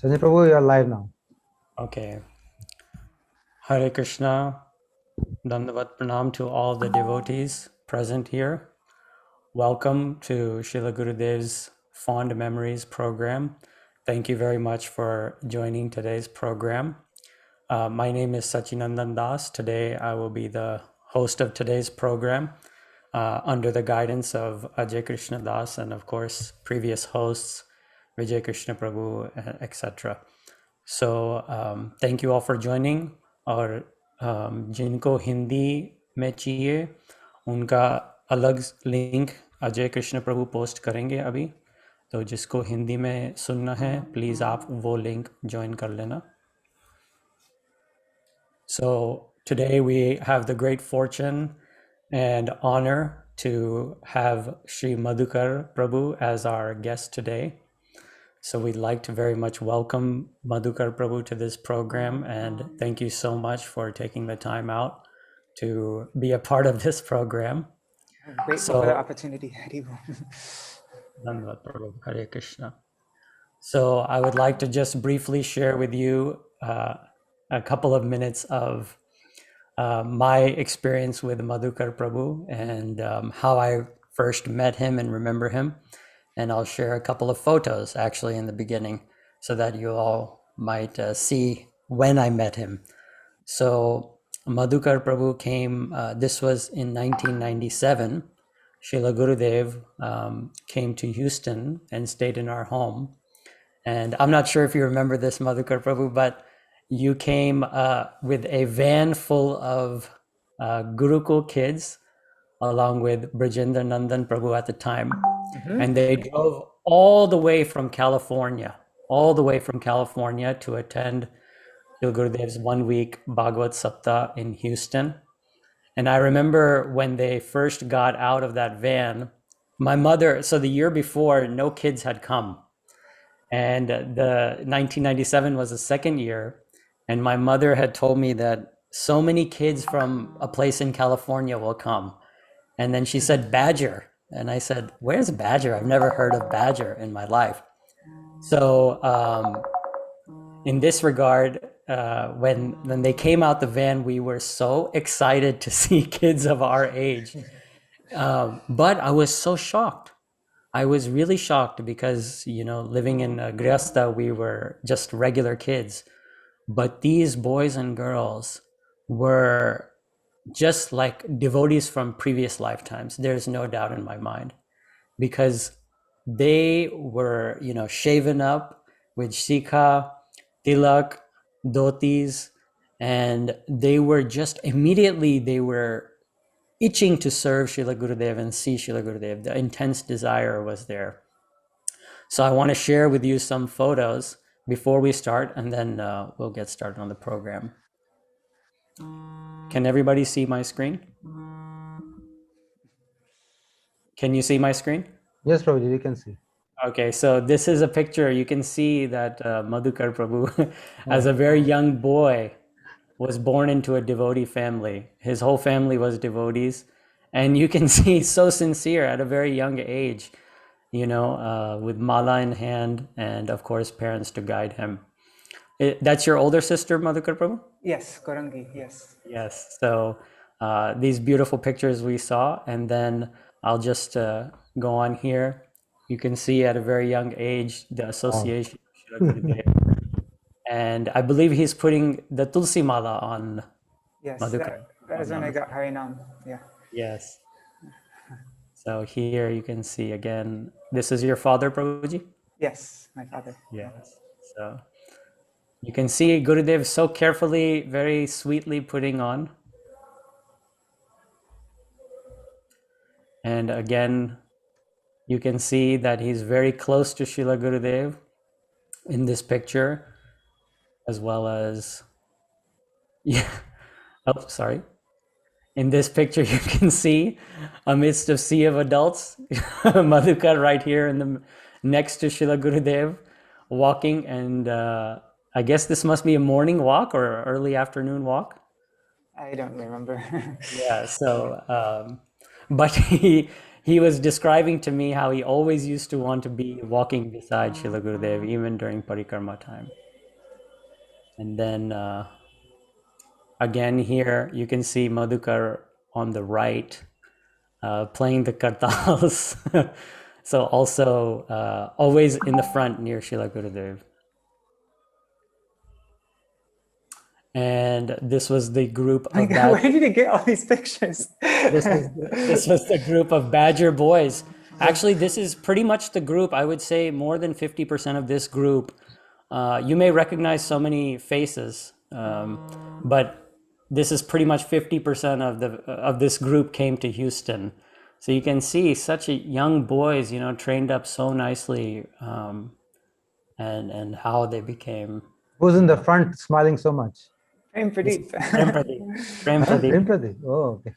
Sanjay Prabhu, you are live now. Okay. Hare Krishna. Dandavat Pranam to all the devotees present here. Welcome to Srila Gurudev's Fond Memories program. Thank you very much for joining today's program. My name is Sachinandan Das. Today I will be the host of today's program under the guidance of Ajay Krishna Das and of course previous hosts Vijay Krishna Prabhu, etc. So thank you all for joining. और जिनको हिंदी में चाहिए उनका अलग link Ajay Krishna प्रभु post करेंगे अभी, तो जिसको हिंदी में सुनना है प्लीज़ आप वो लिंक ज्वाइन कर लेना. So today we have the great fortune and honor to have Sri Madhukar Prabhu as our guest today. So we'd like to very much welcome Madhukar Prabhu to this program, and thank you so much for taking the time out to be a part of this program. I'm grateful for the opportunity. Haribo. Dhanyavad Prabhu, Hare Krishna. So I would like to just briefly share with you a couple of minutes of my experience with Madhukar Prabhu and how I first met him and remember him. And I'll share a couple of photos actually in the beginning so that you all might see when I met him. So Madhukar Prabhu came, this was in 1997. Srila Gurudev came to Houston and stayed in our home. And I'm not sure if you remember this, Madhukar Prabhu, but you came with a van full of Gurukul kids along with Brajendra Nandan Prabhu at the time. And they drove all the way from California to attend Srila Gurudev's 1 week Bhagavad Sapta in Houston. And I remember when they first got out of that van, my mother, so the year before, no kids had come. And the 1997 was the second year. And my mother had told me that so many kids from a place in California will come. And then she said, Badger. And I said, where's Badger? I've never heard of Badger in my life. So in this regard, when they came out the van, we were so excited to see kids of our age. But I was so shocked. I was really shocked because, you know, living in Grihastha, we were just regular kids. But these boys and girls were just like devotees from previous lifetimes. There's no doubt in my mind, because they were, you know, shaven up with shikha, tilak, dhotis, and they were just immediately, they were itching to serve Srila Gurudev and see Srila Gurudev. The intense desire was there. So I want to share with you some photos before we start, and then we'll get started on the program. Can everybody see my screen? Can you see my screen? Yes, Prabhuji, we can see. Okay, so this is a picture. You can see that Madhukar Prabhu, as a very young boy, was born into a devotee family. His whole family was devotees. And you can see so sincere at a very young age, you know, with mala in hand and, of course, parents to guide him. That's your older sister, Madhukar Prabhu? Yes, Korangi, yes. Yes, so these beautiful pictures we saw, and then I'll just go on here. You can see at a very young age the association of Srila Gurudev. And I believe he's putting the Tulsi Mala on Yes, Madhukar. that is when I got Harinam, yeah. Yes. So here you can see again, this is your father, Prabhuji? Yes, my father. Yes. So you can see Gurudev so carefully, very sweetly putting on. And again, you can see that he's very close to Srila Gurudev in this picture, as well as, yeah, oh, sorry. In this picture, you can see amidst a sea of adults, Madhukar right here in the next to Srila Gurudev walking. And I guess this must be a morning walk or early afternoon walk. I don't remember. Yeah, so, but he he was describing to me how he always used to want to be walking beside Srila Gurudev, even during parikrama time. And then again here, you can see Madhukar on the right, playing the kartals. So also always in the front near Srila Gurudev. And this was the group of Where did you get all these pictures? this was the group of Badger boys. Actually, this is pretty much the group. I would say more than 50% of this group. You may recognize so many faces, but this is pretty much 50% of this group came to Houston. So you can see such a young boys, you know, trained up so nicely, and how they became. Who's in the front smiling so much? Prem Pradeep. Prem Pradeep. Prem Pradeep. Prem Pradeep. Oh, okay.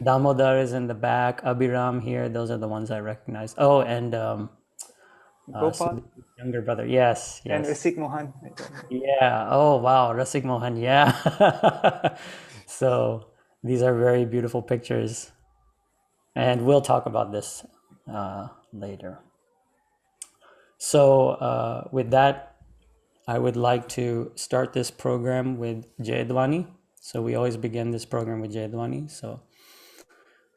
Damodar is in the back. Abhiram here. Those are the ones I recognize. Oh, and Gopal younger brother. Yes, and yes. Rasik Mohan. Yeah. Oh, wow. Rasik Mohan. Yeah. So these are very beautiful pictures. And we'll talk about this later. So with that, I would like to start this program with Jayadwani. So we always begin this program with Jayadwani. So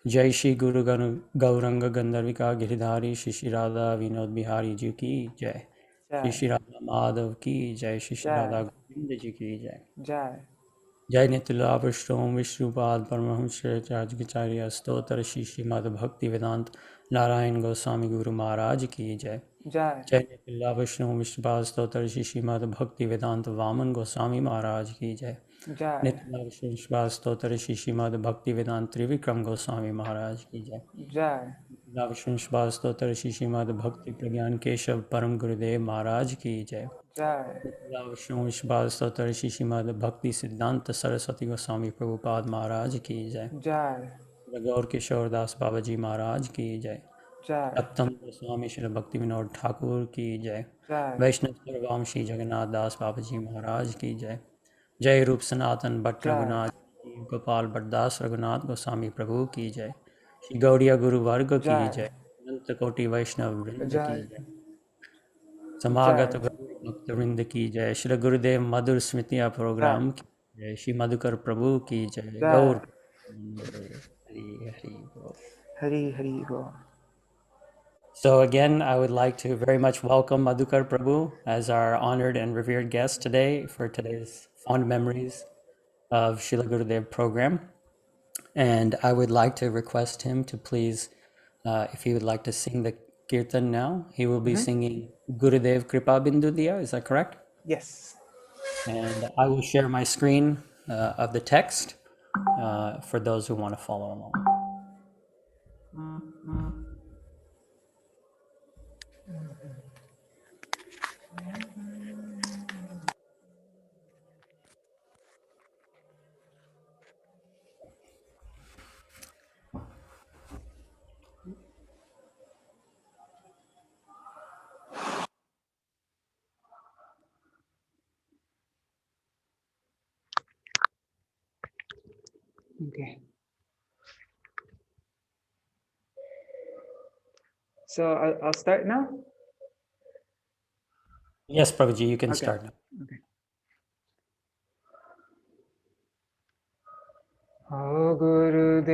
Jai Shri Guru Gauranga Gandharvika Giridhari Shri Shri Radha Vinod Bihari Ji Ki Jai. Shri Shri Radha Madhav Ki Jai. Shri Shri Radha Govinda Ji Ki Jai. Jai. Jai Nitila Vishnom Vishnupad Paramahamsa Rajgacharya Stotra Shri Shri Madhav Bhakti Vedant Narayan Goswami Guru Maharaj Ki Jai. Jai. Jai Nitila Vishnu Vishnupad Stotra Shri Shri Madhav Bhakti Vedanta Vaman Goswami Maharaj Ki Jai. Jai. Nitila Vishnu Vishnupad Stotra Shri Shri Madhav Bhakti Vedanta Trivikram Goswami Maharaj Ki Jai. Jai. Nitila Vishnu Vishnupad Stotra Shri Shri Madhav Bhakti Pragyan Keshav Param Gurudev Maharaj Ki Jai. Jai. Nitila Vishnu Vishnupad Stotra Shri Shri Madhav Bhakti Siddhanta Saraswati Goswami Prabhupada Maharaj Ki Jai. Jai. Gaur Kishore Das Babaji Maharaj Ki Jai. Jai. सप्तम गोस्वामी श्री भक्ति विनोद ठाकुर की जय। Jai. वैष्णव सर्वम श्री जगन्नाथ दास बाबा जी महाराज की जय। जय रूप सनातन भट्ट रघुनाथ गोपाल भट्टदास रघुनाथ गोस्वामी प्रभु की जय। श्री गौड़िया गुरु वर्ग की जय। अनंत कोटि वैष्णव वृंद की जय। समागत भक्त वृंद की जय। श्री गुरुदेव मधुर स्मृतियाँ प्रोग्राम की जय। श्री मधुकर प्रभु की जय। गौर हरि हरि बोल। Hari Hari Bo. So again, I would like to very much welcome Madhukar Prabhu as our honored and revered guest today for today's Fond Memories of Srila Gurudev program. And I would like to request him to please, if he would like to sing the Kirtan now, he will be singing Gurudev Kripa Bindu Diya, is that correct? Yes. And I will share my screen of the text for those who want to follow along. Okay. So I'll start now. Yes, Prabhuji, you can Okay. start now. Okay. O Gurudev,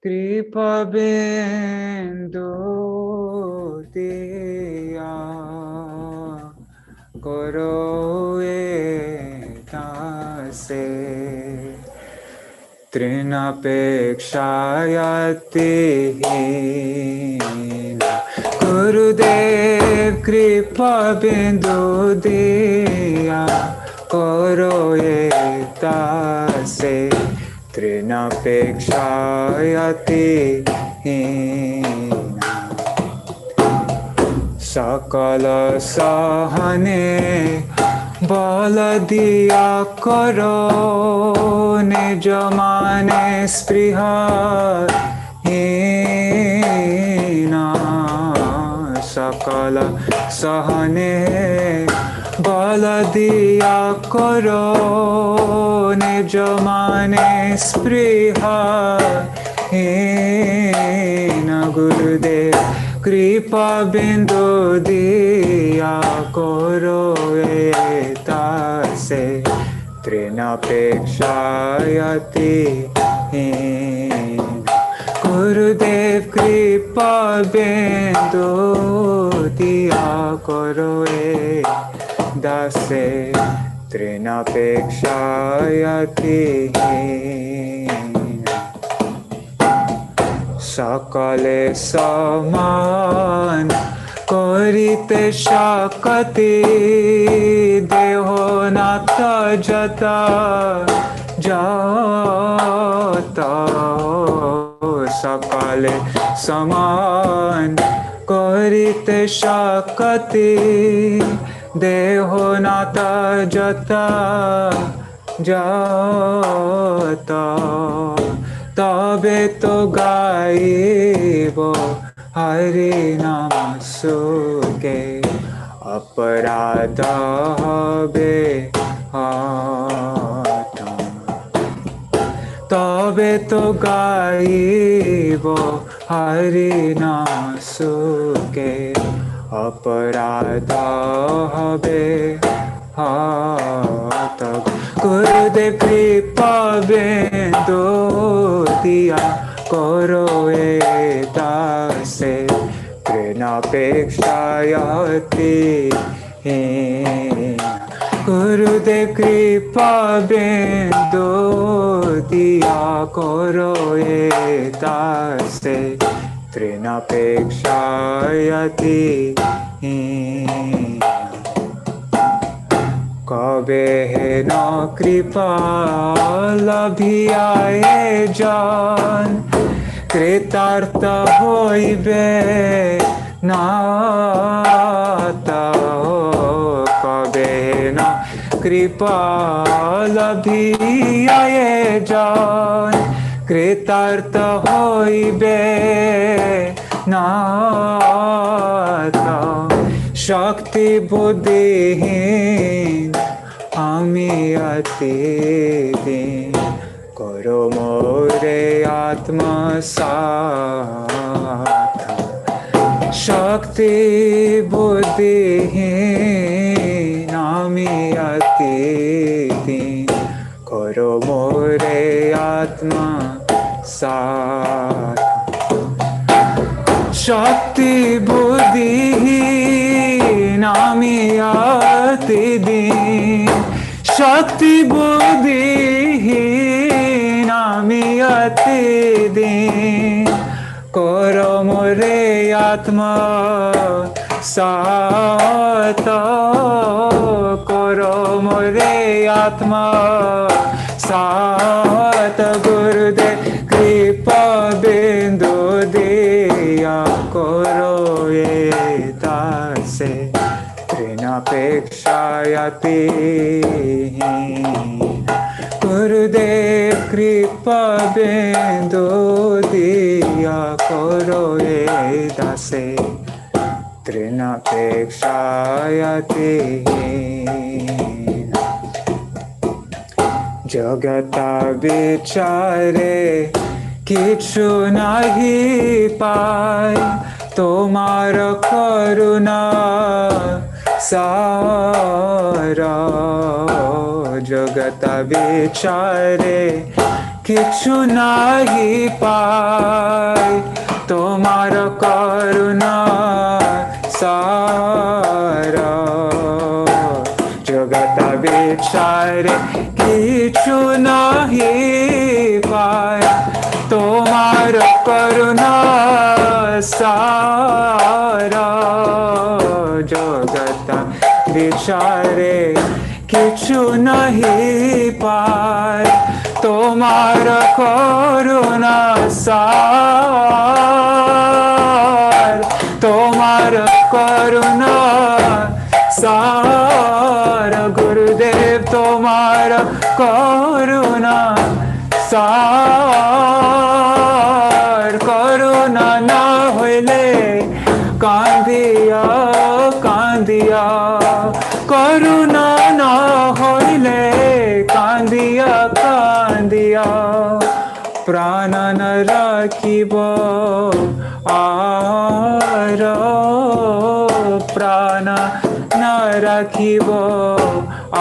Kripa Bindu Diya Karo Ekase Trinapekshayati Gurudev Kripa Bindu Diya Koro Ekase Trinapekshayati Sakala Sahane Bala Diya Karo Nij Mane Spriha Hina Sakala Sahane বল দিয়া করো নিজ মানে স্পৃহা হীন গুরুদেব কৃপা বিন্দু দিয়া করো এতাসে তৃণাপেক্ষায়তি হীন গুরুদেব কৃপা বিন্দু দিয়া করো দাসে তৃণাপেক্ষায়তি হীন সকলে সমান করিতে শক্তি দেহ নাথ যত যত সকলে সমান করিতে শক্তি দেহ নাথ যত যত তবে তো গাইব হরি নাম সুকে অপরাধ হবে হঠাৎ তবে তো গাইব হরি নাম সুকে অপরাধ হবে হঠাৎ গুরুদেব কৃপা বিন্দু দিয়া করো দাসে তৃণাপেক্ষায়তি হীন গুরুদেব কৃপা বিন্দু দিয়া করো দাসে তৃণাপেক্ষায়তি হীন কবে হেন কৃপা লভিয়ায়ে জন কৃতার্থ হইবে না কবে হেন কৃপা লভিয়ায়ে জন কৃতার্থ হইবে না শক্তি বুদ্ধিহীন আমি অতি দিন করো মোরে আত্মসাৎ শক্তি বুদ্ধিহীন আমি অতি দিন করো মোরে আত্মসাৎ শক্তি বুদ্ধিহীন আমি অতি দিন শক্তি বুদ্ধিহীন আমি অতি দিন করো মোরে আত্মা সাত করো মোরে আত্মা সাত গুরুদেব কৃপা বিন্দু দিয়া করো দাসে তৃণাপেক্ষায়তি গুরুদেব কৃপা বিন্দু দিয়া করো দাসে তৃণাপেক্ষায়তি জগত বিচারে কিছু নাহি পায় তোমার করুণা সারা জগত বিচারে কিছু নাহি পায় তোমার করুণা সারা জগত বিচারে কিছু নাহি পায় তোমার করুণা সারা জগত বিচারে কিছু নাহি পায় তোমার করুণা সার তোমার করুণা সার গুরুদেব তোমার করুণা সার করুণা না হইলে কান্দিয়া কান্দিয়া করুণা প্রাণ না রাখিব আর প্রাণ না রাখিব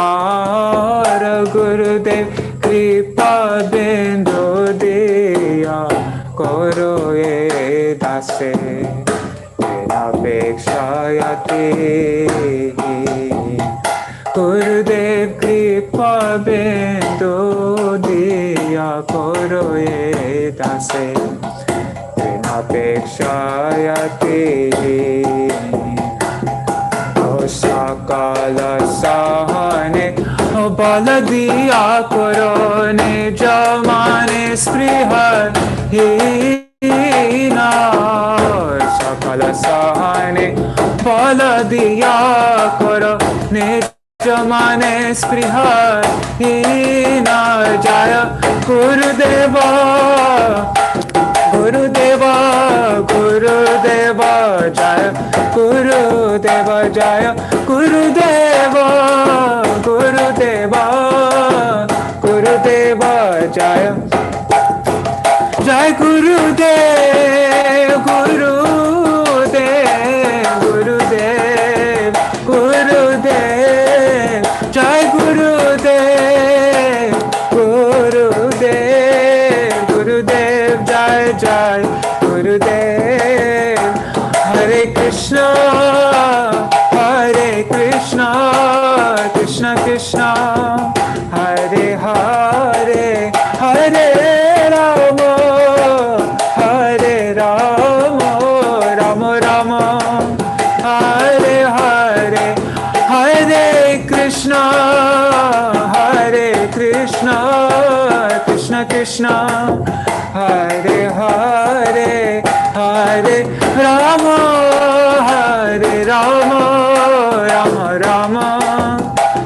আর গুরুদেব কৃপা বিন্দু দিয়া করো এ দাসে অপেক্ষায়তে গুরুদেব কৃপা বিন্দু দিয়া করো এ দাসে অপেক্ষায়তে সকল সহনে বল দিয়া করো নিজ মানে স্পৃহ হীনা সকল সহনে বল দিয়া করো নিজ মানে স্পৃহ হীনা জয় গুরুদেব গুরুদেব গুরুদেব জয় গুরুদেব জয় গুরুদেব গুরুদেব গুরুদেব জয় জয় গুরুদেব গুরুদেব গুরুদেব গুরুদেব জয় গুরুদেব গুরুদেব গুরুদেব জয় জয় গুরুদেব হরে কৃষ্ণ কৃষ্ণ কৃষ্ণ হরে হরে হরে রাম রাম রাম হরে হরে হরে কৃষ্ণ কৃষ্ণ কৃষ্ণ হরে হরে হরে রাম রাম রাম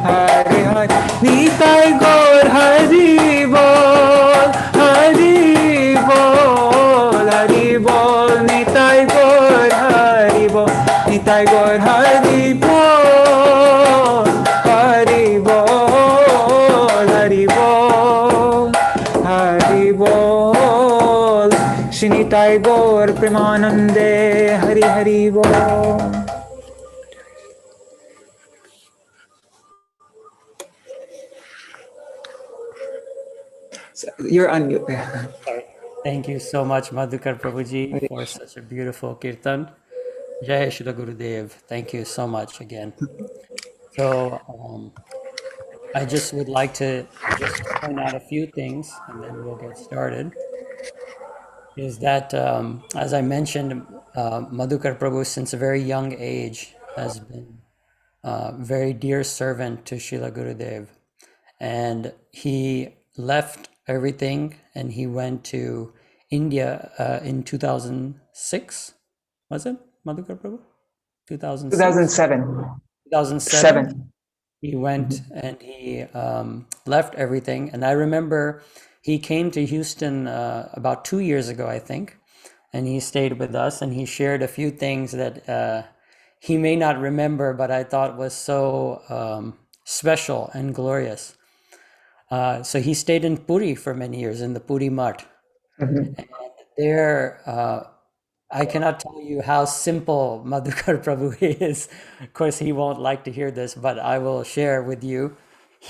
হরে হরে নিতাই গৌর হরি বল হরি বল হরি বল নিতাই গৌর হরি বল নিতাই গৌর হরি বল হরি বল হরি বল হরি বল শ্রী নিতাই গৌর প্রেমানন্দে হরি হরি বল. You're on mute. Thank you so much, Madhukar Prabhuji, for such a beautiful kirtan. Jai Srila Gurudev. Thank you so much again. So I just would like to just point out a few things and then we'll get started. Is that, as I mentioned, Madhukar Prabhu since a very young age has been a very dear servant to Srila Gurudev. And he left everything and he went to India in 2006, was it, Madhukar Prabhu? 2007. 2007. He went and he left everything. And I remember he came to Houston about 2 years ago, I think, and he stayed with us and he shared a few things that he may not remember, but I thought was so special and glorious. So he stayed in Puri for many years, in the Puri Mutt. And there, I cannot tell you how simple Madhukar Prabhu is. Of course, he won't like to hear this, but I will share with you.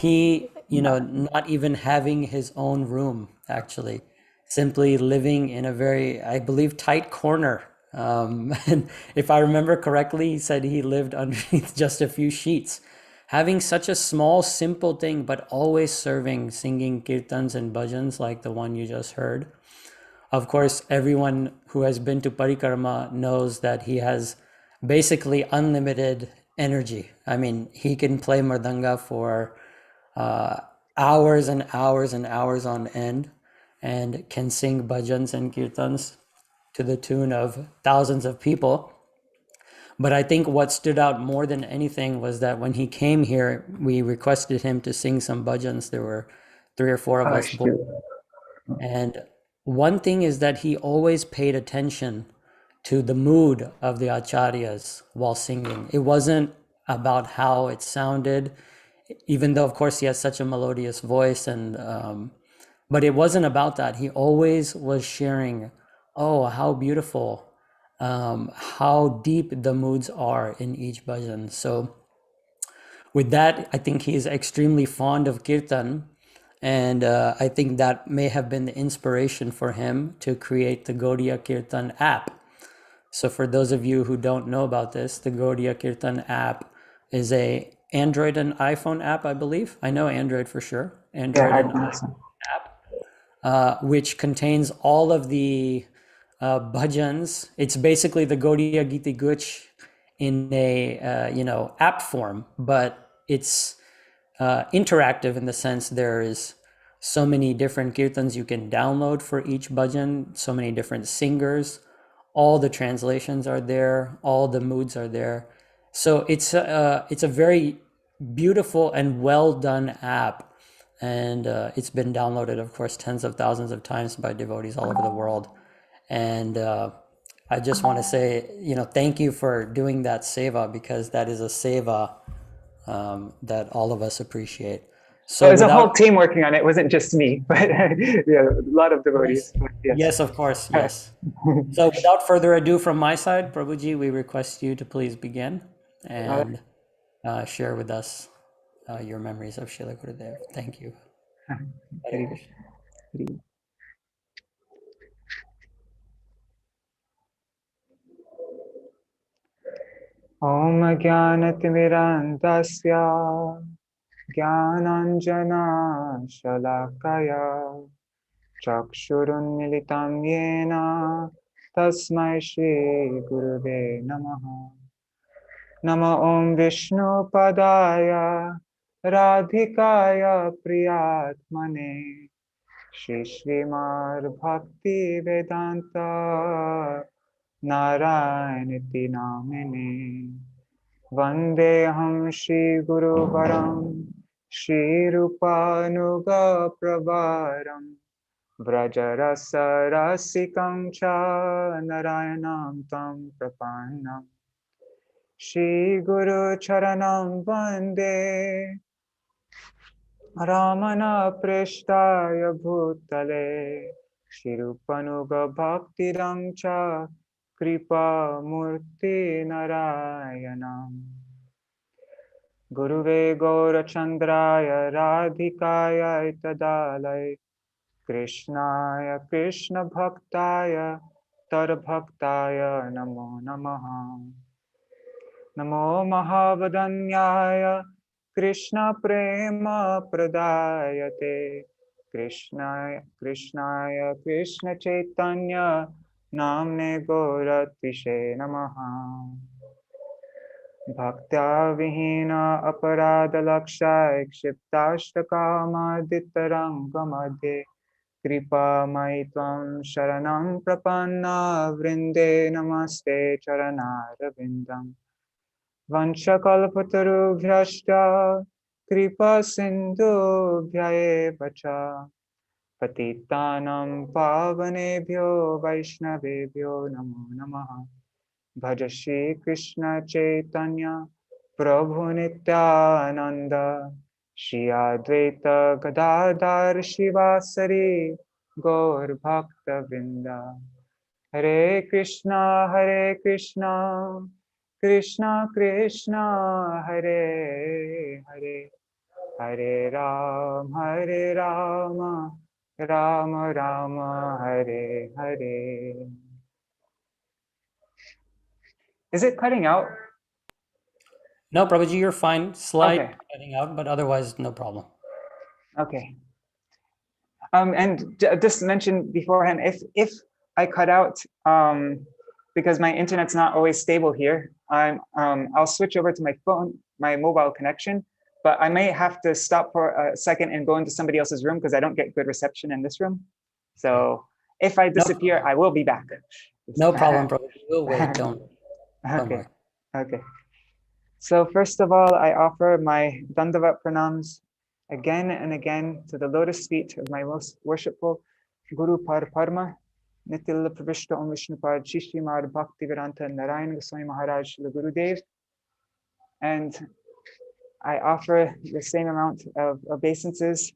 He, not even having his own room, actually, simply living in a very, I believe, tight corner. And if I remember correctly, he said he lived underneath just a few sheets. Having such a small, simple thing, but always serving, singing kirtans and bhajans like the one you just heard. Of course, everyone who has been to Parikrama knows that he has basically unlimited energy. I mean, he can play mridanga for hours and hours and hours on end and can sing bhajans and kirtans to the tune of thousands of people. But I think what stood out more than anything was that when he came here, we requested him to sing some bhajans. There were 3 or 4 of us. And one thing is that he always paid attention to the mood of the acharyas while singing. It wasn't about how it sounded, even though, of course, he has such a melodious voice and But it wasn't about that. He always was sharing, oh, how beautiful, how deep the moods are in each bhajan. So with that, I think he's extremely fond of kirtan. And I think that may have been the inspiration for him to create the Gaudiya Kirtan app. So for those of you who don't know about this, the Gaudiya Kirtan app is a Android and iPhone app, I believe. I know Android for sure. Android Yeah, I and think iPhone so. app, which contains all of the bhajans. It's basically the Gaudiya Giti Guch in a app form, but it's interactive in the sense there is so many different kirtans you can download for each bhajan, so many different singers, all the translations are there, all the moods are there. So it's a very beautiful and well done app, and it's been downloaded, of course, tens of thousands of times by devotees all over the world. And I just want to say, thank you for doing that seva, because that is a seva that all of us appreciate. So So there's a whole without, team working on it. It wasn't just me, but yeah, a lot of devotees. yes, yes, of course, yes. So without further ado from my side, Prabhuji, we request you to please begin and share with us your memories of Srila Gurudev. Thank you. Hare Krishna. Om Jnanatimirandasya Jnananjana Shalakaya Chakshurunmilitam Yena Tasmai Shri Guruve Namaha. Nama Om Vishnu Padaya Radhikaya Priyatmane Shri Srimad Bhakti Vedanta Narayaniti Namine Vandeham Shri Guru Varam Shri Rupanuga Prabharam Vrajarasa Rasikam Cha Narayanam Tam Prapannam Shri Guru Charanam Vande Ramana Preshtaya Bhutale Shri Rupanuga Bhaktirang Cha Kripa Murti Narayanam Guruve Gaurachandraya Radhikaya Tadalai Krishnaya Krishna Bhaktaya Tar Bhaktaya Namo Namaha Namo Mahavadanyaya Krishna Prema Pradayate Krishnaya Krishna Chaitanya Namne Gauratishe Namaha Bhaktya Vihina Aparada Lakshay Kshiptashtaka Madhitaranga Madhe Kripa Maitvam Sharanam Prapanna Vrinde Namaste Charanarvindam Vanchakalpatarubhyashta Kripa Sindhubhyaeva cha Patitanam Pavanebhyo Vaishnavebhyo Namo Namaha Bhaja Shri Krishna Chaitanya Prabhu Nityananda Shri Advaita Gadadhar Shivasari Gaur Bhakta Vrinda Hare Krishna Krishna Krishna Hare Hare Hare Rama Rama Rama Hare Hare. Is it cutting out? No, Prabhuji, you're fine. Slight Okay. cutting out, but otherwise, no problem. Okay. And just mention beforehand, if I cut out, because my internet's not always stable here, I'll switch over to my phone, my mobile connection, but I may have to stop for a second and go into somebody else's room because I don't get good reception in this room. So if I disappear, I will be back. No problem, Prabhuji. We'll wait. Don't Okay. worry. Okay. So first of all, I offer my Dandavat pranams again and again to the lotus feet of my most worshipful Guru Parma, Nitila Pravishta Om Vishnupad Shishimad Bhakti Vedanta Narayan Goswami Maharaj Srila Gurudev. And I offer the same amount of obeisances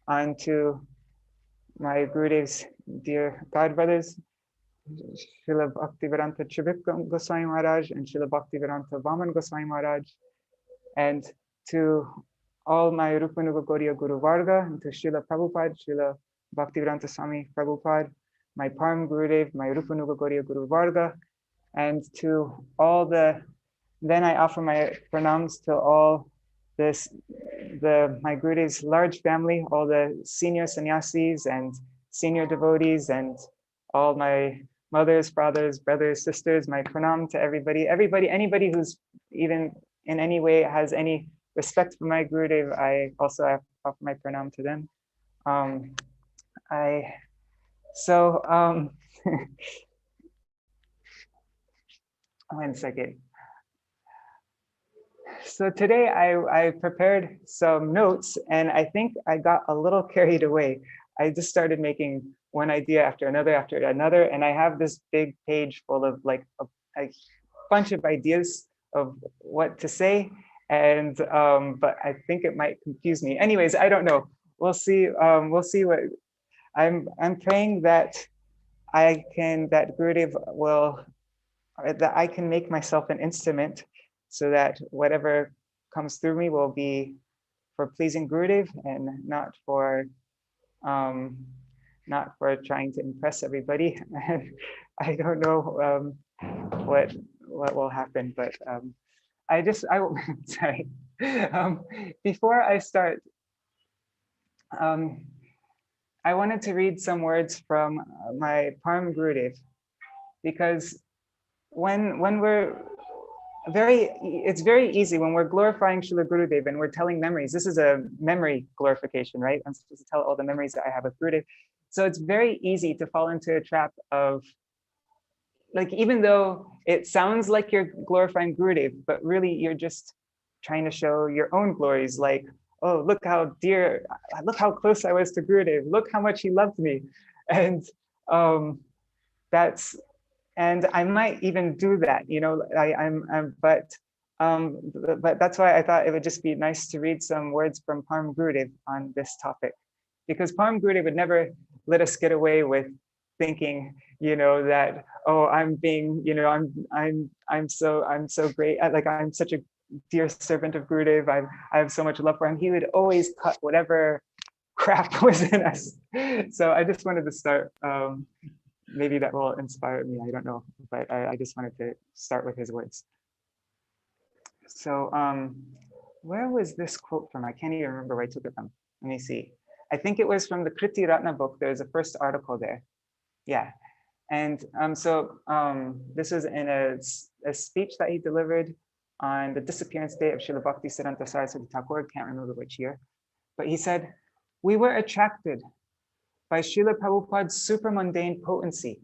onto my Gurudev's dear godbrothers, Srila Bhaktivedanta Trivik Goswami Maharaj and Srila Bhaktivedanta Vaman Goswami Maharaj, and to all my Rupanuga Gaudiya Guru Varga, and to Srila Prabhupada, Srila Bhaktivedanta Swami Prabhupada, my Param Gurudev, my Rupanuga Gaudiya Guru Varga, and to all the, then I offer my pranams to all this, my Gurudev's large family, all the senior sannyasis and senior devotees, and all my mothers, fathers, brothers, sisters, my pranam to everybody, anybody who's even in any way has any respect for my Gurudev, I also offer my pranam to them. One second. So today I prepared some notes, and I think I got a little carried away. I just started making one idea after another, and I have this big page full of like a bunch of ideas of what to say, and but I think it might confuse me. Anyways, I don't know. We'll see. We'll see what I'm praying that that Gurudev will, that I can make myself an instrument, so that whatever comes through me will be for pleasing Gurudev and not for trying to impress everybody. I don't know what will happen, but sorry. Before I start, I wanted to read some words from my Param Gurudev, because it's very easy when we're glorifying Srila Gurudev and we're telling memories. This is a memory glorification, right? I'm supposed to tell all the memories that I have with Gurudev. So it's very easy to fall into a trap of, like, even though it sounds like you're glorifying Gurudev, but really you're just trying to show your own glories, like, oh, look how close I was to Gurudev, look how much he loved me. And and I might even do that, you know, but that's why I thought it would just be nice to read some words from Param Gurudev on this topic, because Param Gurudev would never let us get away with thinking, you know, that, oh, I'm being, you know, I'm so great, like I'm such a dear servant of Gurudev, I have so much love for him. He would always cut whatever crap was in us. So I just wanted to start. Maybe that will inspire me, I don't know, but I just wanted to start with his words. So where was this quote from? I can't even remember where I took it from. Let me see. I think it was from the Kriti Ratna book. There's a first article there. Yeah. And this was in a speech that he delivered on the disappearance day of Srila Bhaktisiddhanta Saraswati Thakur, can't remember which year, but he said, "We were attracted by Srila Prabhupada's supramundane potency,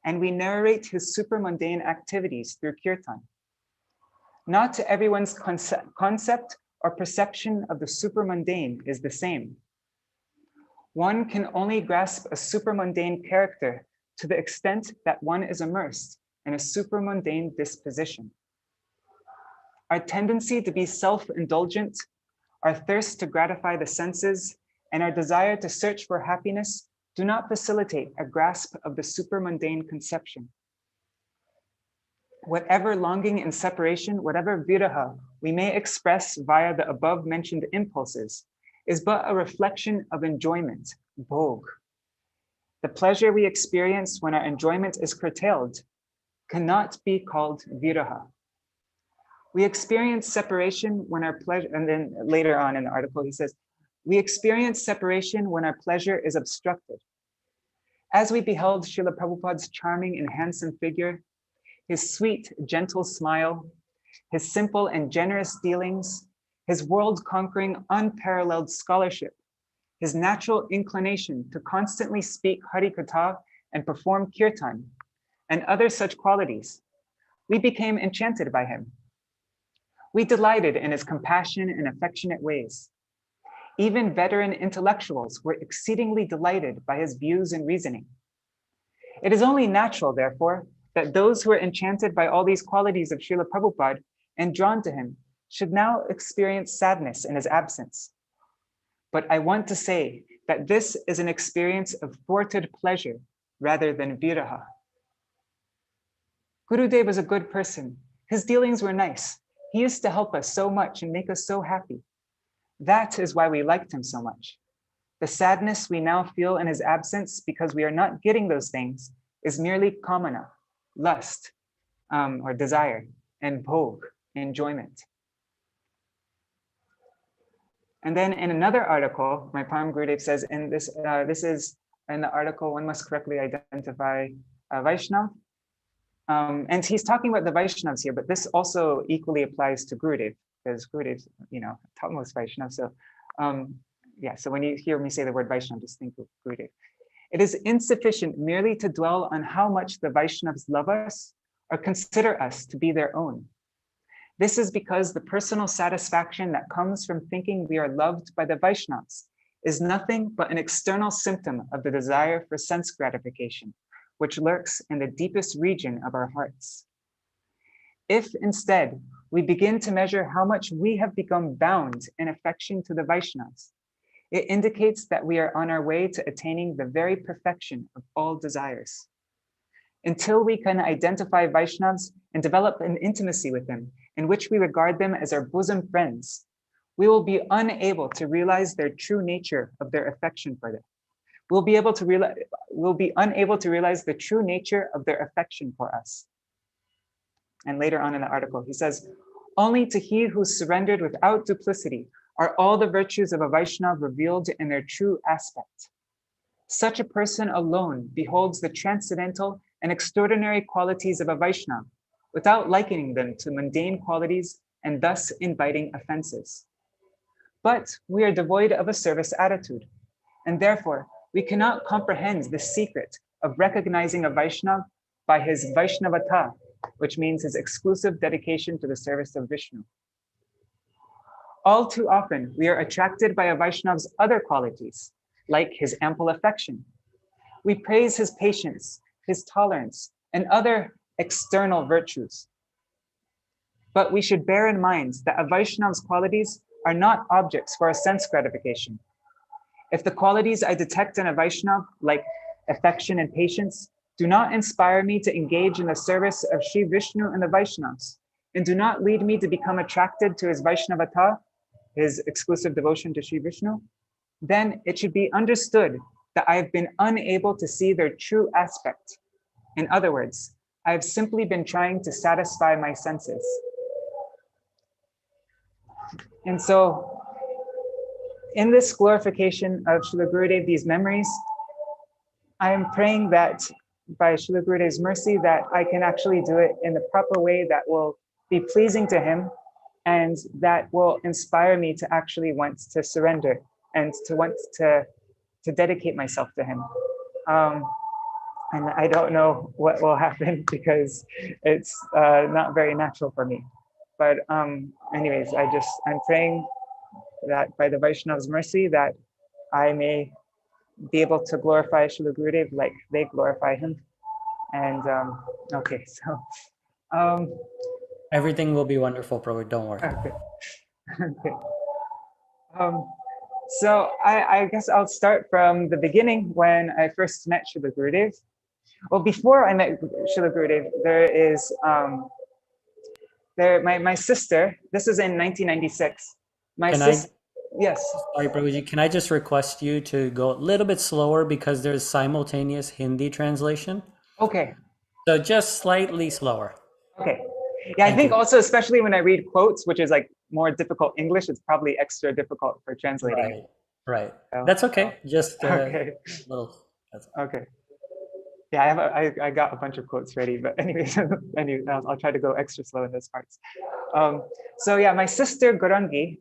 and we narrate his supramundane activities through kirtan. Not everyone's concept or perception of the supramundane is the same. One can only grasp a supramundane character to the extent that one is immersed in a supramundane disposition. Our tendency to be self-indulgent, our thirst to gratify the senses, and our desire to search for happiness do not facilitate a grasp of the supramundane conception. Whatever longing and separation, whatever viraha we may express via the above mentioned impulses, is but a reflection of enjoyment, bhog. The pleasure we experience when our enjoyment is curtailed cannot be called viraha. We experience separation when our pleasure, and then later on in the article he says, we experience separation when our pleasure is obstructed. As we beheld Srila Prabhupada's charming and handsome figure, his sweet, gentle smile, his simple and generous dealings, his world-conquering, unparalleled scholarship, his natural inclination to constantly speak Hari Katha and perform kirtan, and other such qualities, we became enchanted by him. We delighted in his compassion and affectionate ways. Even veteran intellectuals were exceedingly delighted by his views and reasoning. It is only natural, therefore, that those who are enchanted by all these qualities of Srila Prabhupada and drawn to him should now experience sadness in his absence. But I want to say that this is an experience of thwarted pleasure rather than viraha. Gurudev was a good person. His dealings were nice. He used to help us so much and make us so happy. That is why we liked him so much. The sadness we now feel in his absence because we are not getting those things is merely kamana, lust, or desire, and bhog, enjoyment. And then in another article, my Param Gurudev says, in this, this is in the article, one must correctly identify Vaishnav. And he's talking about the Vaishnavas here, but this also equally applies to Gurudev, because Gurudev's, topmost Vaishnav. So yeah, so when you hear me say the word Vaishnav, just think of Gurudev. It is insufficient merely to dwell on how much the Vaishnavas love us or consider us to be their own. This is because the personal satisfaction that comes from thinking we are loved by the Vaishnavas is nothing but an external symptom of the desire for sense gratification, which lurks in the deepest region of our hearts. If instead we begin to measure how much we have become bound in affection to the Vaishnavas, it indicates that we are on our way to attaining the very perfection of all desires. Until we can identify Vaishnavas and develop an intimacy with them, in which we regard them as our bosom friends, we will be unable to realize their true nature of their affection for them. We'll be unable to realize the true nature of their affection for us. And later on in the article, he says, only to he who surrendered without duplicity are all the virtues of a Vaishnava revealed in their true aspect. Such a person alone beholds the transcendental and extraordinary qualities of a Vaishnava without likening them to mundane qualities and thus inviting offenses. But we are devoid of a service attitude, and therefore we cannot comprehend the secret of recognizing a Vaishnava by his Vaishnavata, which means his exclusive dedication to the service of Vishnu. All too often, we are attracted by a Vaishnava's other qualities, like his ample affection. We praise his patience, his tolerance, and other external virtues. But we should bear in mind that a Vaishnava's qualities are not objects for a sense gratification. If the qualities I detect in a Vaishnava, like affection and patience, do not inspire me to engage in the service of Sri Vishnu and the Vaishnavas, and do not lead me to become attracted to his Vaishnavata, his exclusive devotion to Sri Vishnu, then it should be understood that I have been unable to see their true aspect. In other words, I have simply been trying to satisfy my senses. And so, in this glorification of Srila Gurudev, these memories, I am praying that by Srila Gurudev's mercy, that I can actually do it in the proper way that will be pleasing to him and that will inspire me to actually want to surrender and to want to dedicate myself to him. And I don't know what will happen because it's not very natural for me. But anyways, I'm praying that by the Vaishnava's mercy that I may be able to glorify Srila Gurudev like they glorify him. And okay, so Everything will be wonderful, Prabhu. Don't worry. okay. Okay. So I guess I'll start from the beginning when I first met Srila Gurudev. Well, before I met Srila Gurudev, there is my sister. This is in 1996. Yes. Sorry, Prabhuji. Can I just request you to go a little bit slower because there's simultaneous Hindi translation? Okay. So just slightly slower. Okay. Yeah, I Thank think you. also, especially when I read quotes, which is like more difficult English, it's probably extra difficult for translating. Right. Right. So, That's okay. Just okay. little. Okay. Yeah, I got a bunch of quotes ready, but anyways, I'll try to go extra slow in those parts. So yeah, my sister Gurangi,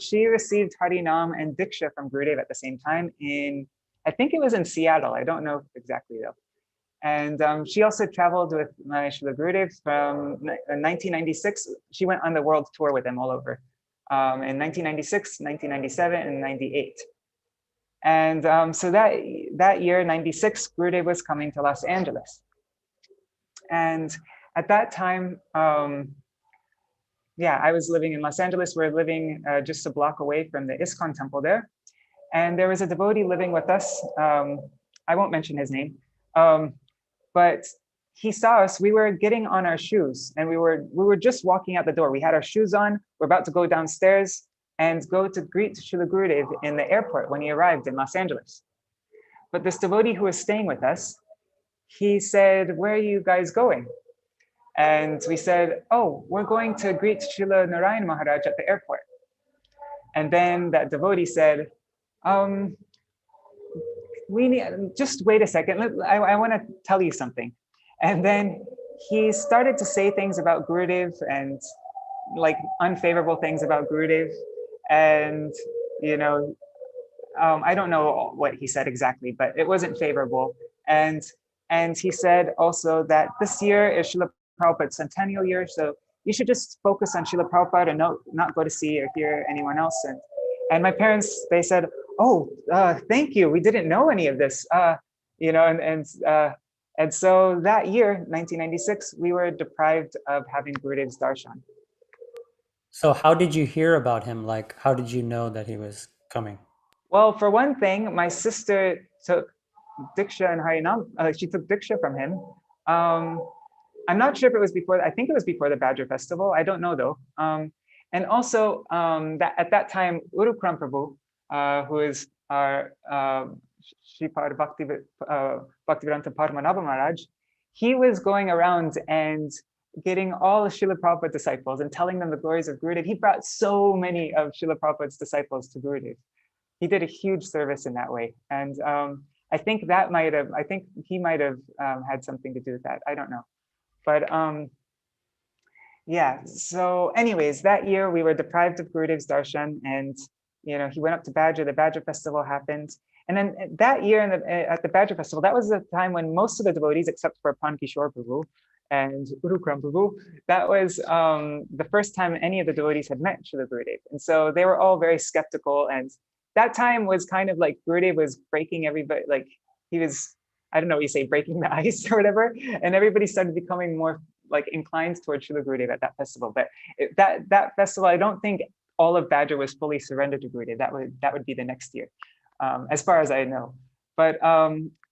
she received Harinam and Diksha from Gurudev at the same time I think it was in Seattle. I don't know exactly though. And she also traveled with my Srila Gurudev from 1996. She went on the world tour with him all over in 1996, 1997, and 98. And so that year, 96, Gurudev was coming to Los Angeles. And at that time, yeah, I was living in Los Angeles. We're living just a block away from the ISKCON temple there. And there was a devotee living with us. I won't mention his name, but he saw us. We were getting on our shoes, and we were just walking out the door. We had our shoes on. We're about to go downstairs and go to greet Srila Gurudev in the airport when he arrived in Los Angeles. But this devotee who was staying with us, he said, "Where are you guys going?" And we said, "Oh, we're going to greet Srila Narayan Maharaj at the airport." And then that devotee said, "We need, just wait a second. I want to tell you something." And then he started to say things about Gurudev and like unfavorable things about Gurudev. And, you know, I don't know what he said exactly, but it wasn't favorable. And he said also that this year is Srila Prabhupada's centennial year, so you should just focus on Srila Prabhupada and not go to see or hear anyone else. And my parents, they said, "Oh, thank you. We didn't know any of this." You know, and so that year, 1996, we were deprived of having Gurudev's darshan. So how did you hear about him? Like, how did you know that he was coming? Well, for one thing, my sister took Diksha and Harinam. She took Diksha from him. I'm not sure if it was before. I think it was before the Badger Festival. I don't know though. And also that at that time, Urukram Prabhu, who is our Sripad Bhaktivedanta Padmanabha Maharaj, he was going around and getting all the Srila Prabhupada disciples and telling them the glories of Gurudev. He brought so many of Srila Prabhupada's disciples to Gurudev. He did a huge service in that way. And I think he might have had something to do with that. I don't know. But yeah, so anyways, that year we were deprived of Gurudev's darshan, and you know, he went up to Badger, the Badger Festival happened. And then that year at the Badger Festival, that was the time when most of the devotees, except for Pankishore Prabhu and Urukram Prabhu, that was the first time any of the devotees had met Srila Gurudev. And so they were all very skeptical. And that time was kind of like Gurudev was breaking everybody, like he was, I don't know what you say, breaking the ice or whatever. And everybody started becoming more like inclined towards Srila Gurudev at that festival. But that festival, I don't think all of Badger was fully surrendered to Gurudev. That would be the next year, as far as I know. But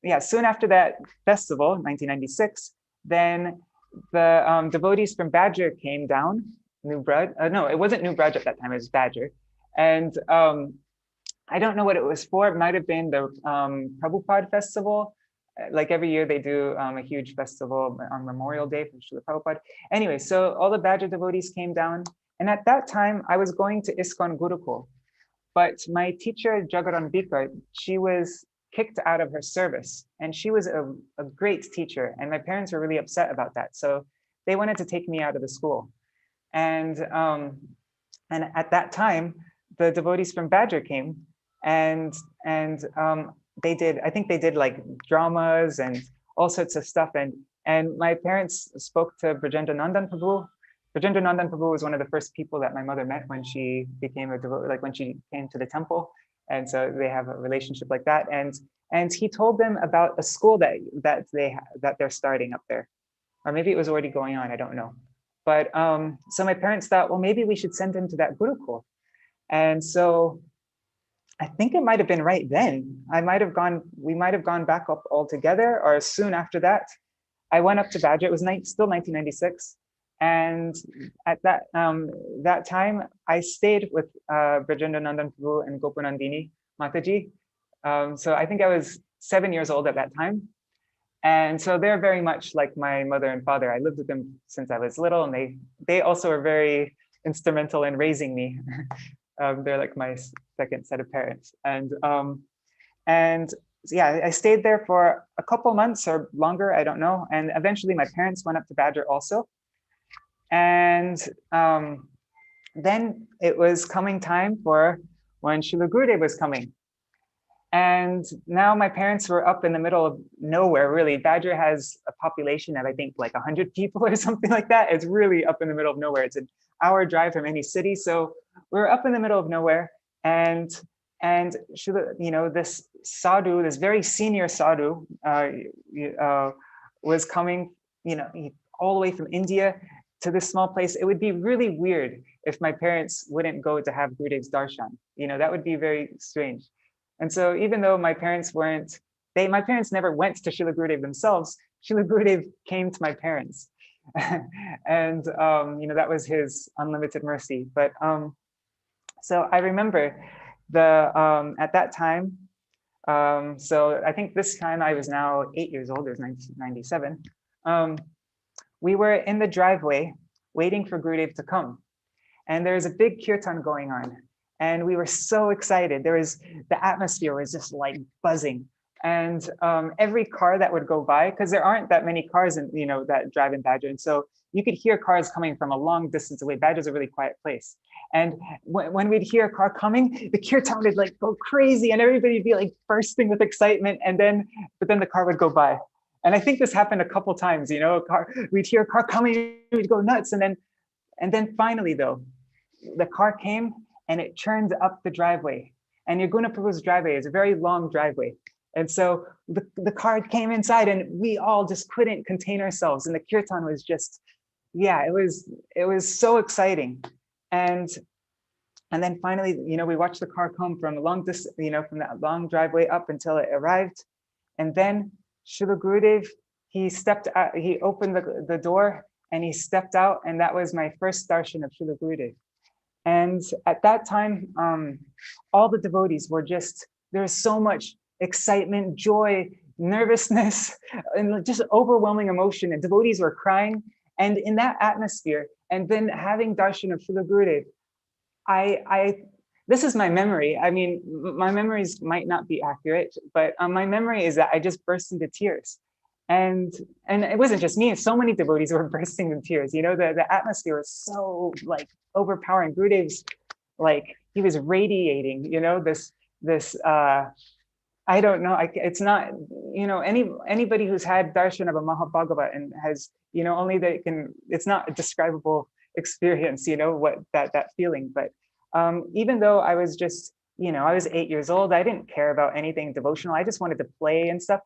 yeah, soon after that festival, 1996, then the devotees from Badger came down, New Braj. No, it wasn't New Braj at that time, it was Badger. And I don't know what it was for. It might have been the Prabhupada festival. Like every year they do a huge festival on Memorial Day for Srila Prabhupada. Anyway, so all the Badger devotees came down. And at that time, I was going to ISKCON Gurukul. But my teacher, Jagarambika, she was kicked out of her service. And she was a great teacher. And my parents were really upset about that. So they wanted to take me out of the school. And at that time, the devotees from Badger came, and they did, I think they did like dramas and all sorts of stuff. And my parents spoke to Brajendra Nandan Prabhu. Brajendra Nandan Prabhu was one of the first people that my mother met when she became a devotee, like when she came to the temple. And so they have a relationship like that. And he told them about a school that they're starting up there, or maybe it was already going on, I don't know. But so my parents thought, well, maybe we should send him to that Gurukul. And so I think it might have been right then. We might have gone back up all together, or soon after that. I went up to Badger. It was still 1996. And at that time, I stayed with Brajendra Nandan Prabhu and Gopanandini Mataji. So I think I was 7 years old at that time. And so they're very much like my mother and father. I lived with them since I was little, and they also are very instrumental in raising me. They're like my second set of parents. And yeah, I stayed there for a couple months or longer, I don't know. And eventually my parents went up to Badger also. And then it was coming time for when Srila Gurudev was coming. And now my parents were up in the middle of nowhere, really. Badger has a population of, I think, like 100 people or something like that. It's really up in the middle of nowhere. It's an hour drive from any city. So we're up in the middle of nowhere. And you know, this sadhu, this very senior sadhu was coming, you know, all the way from India to this small place. It would be really weird if my parents wouldn't go to have Gurudev's darshan. You know, that would be very strange. And so even though my parents my parents never went to Srila Gurudev themselves, Srila Gurudev came to my parents. And, that was his unlimited mercy. But so I remember at that time, so I think this time I was now 8 years old, it was 1997. We were in the driveway waiting for Gurudev to come. And there was a big kirtan going on. And we were so excited. The atmosphere was just like buzzing. And every car that would go by, because there aren't that many cars that drive in Badger. And so you could hear cars coming from a long distance away. Badger's a really quiet place. And when we'd hear a car coming, the kirtan would like go crazy and everybody would be like bursting with excitement. But then the car would go by. And I think this happened a couple times, we'd hear a car coming, we'd go nuts. And then finally though, the car came and it turned up the driveway. And Nirguna Prabhu's driveway is a very long driveway. And so the car came inside and we all just couldn't contain ourselves. And the kirtan was just, it was so exciting. And then finally, we watched the car come from a long distance, from that long driveway up until it arrived. And then Srila Gurudev, he stepped out, he opened the door and he stepped out. And that was my first darshan of Srila Gurudev. And at that time, all the devotees were there was so much excitement, joy, nervousness, and just overwhelming emotion. And devotees were crying. And in that atmosphere, and then having darshan of Srila Gurudev, this is my memory. I mean, my memories might not be accurate, but my memory is that I just burst into tears. And it wasn't just me, so many devotees were bursting in tears. The atmosphere was so like overpowering. Gurudev's he was radiating, this I don't know, it's not, anybody who's had darshan of a Mahabhagavat and has, only they can, it's not a describable experience, what that feeling. But even though I was just, I was 8 years old, I didn't care about anything devotional. I just wanted to play and stuff.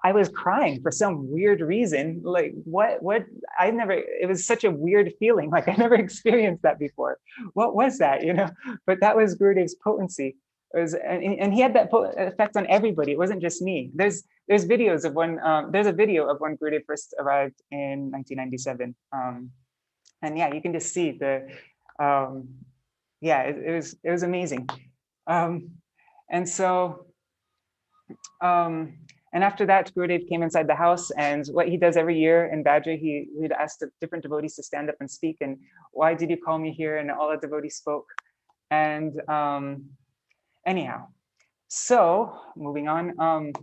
I was crying for some weird reason. Like it was such a weird feeling. Like I never experienced that before. What was that, But that was Gurudev's potency. And he had that effect on everybody. It wasn't just me. There's videos of there's a video of when Gurudev first arrived in 1997. And yeah, you can just see it was amazing. And so, and after that, Gurudev came inside the house, and what he does every year in Badger, he'd ask the different devotees to stand up and speak, and why did you call me here? And all the devotees spoke. And anyhow, so moving on,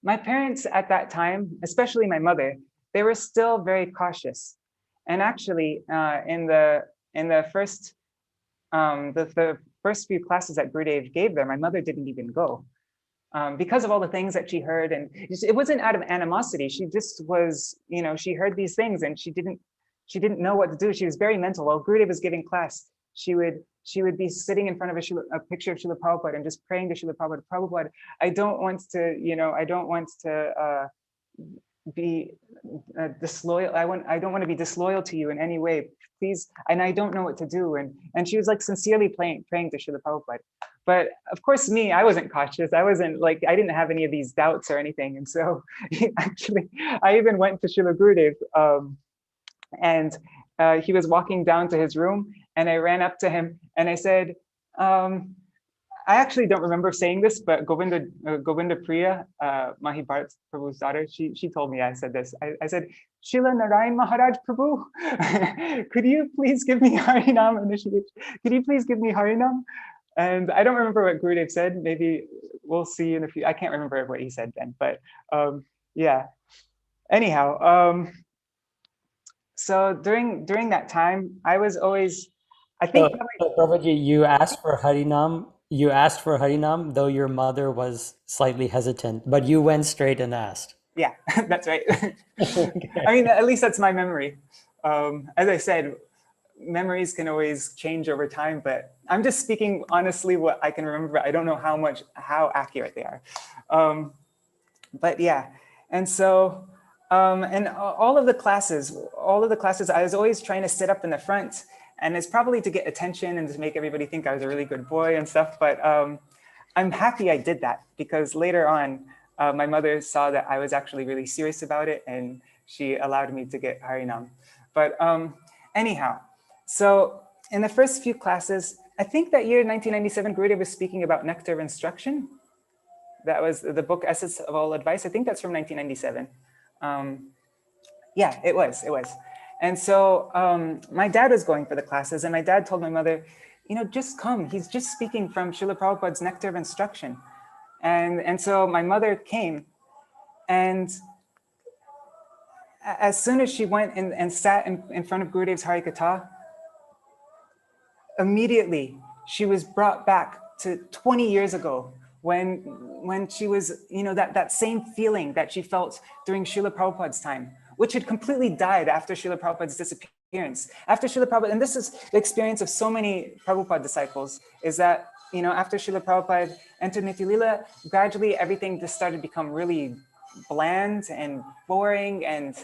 my parents at that time, especially my mother, they were still very cautious. And actually, in the first the first few classes that Gurudev gave there, my mother didn't even go. Because of all the things that she heard, and it wasn't out of animosity. She just was, she heard these things and she didn't know what to do. She was very mental. While Gurudev was giving class, she would be sitting in front of a picture of Srila Prabhupada and just praying to Srila Prabhupada. Prabhupada, I don't want to be disloyal. I don't want to be disloyal to you in any way, please. And I don't know what to do. And she was like sincerely praying to Srila Prabhupada. But of course, I wasn't cautious. I I didn't have any of these doubts or anything. And so actually, I even went to Srila Gurudev and he was walking down to his room, and I ran up to him and I said, I actually don't remember saying this, but Govinda Priya, Mahi Bharat Prabhu's daughter, she told me I said this. I said, Srila Narayan Maharaj Prabhu, could you please give me Harinam initiative? Could you please give me Harinam? And I don't remember what Gurudev said. Maybe we'll see in a few. I can't remember what he said then, but yeah. Anyhow, so during that time, I was always, I think. So Prabhuji, you asked for Harinam, though your mother was slightly hesitant, but you went straight and asked. Yeah, that's right. Okay. I mean, at least that's my memory. As I said, memories can always change over time, but I'm just speaking honestly what I can remember. I don't know how accurate they are. But yeah, and so, and all of the classes, I was always trying to sit up in the front, and it's probably to get attention and to make everybody think I was a really good boy and stuff. But I'm happy I did that, because later on, my mother saw that I was actually really serious about it, and she allowed me to get Harinam. But anyhow, so in the first few classes, I think that year, 1997, Gurudev was speaking about nectar of instruction. That was the book Essence of All Advice. I think that's from 1997. Yeah, it was. And so my dad was going for the classes, and my dad told my mother, you know, just come. He's just speaking from Srila Prabhupada's Nectar of Instruction. And so my mother came, and as soon as she went and sat in front of Gurudev's Harikatha, immediately she was brought back to 20 years ago, when she was, you know, that same feeling that she felt during Srila Prabhupada's time, which had completely died after Srila Prabhupada's disappearance. After Srila Prabhupada, and this is the experience of so many Prabhupada disciples, is that, you know, after Srila Prabhupada entered Nitya Leela, gradually everything just started to become really bland and boring, and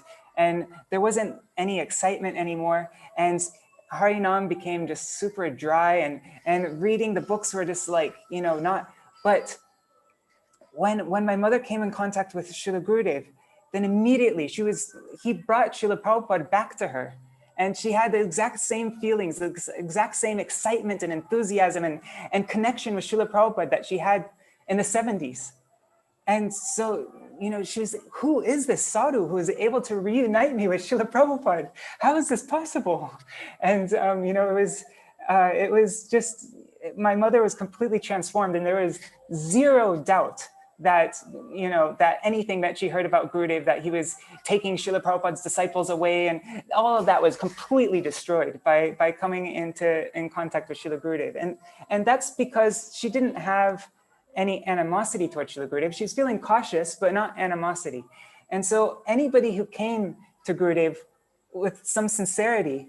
there wasn't any excitement anymore. And Harinam became just super dry, and reading the books were just like, you know, not, but when my mother came in contact with Srila Gurudev, then immediately he brought Srila Prabhupada back to her. And she had the exact same feelings, the exact same excitement and enthusiasm and connection with Srila Prabhupada that she had in the 70s. And so, you know, she was, who is this sadhu who is able to reunite me with Srila Prabhupada? How is this possible? And, you know, it was just, my mother was completely transformed, and there was zero doubt that, you know, that anything that she heard about Gurudev, that he was taking Srila Prabhupada's disciples away, and all of that was completely destroyed by coming in contact with Srila Gurudev. And that's because she didn't have any animosity towards Srila Gurudev. She was feeling cautious, but not animosity. And so anybody who came to Gurudev with some sincerity,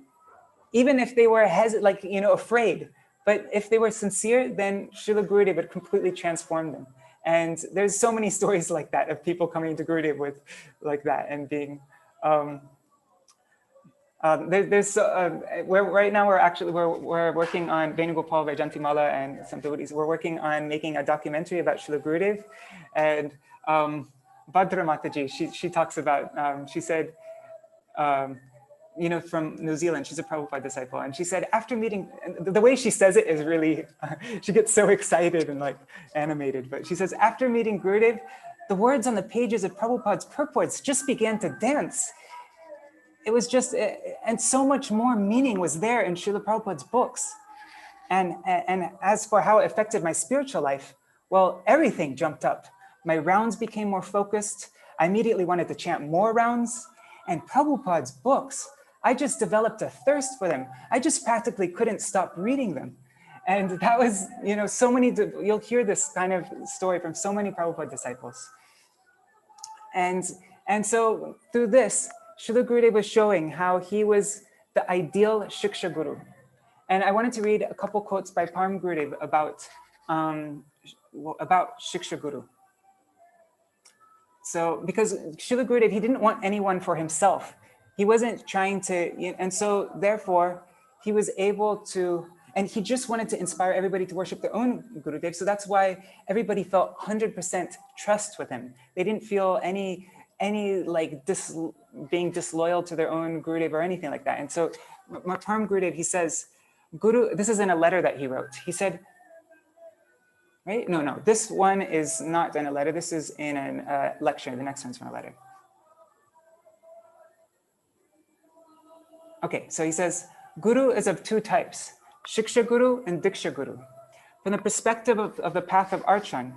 even if they were like, you know, afraid, but if they were sincere, then Srila Gurudev would completely transform them. And there's so many stories like that of people coming to Gurudev with like that and being, right now we're working on Venugopal, Vaijantimala, and some devotees. We're working on making a documentary about Srila Gurudev, and Bhadra Mataji, she talks about, she said, you know, from New Zealand, she's a Prabhupada disciple, and she said after meeting, the way she says it is really, she gets so excited and like animated, but she says after meeting Gurudev, the words on the pages of Prabhupada's purports just began to dance. It was just, and so much more meaning was there in Srila Prabhupada's books. And as for how it affected my spiritual life, well, everything jumped up. My rounds became more focused. I immediately wanted to chant more rounds. And Prabhupada's books, I just developed a thirst for them. I just practically couldn't stop reading them. And that was, you know, so many, you'll hear this kind of story from so many Prabhupada disciples. And so through this, Srila Gurudev was showing how he was the ideal Shiksha Guru. And I wanted to read a couple quotes by Param Gurudev about Shiksha Guru. So, because Srila Gurudev, he didn't want anyone for himself. He wasn't trying to, and so therefore, he was able to, and he just wanted to inspire everybody to worship their own Gurudev. So that's why everybody felt 100% trust with him. They didn't feel any like being disloyal to their own Gurudev or anything like that. And so Param Gurudev, he says, this is in a letter that he wrote. He said, right? No, this one is not in a letter. This is in a lecture. The next one's from a letter. Okay, so he says, Guru is of two types, Shiksha Guru and Diksha Guru. From the perspective of the path of Archan,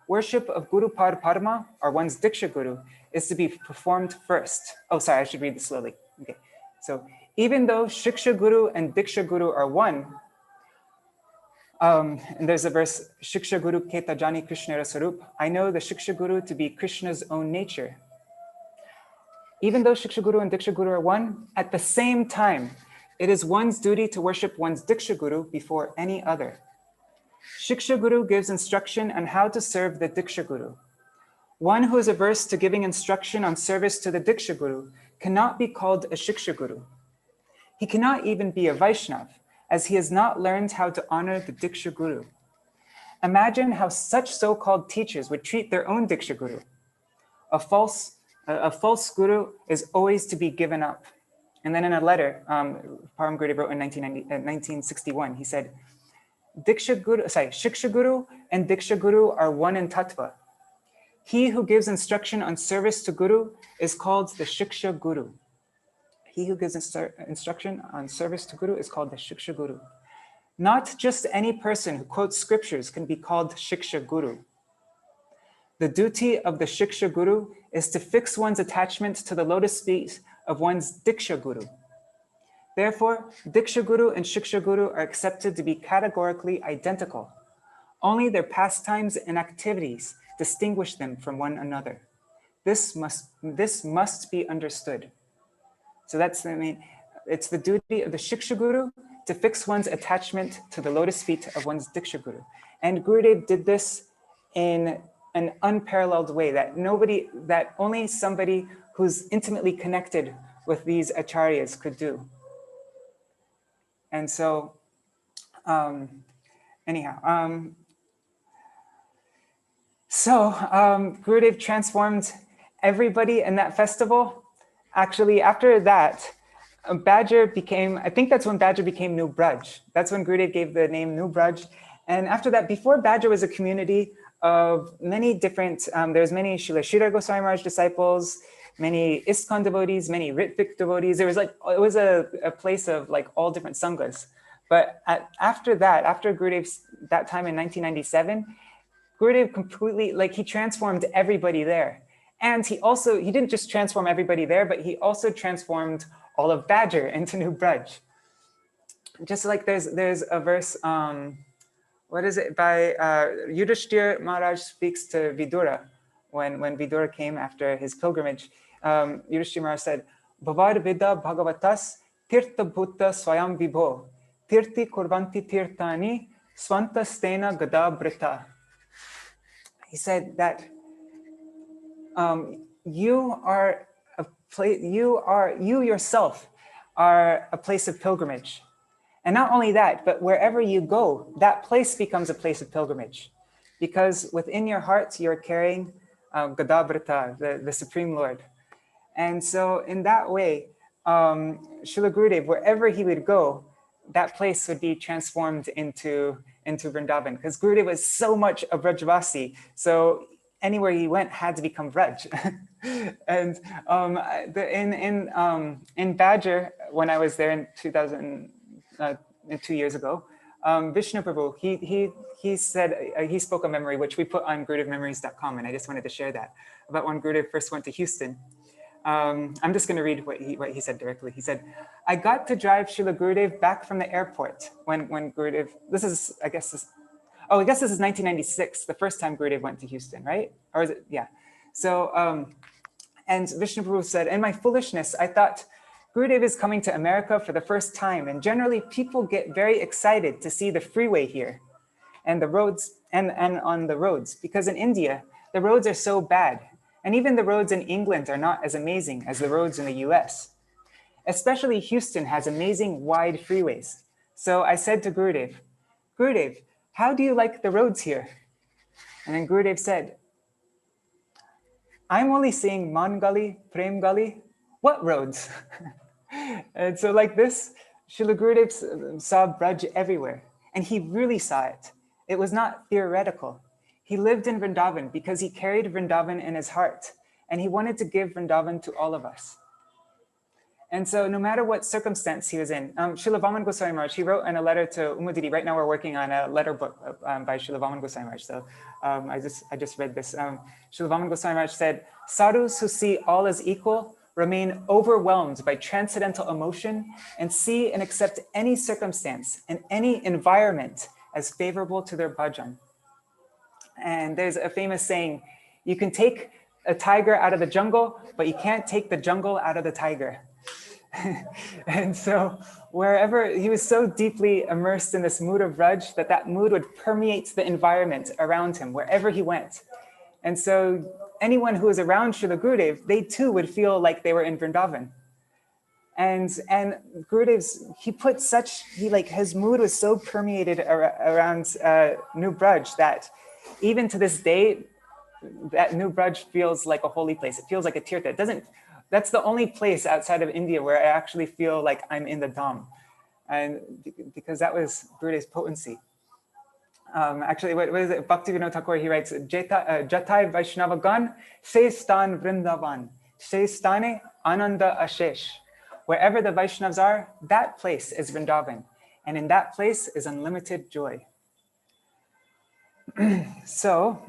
worship of Guru Par Parma, or one's Diksha Guru, is to be performed first. Oh, sorry, I should read this slowly. Okay, so even though Shiksha Guru and Diksha Guru are one, and there's a verse, Shiksha Guru Keta Jani Krishna Sarup, I know the Shiksha Guru to be Krishna's own nature. Even though Shiksha Guru and Diksha Guru are one, at the same time, it is one's duty to worship one's Diksha Guru before any other. Shiksha Guru gives instruction on how to serve the Diksha Guru. One who is averse to giving instruction on service to the Diksha Guru cannot be called a Shiksha Guru. He cannot even be a Vaishnav, as he has not learned how to honor the Diksha Guru. Imagine how such so-called teachers would treat their own Diksha Guru. A false guru is always to be given up. And then in a letter, Param Gurudev wrote in 1961, he said, Shiksha Guru and Diksha Guru are one in tattva. He who gives instruction on service to Guru is called the Shiksha Guru. He who gives instruction on service to Guru is called the Shiksha Guru. Not just any person who quotes scriptures can be called Shiksha Guru. The duty of the Shiksha Guru is to fix one's attachment to the lotus feet of one's Diksha Guru. Therefore, Diksha Guru and Shiksha Guru are accepted to be categorically identical. Only their pastimes and activities distinguish them from one another. This must be understood. So that's, it's the duty of the Shiksha Guru to fix one's attachment to the lotus feet of one's Diksha Guru. And Gurudev did this in an unparalleled way that only somebody who's intimately connected with these acharyas could do. And so, Gurudev transformed everybody in that festival. Actually, after that, Badger became, I think that's when Badger became New Braj. That's when Gurudev gave the name New Braj. And after that, before Badger was a community of many different, there's many Srila Sridhar Goswami Maharaj disciples, many ISKCON devotees, many Ritvik devotees. There was it was a place of like all different sanghas. But after that, after Gurudev's, that time in 1997, Gurudev completely, he transformed everybody there. And he didn't just transform everybody there, but he also transformed all of Badger into New Braj. Just like there's a verse, what is it, by Yudhishthir Maharaj speaks to Vidura when Vidura came after his pilgrimage. Yudhishthir Maharaj said, Bhavar Vida Bhagavatas Tirtha Bhutta Swayam Vibho Tirti Kurvanti Tirtani Swanta Stena Gada Brita. He said that you yourself are a place of pilgrimage. And not only that, but wherever you go, that place becomes a place of pilgrimage. Because within your heart, you're carrying Gadabrata, the Supreme Lord. And so in that way, Srila Gurudev, wherever he would go, that place would be transformed into Vrindavan. Because Gurudev was so much a Brajvasi, so anywhere he went had to become Braj. And in Badger, when I was there in 2 years ago, Vishnu Prabhu, he said, he spoke a memory, which we put on GurudevMemories.com, and I just wanted to share that, about when Gurudev first went to Houston. I'm just going to read what he said directly. He said, I got to drive Srila Gurudev back from the airport when Gurudev, I guess this is 1996, the first time Gurudev went to Houston, right? Or is it? Yeah. So, and Vishnu Prabhu said, in my foolishness, I thought Gurudev is coming to America for the first time. And generally people get very excited to see the freeway here and the roads and on the roads, because in India, the roads are so bad. And even the roads in England are not as amazing as the roads in the US. Especially Houston has amazing wide freeways. So I said to Gurudev, Gurudev, how do you like the roads here? And then Gurudev said, I'm only seeing Man Gali, Prem Gali. What roads? And so like this, Srila Gurudev saw Braj everywhere. And he really saw it. It was not theoretical. He lived in Vrindavan because he carried Vrindavan in his heart. And he wanted to give Vrindavan to all of us. And so no matter what circumstance he was in, Srila Vaman Goswami Maharaj, he wrote in a letter to Umudidi. Right now we're working on a letter book by Srila Vaman Goswami Maharaj. So I just read this. Srila Vaman Goswami Maharaj said, sadhus who see all as equal remain overwhelmed by transcendental emotion and see and accept any circumstance and any environment as favorable to their bhajan. And there's a famous saying, you can take a tiger out of the jungle, but you can't take the jungle out of the tiger. And so wherever he was so deeply immersed in this mood of Raj that mood would permeate the environment around him wherever he went. And so anyone who was around Srila Gurudev, they too would feel like they were in Vrindavan. And Gurudev's, his mood was so permeated around New Braj that even to this day, that New Braj feels like a holy place. It feels like a tirtha. It doesn't, that's the only place outside of India where I actually feel like I'm in the Dham. And because that was Gurudev's potency. Actually, what is it? Bhaktivinoda Thakur, he writes, Jatai Vaishnava Gan, Se Stan Vrindavan, Se Stane Ananda Ashesh. Wherever the Vaishnavas are, that place is Vrindavan. And in that place is unlimited joy. So,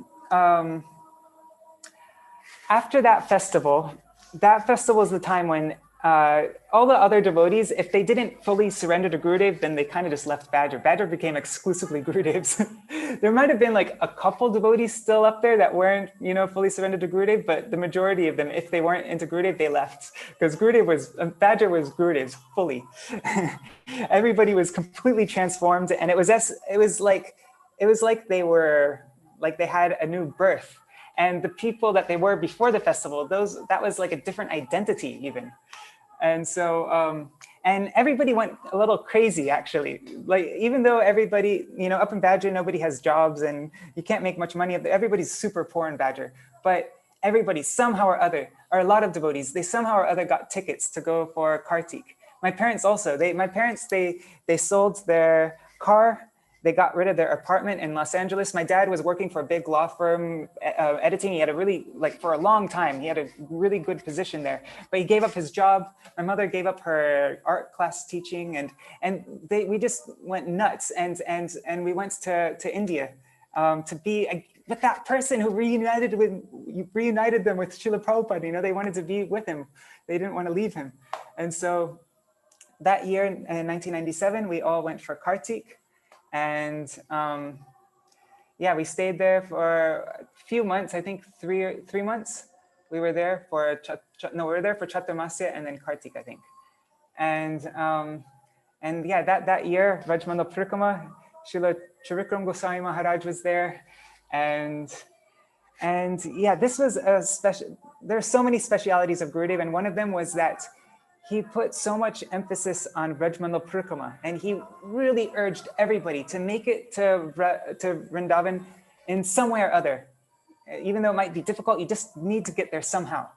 after that festival is the time when all the other devotees, if they didn't fully surrender to Gurudev, then they kind of just left Badger. Badger became exclusively Gurudev's. There might have been like a couple devotees still up there that weren't, fully surrendered to Gurudev, but the majority of them, if they weren't into Gurudev, they left. Because Badger was Gurudev's fully. Everybody was completely transformed, and it was like they had a new birth. And the people that they were before the festival, that was like a different identity even. And so, and everybody went a little crazy actually. Like, even though everybody, up in Badger, nobody has jobs and you can't make much money. Everybody's super poor in Badger, but everybody somehow or other, or a lot of devotees, they somehow or other got tickets to go for Kartik. My parents also, they sold their car. They got rid of their apartment in Los Angeles. My dad was working for a big law firm, editing. He had for a long time, he had a really good position there, but he gave up his job. My mother gave up her art class teaching, and we just went nuts. And we went to India to be with that person who reunited them with Srila Prabhupada. They wanted to be with him. They didn't want to leave him. And so that year in 1997, we all went for Kartik. And we stayed there for a few months. I think three months. We were there for Chaturmasya and then Kartik, I think. And that year, Rajmandal Parikrama, Srila Charikram Goswami Maharaj was there, and this was a special. There are so many specialities of Gurudev, and one of them was that he put so much emphasis on Rajmandal Parikrama, and he really urged everybody to make it to Vrindavan in some way or other. Even though it might be difficult, you just need to get there somehow.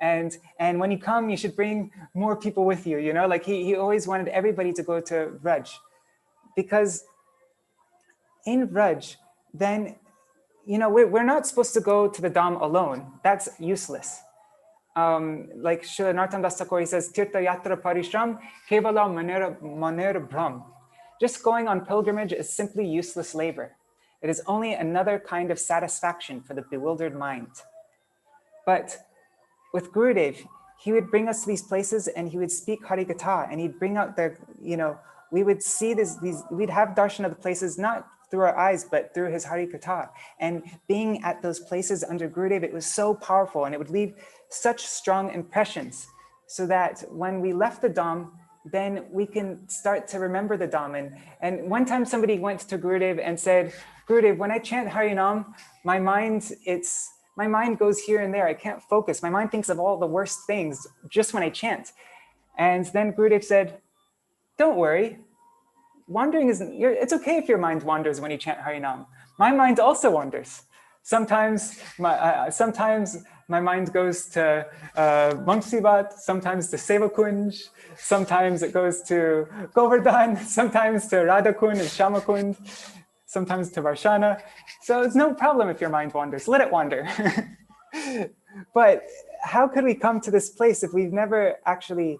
And when you come, you should bring more people with you. Like he always wanted everybody to go to Vraj, because in Vraj, then we're not supposed to go to the Dham alone. That's useless. Like Srila Narottam Das Thakur, he says, Tirtha Yatra Parishram Kevala Maner Brahm. Just going on pilgrimage is simply useless labor. It is only another kind of satisfaction for the bewildered mind. But with Gurudev, he would bring us to these places and he would speak Harikatha, and he'd bring out we would see we'd have darshan of the places, not through our eyes, but through his Harikatha. And being at those places under Gurudev, it was so powerful, and it would leave such strong impressions, so that when we left the Dham, then we can start to remember the Dham. And one time somebody went to Gurudev and said, Gurudev, when I chant Harinam, my mind goes here and there. I can't focus. My mind thinks of all the worst things just when I chant. And then Gurudev said, don't worry. Wandering it's okay if your mind wanders when you chant Harinam. My mind also wanders. Sometimes my mind goes to Vamsivat, sometimes to Sevakunj, sometimes it goes to Govardhan, sometimes to Radhakund and Shamakund, sometimes to Varshana. So it's no problem if your mind wanders, let it wander. But how could we come to this place if we've never actually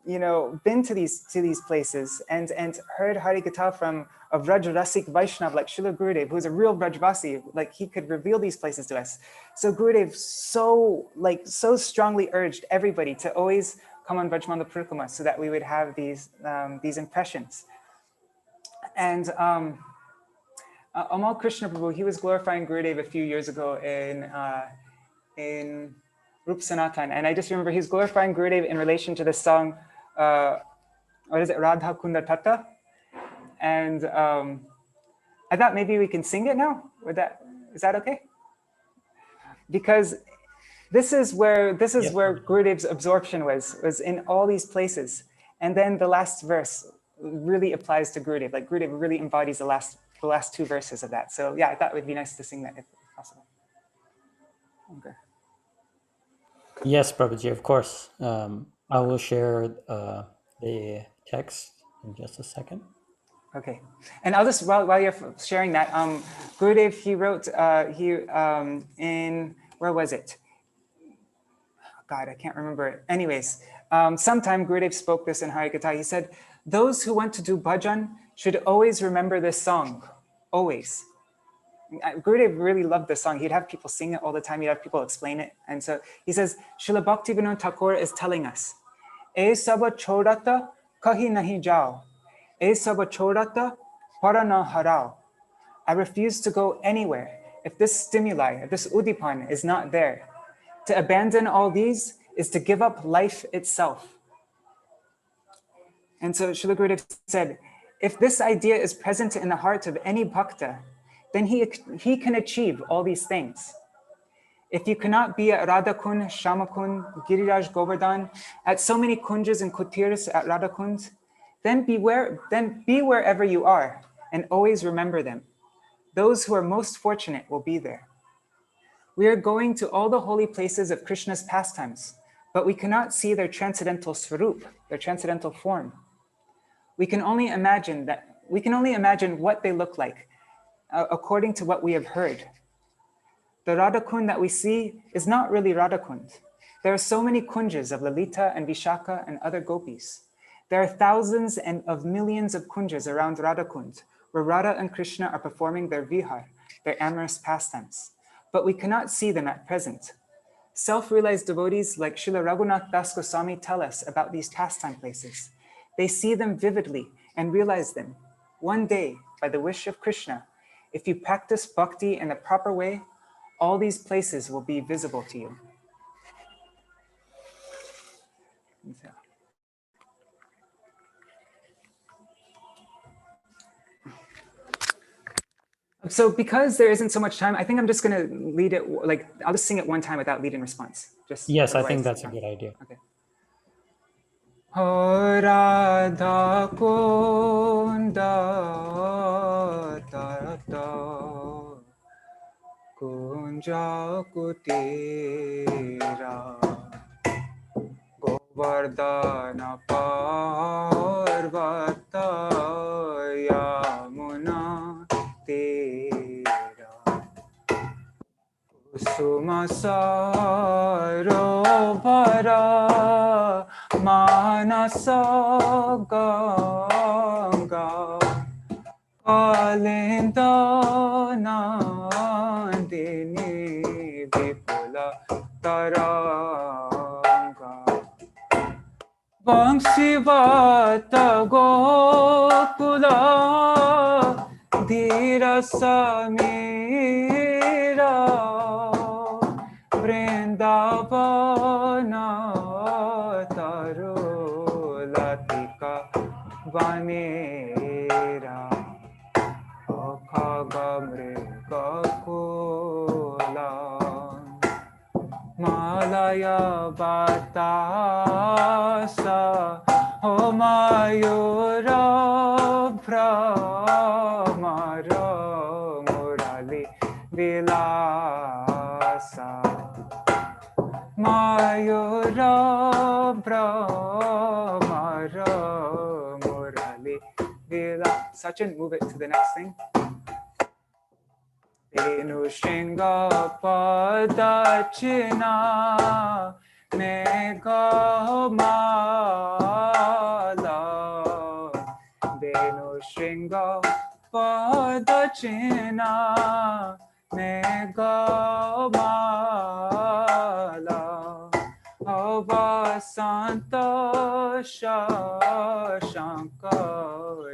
been to these places and heard Harikatha from a Vraj Rasik Vaishnav like Srila Gurudev, who's a real Vrajvasi, like he could reveal these places to us. So Gurudev so strongly urged everybody to always come on Vrajmandal Parikrama so that we would have these impressions. And Amal Krishna Prabhu, he was glorifying Gurudev a few years ago in Rup Sanatan, and I just remember he's glorifying Gurudev in relation to the song, what is it, Radha Kunda Tata? And I thought maybe we can sing it now. Is that okay? Because This is where Yes. Gurudev's absorption was in all these places. And then the last verse really applies to Gurudev. Like Gurudev really embodies the last two verses of that. So yeah, I thought it would be nice to sing that if possible. Okay. Yes, Prabhuji, of course. I will share the text in just a second. Okay, and I'll just while you're sharing that, Gurudev, he wrote in, where was it? God, I can't remember it. Anyways, sometime Gurudev spoke this in Harikatha. He said, those who want to do bhajan should always remember this song, always. Gurudev really loved this song. He'd have people sing it all the time. He'd have people explain it. And so he says, Srila Bhaktivinoda Thakur is telling us, "E saba chodata kahi nahi jao. E saba chodata para na harao." I refuse to go anywhere if this stimuli, if this udipan is not there. To abandon all these is to give up life itself. And so Srila Gurudev said, if this idea is present in the heart of any bhakta, then he can achieve all these things. If you cannot be at Radhakund, Shamakund, Giriraj Govardhan, at so many kunjas and kutiras at Radhakund, then be wherever you are and always remember them. Those who are most fortunate will be there. We are going to all the holy places of Krishna's pastimes, but we cannot see their transcendental swarup, their transcendental form. We can only imagine what they look like according to what we have heard. The Radhakund that we see is not really Radhakund. There are so many kunjas of Lalita and Vishaka and other gopis. There are thousands and of millions of kunjas around Radhakund, where Radha and Krishna are performing their vihar, their amorous pastimes. But we cannot see them at present. Self-realized devotees like Srila Raghunath Das Goswami tell us about these pastime places. They see them vividly and realize them. One day, by the wish of Krishna, if you practice bhakti in the proper way, all these places will be visible to you. So because there isn't so much time, I think I'm just going to lead it, like, I'll just sing it one time without lead and response. Yes, I think that's a good idea. Okay. Ho Radha Kunda Tata Kunja Kutira Govardhana Parvata Yamuna Tera Kusuma Sarovara Manasa Ganga Kalinda Nandini Vipula Taranga Vangsivata Gokula Dhira Samira Vrindavana Tarulatika Vanera Akhagamrika Kula Malaya Batasa Homayura Brahmara Murali Vilasa Mayura Brahmara Murali Vila. Sachin, move it to the next thing. Venu Shringa Padachina Megamala Venu Shringa Padachina Megamala Avasanta Shashanka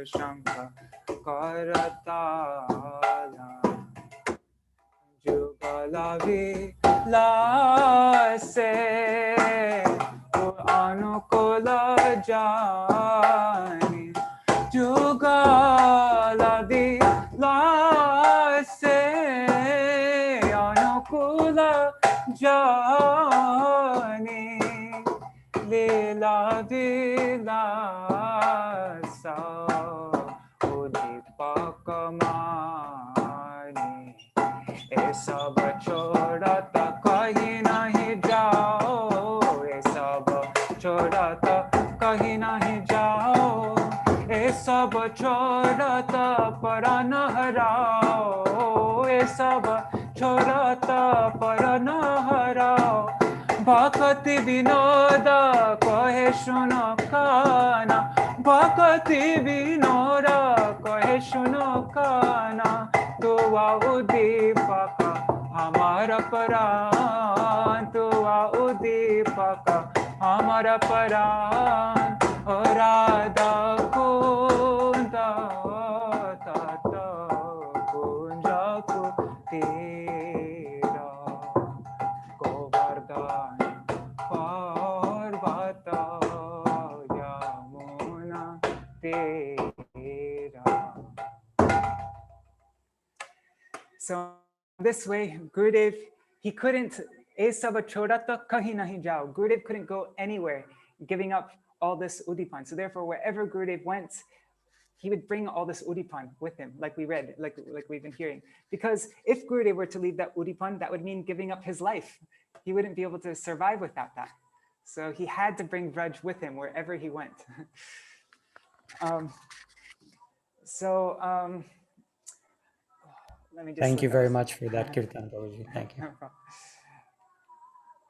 Shanka Karatala Jugalavi Lase Anukula Jani Jugalavi Lase Anukula Jani lila vilasa udipakamani ye sab chodat kahi nahi jao ye sab chodat kahi nahi jao ye sab chodat paran harao ye sab chodat paran harao Bhakti vinoda kahe shuno kana Bhakti vinoda kahe shuno kana Tua udipaka hamara paran Tua udipaka hamara paran Radha kunda tata kunja kutira Govardhan Parvata Yamuna Tera. So this way, Gurudev, he couldn't, Esava Chodata Kahi Nahi Jao. Gurudev couldn't go anywhere, giving up all this Udipan. So therefore, wherever Gurudev went, he would bring all this Udipan with him, like we read, like we've been hearing. Because if Gurudev were to leave that Udipan, that would mean giving up his life. He wouldn't be able to survive without that. So he had to bring Vraj with him wherever he went. Let me just Thank you look very up. much for that, Kirtan Prabhuji. Thank you. No problem.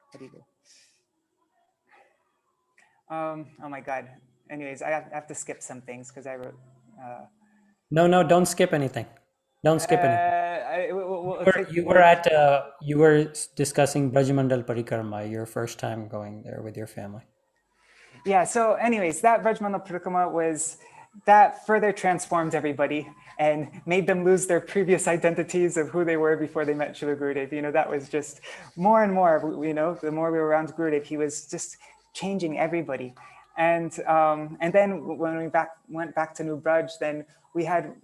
What do you do? Oh my God. Anyways, I have to skip some things because I wrote. No, don't skip anything. Don't skip anything. You were discussing Brajmandal Parikrama, your first time going there with your family. Yeah, so anyways, that Brajmandal Parikrama that further transformed everybody and made them lose their previous identities of who they were before they met Srila Gurudev. You know, that was just more and more, you know, the more we were around Gurudev, he was just changing everybody. And then when we went back to New Braj, then the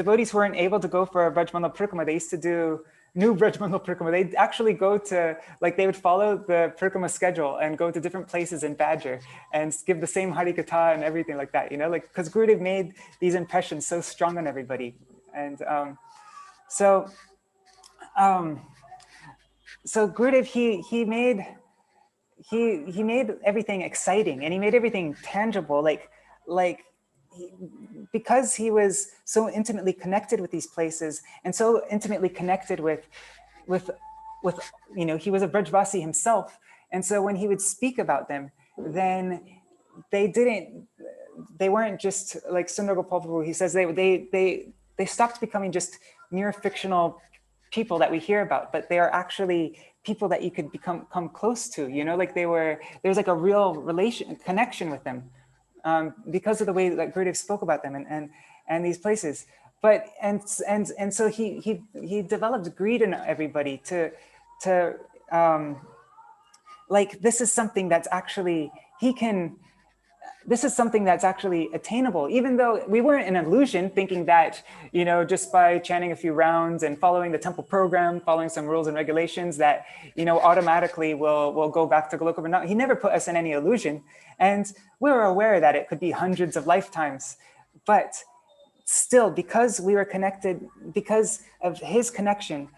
devotees who weren't able to go for a Brajmandal Parikrama, they used to do New Brajmandal Parikrama. They'd actually go to, they would follow the Parikrama schedule and go to different places in Badger and give the same Hari Katha and everything like that, you know, because Gurudev made these impressions so strong on everybody. And so Gurudev, he made everything exciting and he made everything tangible, because he was so intimately connected with these places and so intimately connected with you know, he was a Brajvasi himself. And so when he would speak about them, then they weren't just like Sundar Gopal Prabhu, he says they stopped becoming just mere fictional people that we hear about, but they are actually people that you could come close to, you know, there's like a real connection with them. Because of the way that Gurudev spoke about them and these places, and so he developed greed in everybody to this is something that's actually attainable, even though we weren't an illusion thinking that, you know, just by chanting a few rounds and following the temple program, following some rules and regulations that, you know, automatically we'll go back to Goloka. But no, he never put us in any illusion. And we were aware that it could be hundreds of lifetimes, but still, because we were connected, because of his connection,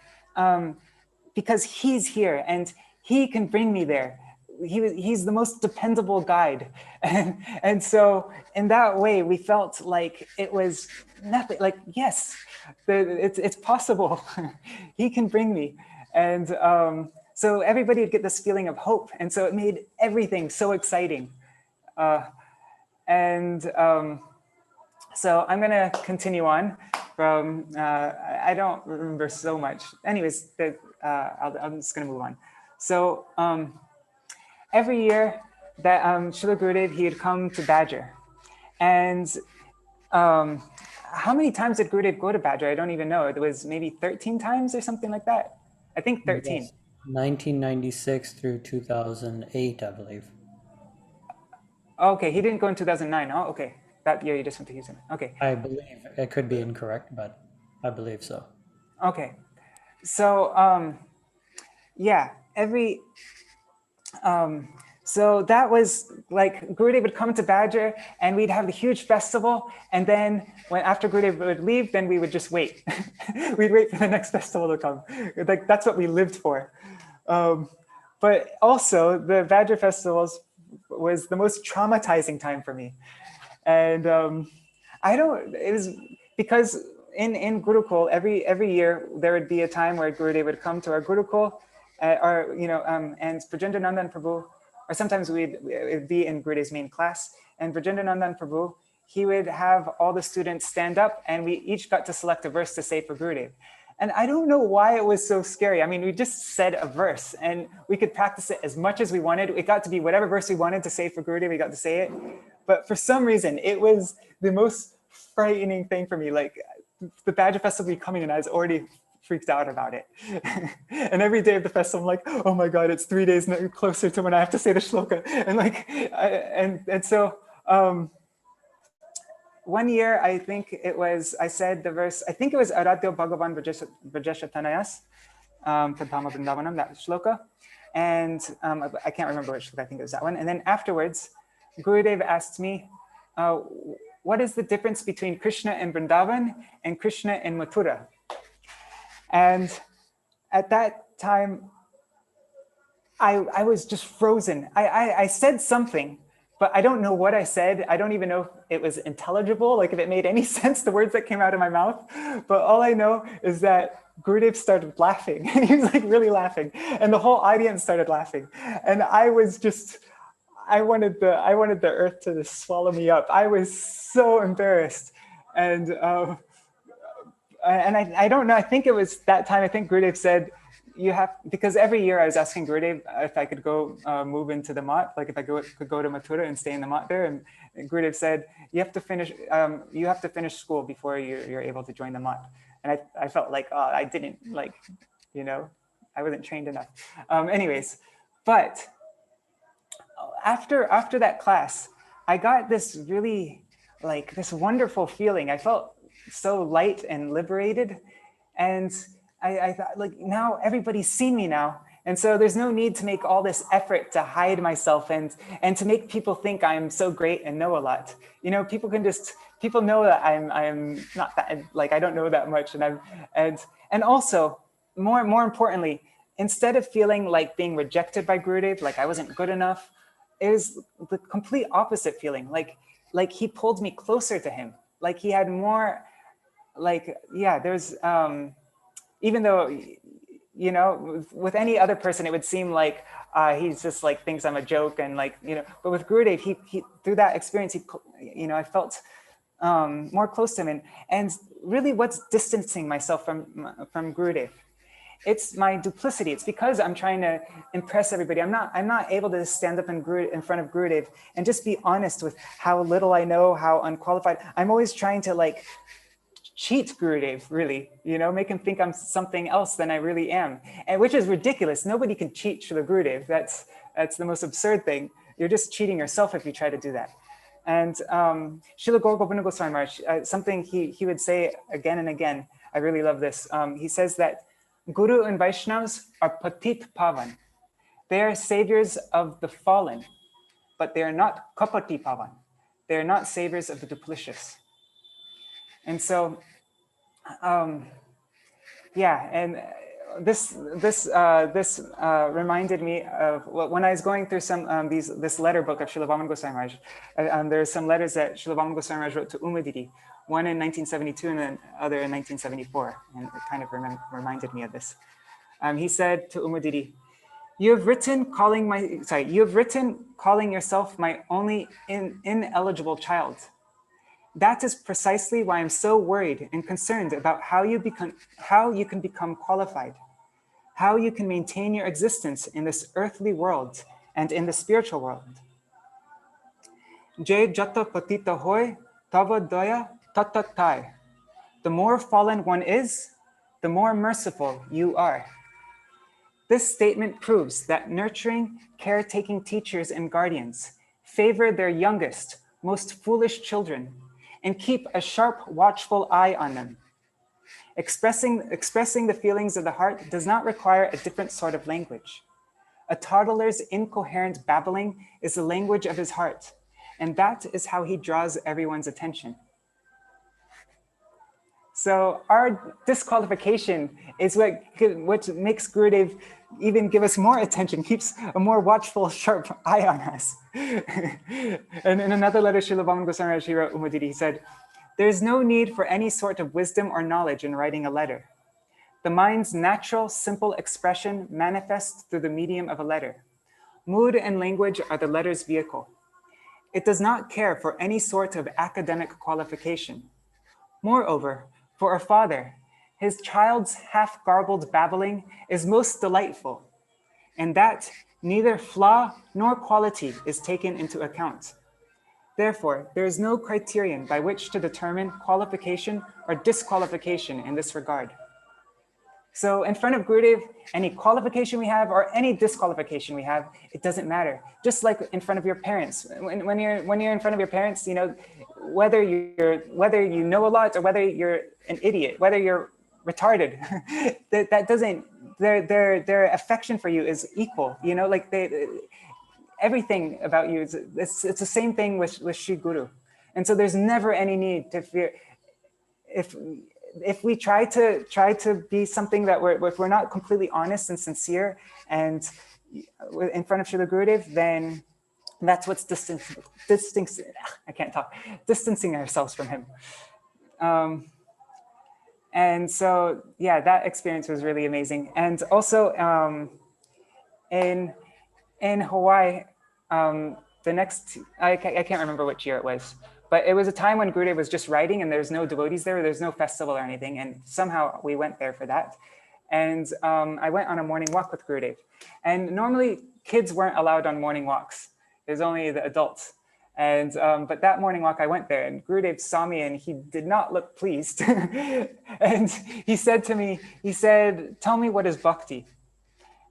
because he's here and he can bring me there. He's the most dependable guide. And so in that way, we felt like it was nothing, yes, it's possible. He can bring me. And so everybody would get this feeling of hope. And so it made everything so exciting. So I'm going to continue on from, I don't remember so much. Anyways, I'm just going to move on. So every year that Srila Gurudev, he had come to Badger. And how many times did Gurudev go to Badger? I don't even know. It was maybe 13 times or something like that. I think 13. Yes. 1996 through 2008, I believe. Okay, he didn't go in 2009. Oh, okay. That year you just went to Houston. Okay. I believe, it could be incorrect, but I believe so. Okay. So, yeah, So that was like Gurudev would come to Badger and we'd have the huge festival. And then after Gurudev would leave, then we would just wait. We'd wait for the next festival to come. Like that's what we lived for. But also the Badger festivals was the most traumatizing time for me. And it was because in Gurukul, every year there would be a time where Gurudev would come to our Gurukul, and Brajendra Nandan Prabhu, or sometimes it'd be in Gurudev's main class, and Brajendra Nandan Prabhu, he would have all the students stand up and we each got to select a verse to say for Gurudev. And I don't know why it was so scary. I mean, we just said a verse and we could practice it as much as we wanted. It got to be whatever verse we wanted to say for Gurudev, we got to say it. But for some reason, it was the most frightening thing for me. Like the Badger Festival be coming and I was already freaked out about it. And every day of the festival, I'm like, oh my God, it's 3 days closer to when I have to say the shloka. And so one year, I think it was, I said the verse, I think it was Aradhyo Bhagavan Brajesha Tanayas, Padma Vrindavanam, that shloka. And I can't remember which shloka, I think it was that one. And then afterwards, Gurudev asked me, what is the difference between Krishna in Vrindavan and Krishna in Mathura? And at that time, I was just frozen. I said something, but I don't know what I said. I don't even know if it was intelligible, like if it made any sense, the words that came out of my mouth. But all I know is that Gurudev started laughing and he was like really laughing and the whole audience started laughing. And I was just, I wanted the earth to just swallow me up. I was so embarrassed. And I don't know, I think it was that time, I think Gurudev said, because every year I was asking Gurudev if I could go move into the mat, like if I could go to Mathura and stay in the mat there. And Gurudev said, you have to finish school before you're able to join the mat. And I felt like, oh, I didn't I wasn't trained enough. Anyways, but after that class, I got this really this wonderful feeling. I felt so light and liberated. And I thought, now everybody's seen me now. And so there's no need to make all this effort to hide myself and to make people think I'm so great and know a lot. People know that I'm not that, I don't know that much. And also, more importantly, instead of feeling like being rejected by Gurudev, like I wasn't good enough, it was the complete opposite feeling. Like he pulled me closer to him. Like he had more, there's, even though, with any other person, it would seem like he's just thinks I'm a joke and but with Gurudev, he through that experience, I felt more close to him. And really what's distancing myself from Gurudev? It's my duplicity. It's because I'm trying to impress everybody. I'm not able to stand up in front of Gurudev and just be honest with how little I know, how unqualified. I'm always trying to cheat Gurudev, really, make him think I'm something else than I really am, and which is ridiculous. Nobody can cheat Srila Gurudev. That's the most absurd thing. You're just cheating yourself if you try to do that. And Srila Gaura Goswami Maharaj, something he would say again and again, I really love this. He says that Guru and Vaishnavas are patit pavan. They are saviors of the fallen, but they are not kapati pavan. They are not saviors of the duplicitous. And so, this reminded me of when I was going through this letter book of Srila Vaman Goswami Maharaj. There are some letters that Srila Vaman Goswami Maharaj wrote to Umadidi, one in 1972 and the other in 1974, and it kind of reminded me of this. He said to Umadidi, "You have written calling yourself my only ineligible child. That is precisely why I'm so worried and concerned about how you can become qualified, how you can maintain your existence in this earthly world and in the spiritual world. Je jata patita hoy, tava daya tatatai. The more fallen one is, the more merciful you are." This statement proves that nurturing, caretaking teachers and guardians favor their youngest, most foolish children and keep a sharp, watchful eye on them. Expressing the feelings of the heart does not require a different sort of language. A toddler's incoherent babbling is the language of his heart, and that is how he draws everyone's attention. So our disqualification is what makes Gurudev even give us more attention, keeps a more watchful, sharp eye on us. And in another letter, Srila Bhaman Goswami Maharaj, he wrote Umudiri, he said, "There is no need for any sort of wisdom or knowledge in writing a letter. The mind's natural, simple expression manifests through the medium of a letter. Mood and language are the letter's vehicle. It does not care for any sort of academic qualification. Moreover, for a father, his child's half-garbled babbling is most delightful, and that neither flaw nor quality is taken into account. Therefore, there is no criterion by which to determine qualification or disqualification in this regard." So in front of Gurudev, any qualification we have or any disqualification we have, it doesn't matter. Just like in front of your parents. When you're in front of your parents, you know, whether you know a lot or whether you're an idiot, whether you're retarded, that doesn't, their affection for you is equal. You know, like everything about you, it's the same thing with Sri Guru. And so there's never any need to fear. If we try to be something that if we're not completely honest and sincere and in front of Srila Gurudev, then that's what's distancing ourselves from him. And so, yeah, that experience was really amazing. And also in Hawaii, the next, I can't remember which year it was, but it was a time when Gurudev was just writing and there's no devotees there, there's no festival or anything. And somehow we went there for that. And I went on a morning walk with Gurudev. And normally kids weren't allowed on morning walks. It was only the adults. And but that morning walk I went there and Gurudev saw me and he did not look pleased. And he said to me, he said, "Tell me, what is bhakti?"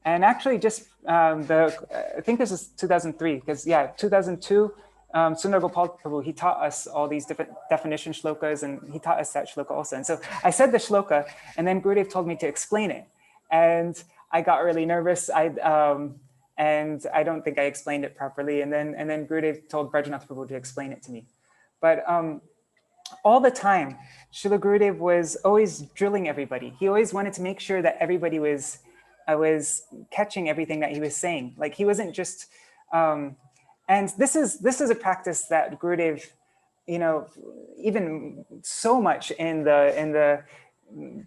And actually just I think this is 2003, because yeah, 2002, Sundar Gopal Prabhu, he taught us all these different definition shlokas, and he taught us that shloka also. And so I said the shloka, and then Gurudev told me to explain it. And I got really nervous. And I don't think I explained it properly. And then Gurudev told Brajanath Prabhu to explain it to me. But all the time, Srila Gurudev was always drilling everybody. He always wanted to make sure that everybody was catching everything that he was saying. Like he wasn't just, and this is a practice that Gurudev, you know, even so much in the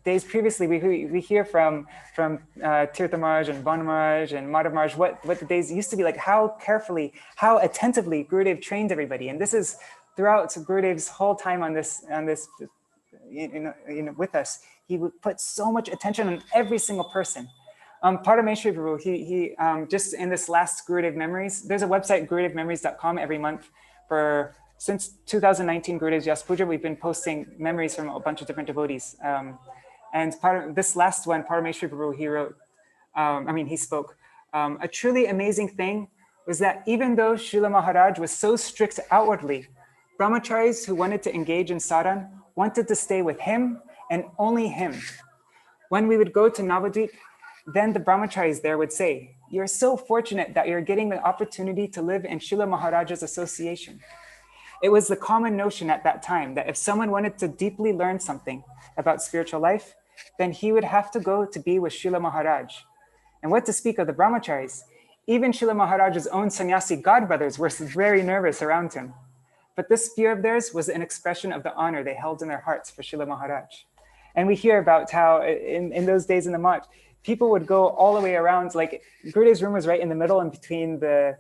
days previously, we hear from Tirtha Maharaj and Banu Maharaj and Madhav Maharaj what the days used to be like, how carefully, how attentively Gurudev trained everybody. And this is throughout Gurudev's whole time on this you know, with us. He would put so much attention on every single person. Parameshwari Prabhu, he just in this last Gurudev Memories, there's a website, gurudevmemories.com, every month since 2019 Gurudev's Yas Puja, we've been posting memories from a bunch of different devotees. And this last one, Parameshwari Prabhu, he wrote, he spoke, a truly amazing thing was that even though Srila Maharaj was so strict outwardly, brahmacharis who wanted to engage in sadhana wanted to stay with him and only him. When we would go to Navadvip, then the brahmacharis there would say, "You're so fortunate that you're getting the opportunity to live in Srila Maharaj's association." It was the common notion at that time that if someone wanted to deeply learn something about spiritual life, then he would have to go to be with Srila Maharaj. And what to speak of the brahmacharis, even Srila Maharaj's own sannyasi godbrothers were very nervous around him. But this fear of theirs was an expression of the honor they held in their hearts for Srila Maharaj. And we hear about how in those days in the Math, people would go all the way around, like Gurudev's room was right in the middle and between the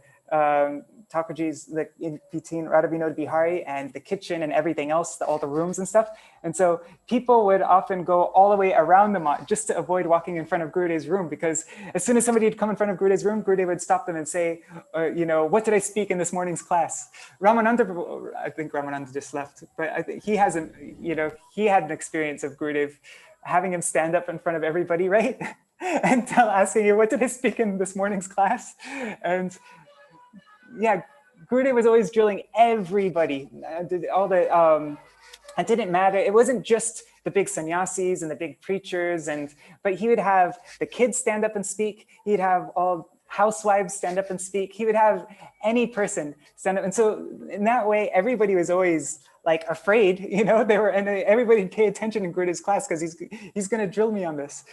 Thakurji's, like in between Radha Vinod Bihari and the kitchen and everything else, all the rooms and stuff. And so people would often go all the way around the Math just to avoid walking in front of Gurudev's room, because as soon as somebody would come in front of Gurudev's room, Gurudev would stop them and say, you know, "What did I speak in this morning's class?" Ramananda, I think Ramananda just left, but I think he hasn't, you know, he had an experience of Gurudev having him stand up in front of everybody, right? And asking you, "What did I speak in this morning's class?" And yeah, Gurudev was always drilling everybody. All the it didn't matter. It wasn't just the big sannyasis and the big preachers, but he would have the kids stand up and speak. He'd have all housewives stand up and speak. He would have any person stand up. And so in that way, everybody was always like afraid, you know, and everybody pay attention in Gurudev's class because he's going to drill me on this.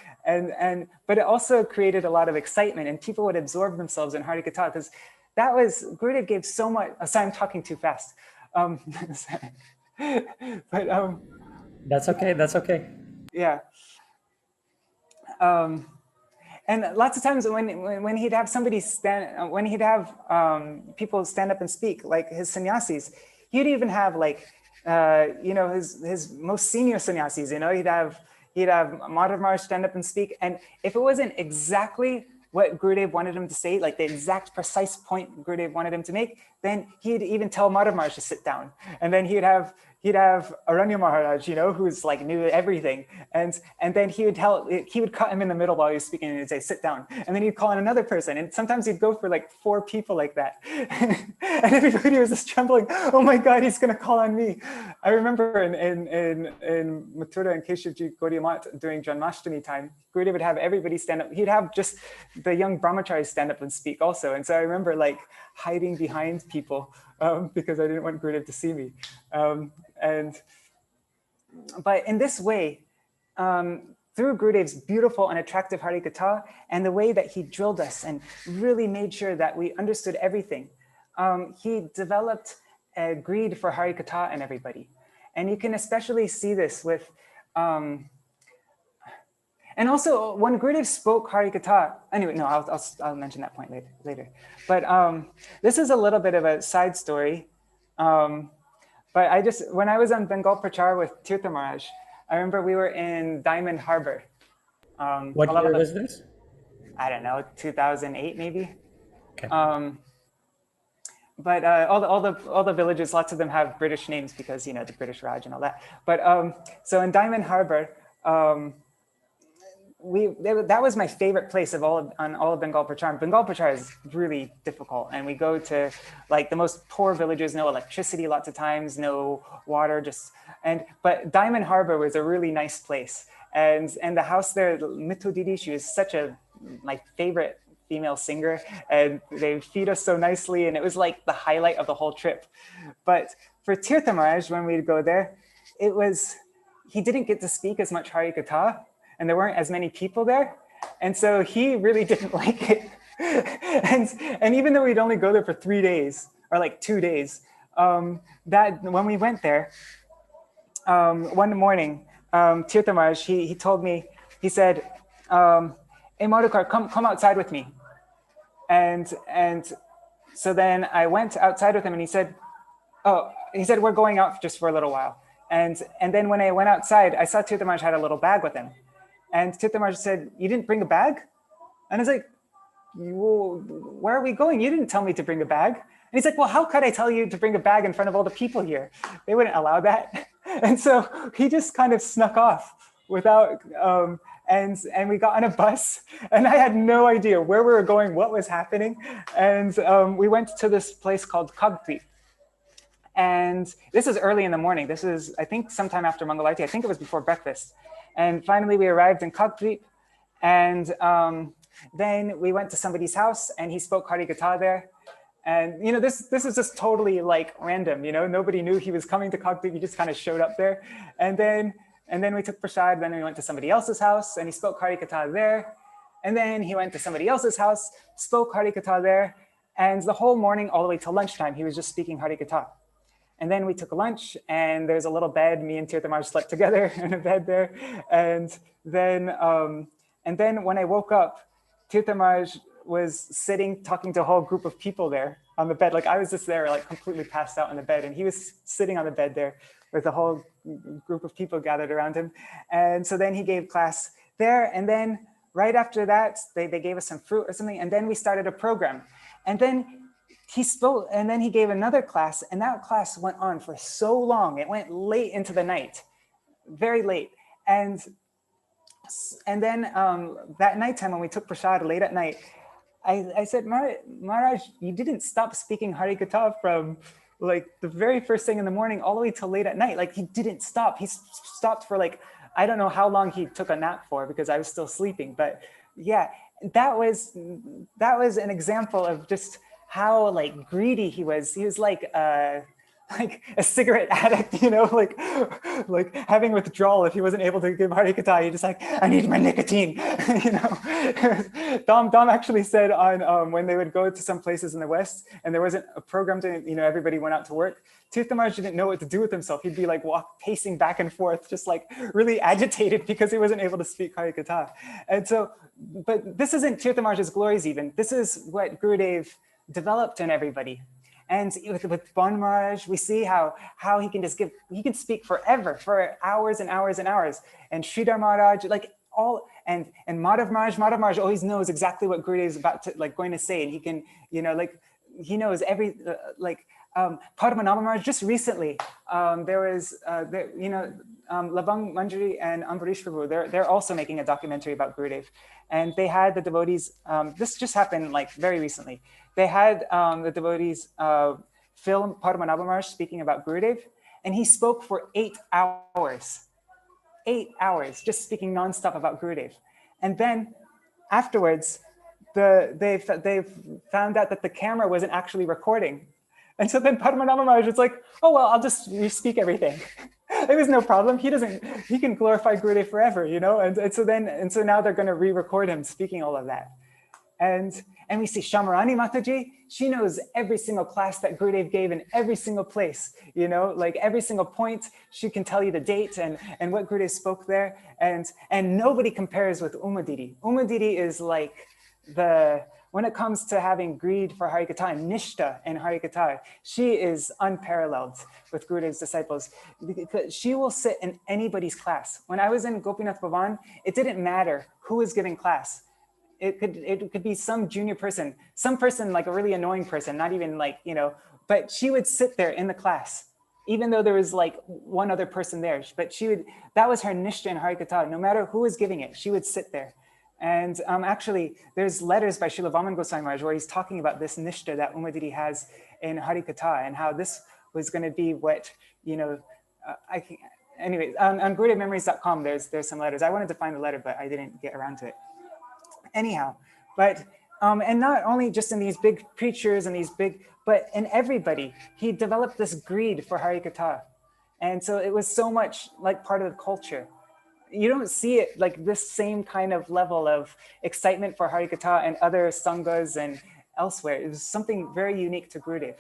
But it also created a lot of excitement, and people would absorb themselves in Harikatha because that was, Gurudev gave so much. Oh, sorry, I'm talking too fast. That's okay. That's okay. Yeah. And lots of times when he'd have somebody when he'd have people stand up and speak, like his sannyasis, he'd even have like, you know, his most senior sannyasis, you know, he'd have Madhav Maharaj stand up and speak. And if it wasn't exactly what Gurudev wanted him to say, like the exact precise point Gurudev wanted him to make, then he'd even tell Madhav Maharaj to sit down. And then he'd have Aranya Maharaj, you know, who's like knew everything. And then he would cut him in the middle while he was speaking and he'd say, sit down. And then he'd call in another person. And sometimes he'd go for like 4 people like that. And everybody was just trembling. Oh my God, he's gonna call on me. I remember in Mathura and Keshivji Gaudiya Math during Janmashtami time, Gurudev would have everybody stand up. He'd have just the young brahmacharis stand up and speak also. And so I remember like hiding behind people because I didn't want Gurudev to see me. But in this way, through Gurudev's beautiful and attractive Harikatha and the way that he drilled us and really made sure that we understood everything, he developed a greed for Harikatha in everybody. And you can especially see this with, and also when Gurudev spoke Harikatha, anyway, no, I'll mention that point later. But this is a little bit of a side story. But when I was on Bengal Prachar with Tirtha Maharaj, I remember we were in Diamond Harbor. What year was this? I don't know, 2008 maybe. Okay. But all the villages, lots of them have British names because, you know, the British Raj and all that. But so in Diamond Harbor, that was my favorite place on all of Bengal Prachar. Bengal Prachar is really difficult, and we go to like the most poor villages, no electricity lots of times, no water, but Diamond Harbor was a really nice place. And the house there, Mithu Didi, she was such my favorite female singer, and they feed us so nicely, and it was like the highlight of the whole trip. But for Tirtha Maharaj, when we'd go there, he didn't get to speak as much Harikatha, and there weren't as many people there. And so he really didn't like it. and even though we'd only go there for 3 days, or like 2 days, that when we went there, one morning, Tirtha Maharaj, he told me, he said, hey Madhukar, come outside with me. And so then I went outside with him, and he said, we're going out just for a little while. And then when I went outside, I saw Tirtha Maharaj had a little bag with him. And Tirtha Maharaj said, you didn't bring a bag? And I was like, well, where are we going? You didn't tell me to bring a bag. And he's like, well, how could I tell you to bring a bag in front of all the people here? They wouldn't allow that. And so he just kind of snuck off without, and we got on a bus, and I had no idea where we were going, what was happening. And we went to this place called Kagti. And this is early in the morning. This is, I think, sometime after Mangalarti. I think it was before breakfast. And finally, we arrived in Kagti. And then we went to somebody's house, and he spoke Harikatha there. And, you know, this is just totally like random, you know, nobody knew he was coming to Kagti. He just kind of showed up there. And then we took prasad. Then we went to somebody else's house, and he spoke Harikatha there. And then he went to somebody else's house, spoke Harikatha there. And the whole morning, all the way till lunchtime, he was just speaking Harikatha. And then we took lunch, and there's a little bed. Me and Tirtha Maharaj slept together in a bed there. And then when I woke up, Tirtha Maharaj was sitting, talking to a whole group of people there on the bed. Like I was just there, like completely passed out on the bed, and he was sitting on the bed there with a whole group of people gathered around him. And so then he gave class there. And then right after that, they gave us some fruit or something. And then we started a program. And then he spoke, and then he gave another class, and that class went on for so long. It went late into the night, very late. And then that nighttime when we took prasad late at night, I said, Maharaj, you didn't stop speaking Harikatha from like the very first thing in the morning all the way till late at night. Like he didn't stop. He stopped for like, I don't know how long he took a nap for because I was still sleeping, but yeah. that was an example of just how like greedy he was. He was like a cigarette addict, you know, like having withdrawal. If he wasn't able to give Harikata, he just like, I need my nicotine, you know. Dom actually said on when they would go to some places in the West and there wasn't a program to, you know, everybody went out to work. Tirthamaraj didn't know what to do with himself. He'd be like pacing back and forth, just like really agitated because he wasn't able to speak Harikata. And so, but this isn't Tirthamaraj's glories even. This is what Gurudev developed in everybody. And with Bon Maharaj, we see how he can just he can speak forever, for hours and hours and hours. And Sridhar Maharaj, like all, and Madhav Maharaj always knows exactly what Gurudev is about to, like, going to say. And he can, you know, like, he knows every, Padmanabha Maharaj, just recently, there was, you know, Labang Manjari and Ambarish Prabhu, they're also making a documentary about Gurudev. And they had the devotees, this just happened like very recently. They had the devotees film Padmanabha Maharaj speaking about Gurudev, and he spoke for 8 hours. 8 hours, just speaking nonstop about Gurudev. And then afterwards, they found out that the camera wasn't actually recording. And so then Padmanabha Maharaj was like, oh, well, I'll just re-speak everything. It was no problem. He can glorify Gurudev forever, you know? And so now they're going to re-record him speaking all of that. And we see Shamarani Mataji, she knows every single class that Gurudev gave in every single place, you know, like every single point. She can tell you the date and what Gurudev spoke there. And nobody compares with Uma Didi. Uma Didi is like when it comes to having greed for Harikata and Nishta in Harikata, she is unparalleled with Gurudev's disciples. Because she will sit in anybody's class. When I was in Gopinath Bhavan, it didn't matter who was giving class. It could be some junior person, some person like a really annoying person, not even like, you know, but she would sit there in the class, even though there was like one other person there. But that was her Nishta in Harikata. No matter who was giving it, she would sit there. And actually, there's letters by Srila Vaman Goswami Maharaj where he's talking about this Nishta that Uma Didi has in Harikata and how this was going to be what, you know, anyways, on GurudevMemories.com, there's some letters. I wanted to find the letter, but I didn't get around to it. Anyhow, but, and not only just in these big preachers and these big, but in everybody, he developed this greed for Harikata. And so it was so much like part of the culture. You don't see it like this same kind of level of excitement for Harikata and other sanghas and elsewhere. It was something very unique to Gurudev.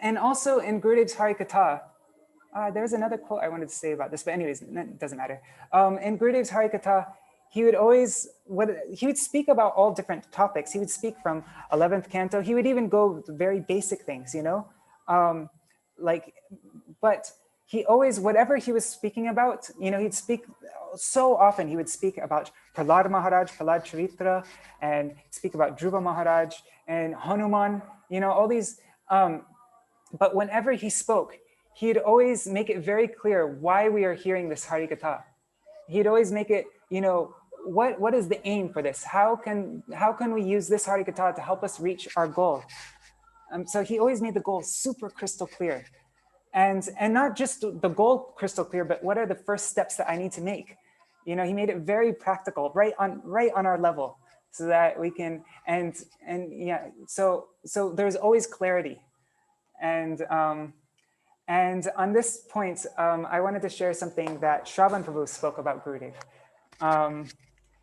And also in Gurudev's Harikata, there's another quote I wanted to say about this, but anyways, it doesn't matter. In Gurudev's Harikata, he would speak about all different topics. He would speak from 11th canto. He would even go very basic things, you know? But he always, whatever he was speaking about, you know, he'd speak so often. He would speak about Prahlad Maharaj, Prahlad Charitra, and speak about Dhruva Maharaj and Hanuman, you know, all these. But whenever he spoke, he'd always make it very clear why we are hearing this Harikatha. He'd always make it, you know, what is the aim for this? How can we use this Harikatha to help us reach our goal? So he always made the goal super crystal clear. And not just the goal crystal clear, but what are the first steps that I need to make? You know, he made it very practical, right on our level, so that we can, and yeah, so there's always clarity. And on this point, I wanted to share something that Shravan Prabhu spoke about Gurudev.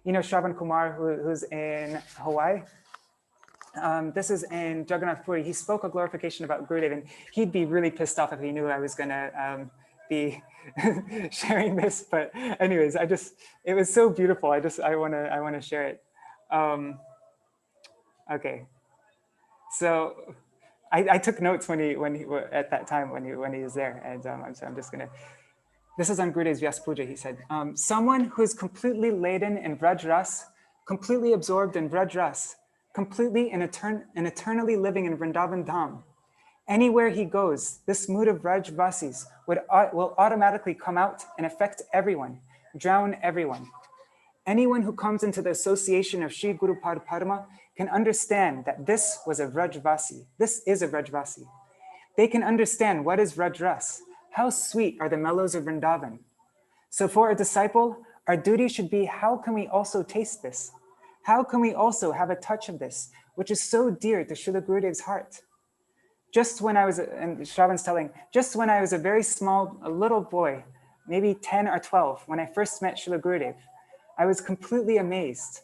You know, Shravan Kumar, who's in Hawaii. This is in Jagannath Puri. He spoke a glorification about Gurudev, and he'd be really pissed off if he knew I was gonna be sharing this. But anyways, it was so beautiful. I wanna share it. Okay, so I took notes when he at that time when he was there, and so I'm just gonna. This is on Gurudev's Vyas Puja. He said, someone who is completely laden in Vraj Ras, completely absorbed in Vraj Ras, completely and eternally living in Vrindavan Dham. Anywhere he goes, this mood of Vraj Vasis will automatically come out and affect everyone, drown everyone. Anyone who comes into the association of Sri Guru Pad Padma can understand that this was a Vrajvasi. This is a Vrajvasi. They can understand what is Vraj Ras. How sweet are the mellows of Vrindavan. So for a disciple, Our duty should be, how can we also taste this? How can we also have a touch of this, which is so dear to Srila Gurudev's heart? Just when I was, and Shravan's telling, just when I was a very small, a little boy, maybe 10 or 12, when I first met Srila Gurudev, I was completely amazed.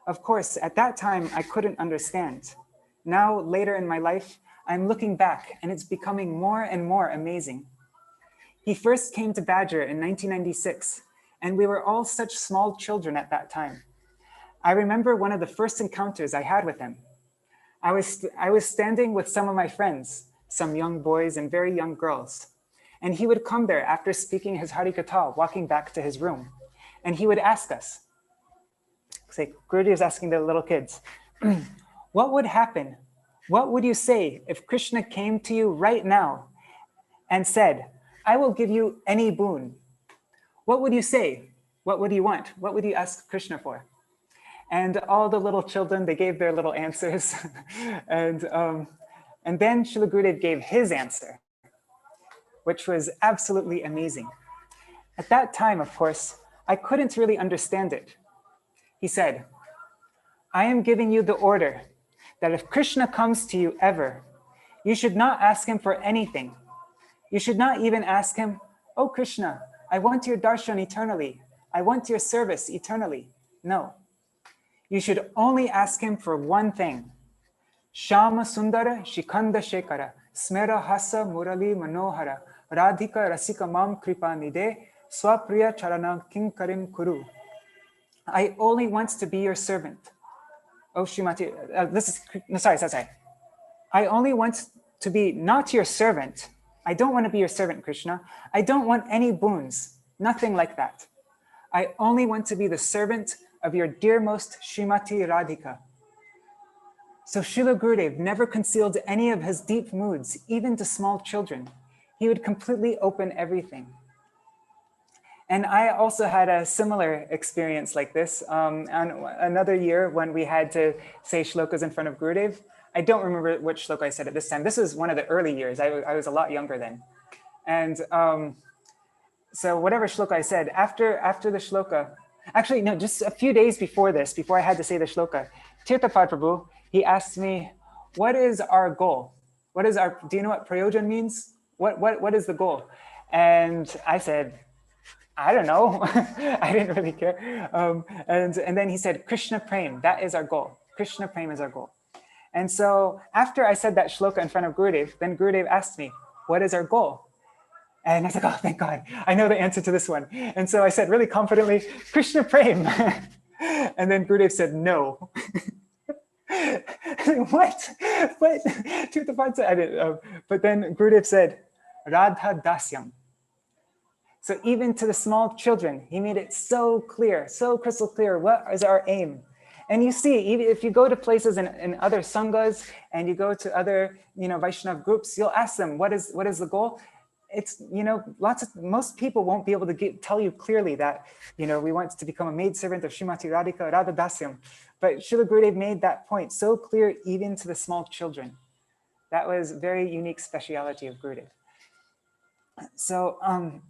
Of course, at that time, I couldn't understand. Now, later in my life, I'm looking back and it's becoming more and more amazing. He first came to Badger in 1996, and we were all such small children at that time. I remember one of the first encounters I had with him. I was standing with some of my friends, some young boys and very young girls. And he would come there after speaking his Harikatha, walking back to his room. And he would ask us, say, Gurudev is asking the little kids, what would happen? What would you say if Krishna came to you right now and said, I will give you any boon? What would you say? What would you want? What would you ask Krishna for? And all the little children, they gave their little answers. and then Srila Gurudev gave his answer, which was absolutely amazing. At that time, of course, I couldn't really understand it. He said, I am giving you the order that if Krishna comes to you ever, you should not ask him for anything. You should not even ask him, oh Krishna, I want your darshan eternally. I want your service eternally. No. You should only ask him for one thing. Shama Sundara Shikanda Shekara Smera Hasa Murali Manohara Radhika Rasika Mam Kripa Nide Swapriya Charana Kinkarim Kuru. I only want to be your servant. Oh Shrimati, sorry. I only want to be not your servant. I don't want to be your servant, Krishna. I don't want any boons, nothing like that. I only want to be the servant of your dearmost Srimati Radhika. So Srila Gurudev never concealed any of his deep moods, even to small children. He would completely open everything. And I also had a similar experience like this on another year when we had to say shlokas in front of Gurudev. I don't remember which shloka I said at this time. This was one of the early years. I was a lot younger then. And so whatever shloka I said, after the shloka, actually, no, just a few days before this, before I had to say the shloka, Sripad Prabhu, he asked me, what is our goal? Do you know what prayojan means? What is the goal? And I said, I don't know. I didn't really care. And then he said, Krishna Prem, that is our goal. Krishna Prem is our goal. And so after I said that shloka in front of Gurudev, then Gurudev asked me, what is our goal? And I was like, oh, thank God, I know the answer to this one. And so I said really confidently, Krishna Prem. And then Gurudev said, no. What? I didn't, but then Gurudev said, Radha Dasyam. So even to the small children, he made it so clear, so crystal clear, what is our aim? And you see, even if you go to places in other sanghas and you go to other, Vaishnav groups, you'll ask them, what is the goal? It's, most people won't be able to tell you clearly that, we want to become a maidservant of Srimati Radhika, Radha Dasyam. But Srila Gurudev made that point so clear even to the small children. That was a very unique speciality of Gurudev. So I'm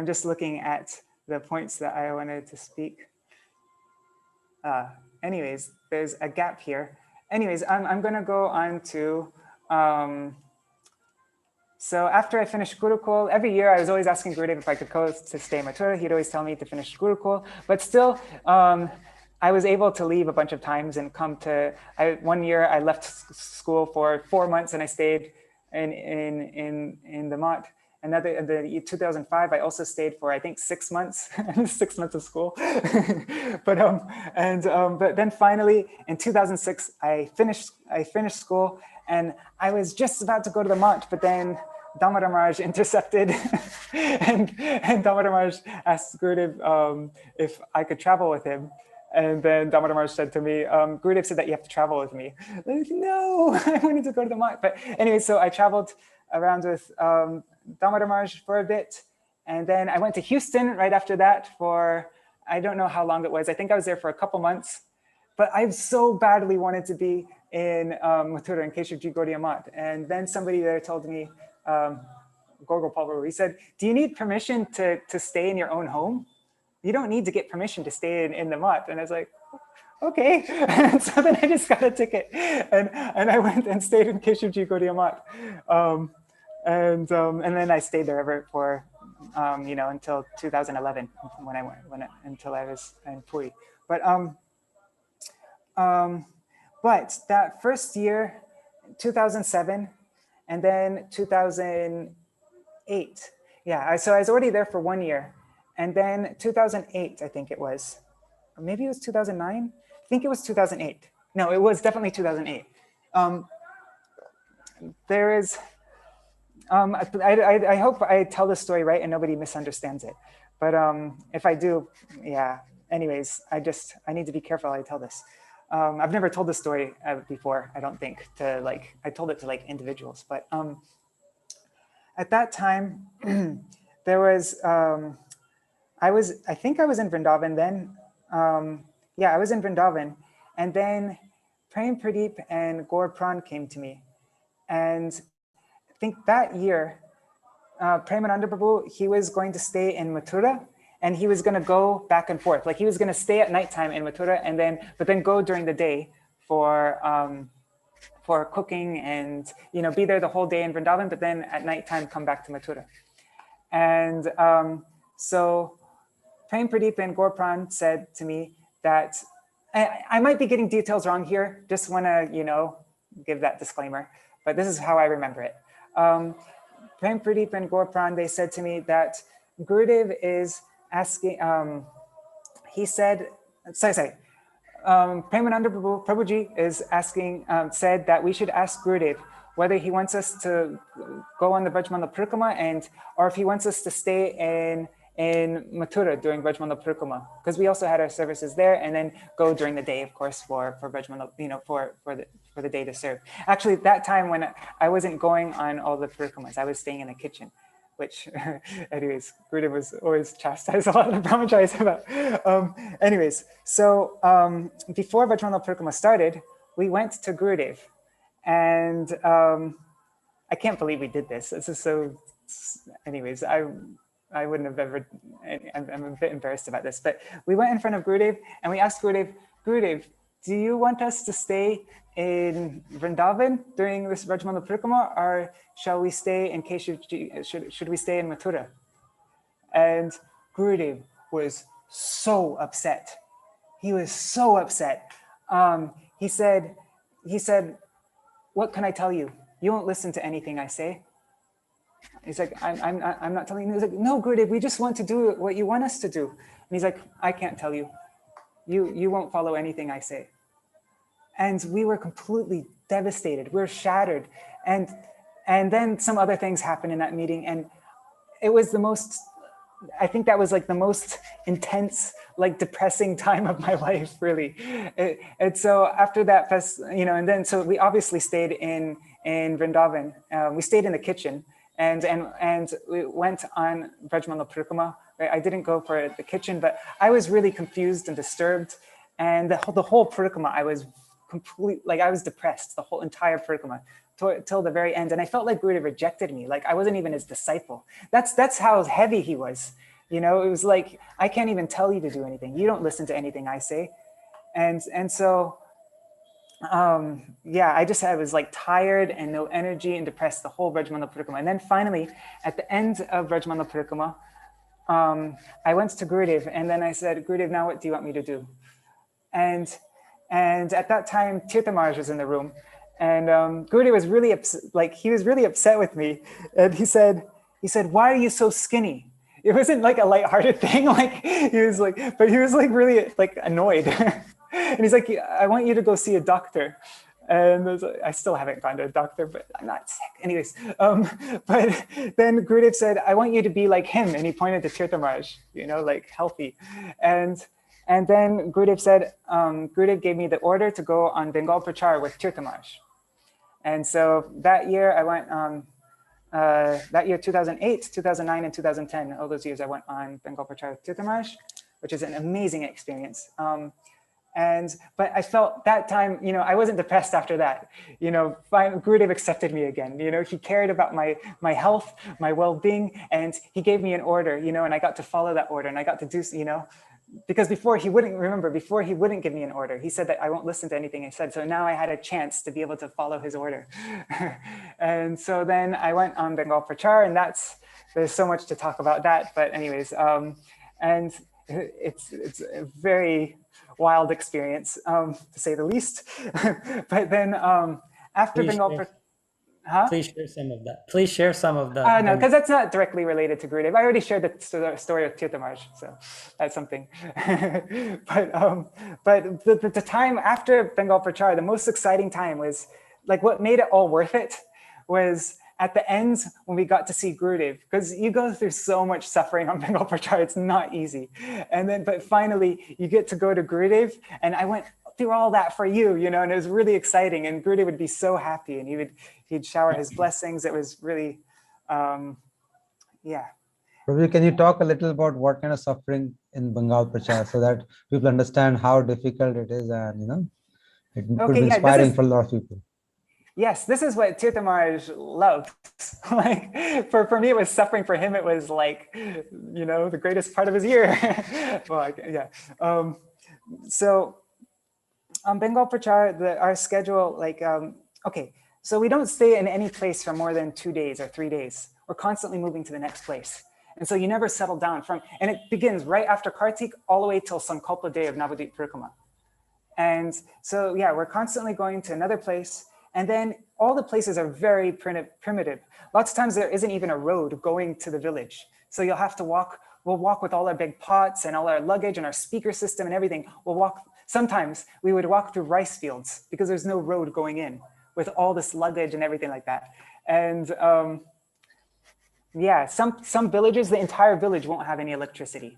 just looking at the points that I wanted to speak. Anyways, there's a gap here. Anyways, I'm going to go on to, so after I finished Gurukul, every year I was always asking Gurudev if I could go to stay in Mathura. He'd always tell me to finish Gurukul, but still, I was able to leave a bunch of times and come to, one year I left school for 4 months and I stayed in the Mott. Another, in 2005, I also stayed for, I think, 6 months, 6 months of school. But then finally, in 2006, I finished school, and I was just about to go to the Mott, but then Damodar Maharaj intercepted, and Damodar Maharaj asked Gurudev if I could travel with him. And then Damodar Maharaj said to me, Gurudev said that you have to travel with me. I'm like, no, I wanted to go to the Mott. But anyway, so I traveled around with Damodar Maharaj for a bit. And then I went to Houston right after that for, I don't know how long it was. I think I was there for a couple months. But I so badly wanted to be in Mathura in Keshavji Gaudiya Math. And then somebody there told me, Gopal Prabhu. He said, "Do you need permission to stay in your own home? You don't need to get permission to stay in the mutt." And I was like, okay. And so then I just got a ticket, and I went and stayed in Keshivji Gaudiya Mutt. And then I stayed there ever for, until 2011 until I was in Puri. But that first year, 2007, and then 2008. Yeah, so I was already there for 1 year. And then 2008, I think it was, or maybe it was 2009. I think it was 2008. No, it was definitely 2008. There is, I hope I tell the story right and nobody misunderstands it. But if I do, yeah. Anyways, I need to be careful how I tell this. I've never told this story before, I don't think, I told it to like individuals. But at that time, there was, I think I was in Vrindavan then. Yeah, I was in Vrindavan. And then Prem Pradeep and Gaur Pran came to me. And I think that year, Premananda Prabhu, he was going to stay in Mathura, and he was going to go back and forth. Like he was going to stay at nighttime in Mathura, but then go during the day for cooking and be there the whole day in Vrindavan, but then at nighttime come back to Mathura. And so Prem Pradeep and Gaur Pran said to me that, I might be getting details wrong here, just want to give that disclaimer, but this is how I remember it. Prem Pradeep and Gaur Pran, they said to me that Gurudev is asking, he said, Premananda Prabhuji is asking, said that we should ask Gurudev whether he wants us to go on the Brajmandal Parikrama or if he wants us to stay in Mathura during Brajmandal Parikrama, because we also had our services there, and then go during the day, of course, for Brajmandal, for the day to serve. Actually, that time when I wasn't going on all the Parikramas, I was staying in the kitchen, which, anyways, Gurudev was always chastised a lot of brahmacharis about. Anyways, so before Brajmandal Parikrama started, we went to Gurudev, and I can't believe we did this. This is so. Anyways, I wouldn't have ever, I'm a bit embarrassed about this, but we went in front of Gurudev and we asked Gurudev, do you want us to stay in Vrindavan during this Brajmandal Parikrama, or shall we stay in Keshivji, should we stay in Mathura? And Gurudev was so upset. He was so upset. He said, what can I tell you? You won't listen to anything I say. He's like, I'm not telling you. He's like, no, Gurudev, we just want to do what you want us to do. And he's like, I can't tell you. You won't follow anything I say. And we were completely devastated. We were shattered. And then some other things happened in that meeting. And it was the most, I think that was like the most intense, like depressing time of my life, really. And so after that, and then so we obviously stayed in Vrindavan. We stayed in the kitchen. And we went on Brajmandal Parikrama. Right? I didn't go for the kitchen, but I was really confused and disturbed. And the whole Parikrama, I was I was depressed the whole entire Parikrama till the very end. And I felt like Gurudev rejected me. Like I wasn't even his disciple. That's how heavy he was. It was like, I can't even tell you to do anything. You don't listen to anything I say. And so, yeah, I was like tired and no energy and depressed the whole Brajmandal Parikrama. And then finally, at the end of Brajmandal Parikrama, I went to Gurudev and then I said, Gurudev, now what do you want me to do? And at that time, Tirtha Maharaj was in the room, and Gurudev was really he was really upset with me. And he said, why are you so skinny? It wasn't like a lighthearted thing. He was really like annoyed. And he's like, I want you to go see a doctor. And I still haven't gone to a doctor, but I'm not sick. Anyways, but then Gurudev said, I want you to be like him. And he pointed to Tirtha Maharaj, like healthy. And then Gurudev said, Gurudev gave me the order to go on Bengal Prachar with Tirtha Maharaj. And so that year I went, that year 2008, 2009, and 2010, all those years I went on Bengal Prachar with Tirtha Maharaj, which is an amazing experience. But I felt that time, I wasn't depressed after that. Gurudev accepted me again. He cared about my health, my well-being, and he gave me an order, and I got to follow that order, and I got to do, because before he wouldn't give me an order. He said that I won't listen to anything I said. So now I had a chance to be able to follow his order. And so then I went on Bengal Prachar, and there's so much to talk about that. But anyways, and it's a very wild experience, to say the least. But then after Bengal Prachar, Please share some of that. Please share some of that. No, because that's not directly related to Gurudev. I already shared the story of Tirtha Maharaj, so that's something. But the time after Bengal Prachar, the most exciting time was, like, what made it all worth it was at the end when we got to see Gurudev, because you go through so much suffering on Bengal Prachar, it's not easy. But finally you get to go to Gurudev, and I went through all that for you, and it was really exciting, and Gurudev would be so happy, and he'd shower his blessings. It was really, yeah. Prabhu, can you talk a little about what kind of suffering in Bengal Prachar so that people understand how difficult it is, and it could be inspiring for a lot of people. Yes, this is what Tirtha Maharaj loved. Like for me, it was suffering. For him, it was like, the greatest part of his year. Well, yeah. So on Bengal Prachar, our schedule, okay, so we don't stay in any place for more than 2 days or 3 days. We're constantly moving to the next place. And so you never settle down and it begins right after Kartik all the way till Sankalpa day of Navadvip Parikrama. And so, yeah, we're constantly going to another place. And then all the places are very primitive. Lots of times there isn't even a road going to the village. So you'll have to walk. We'll walk with all our big pots and all our luggage and our speaker system and everything. Sometimes we would walk through rice fields because there's no road going in with all this luggage and everything like that. And yeah, some villages, the entire village won't have any electricity.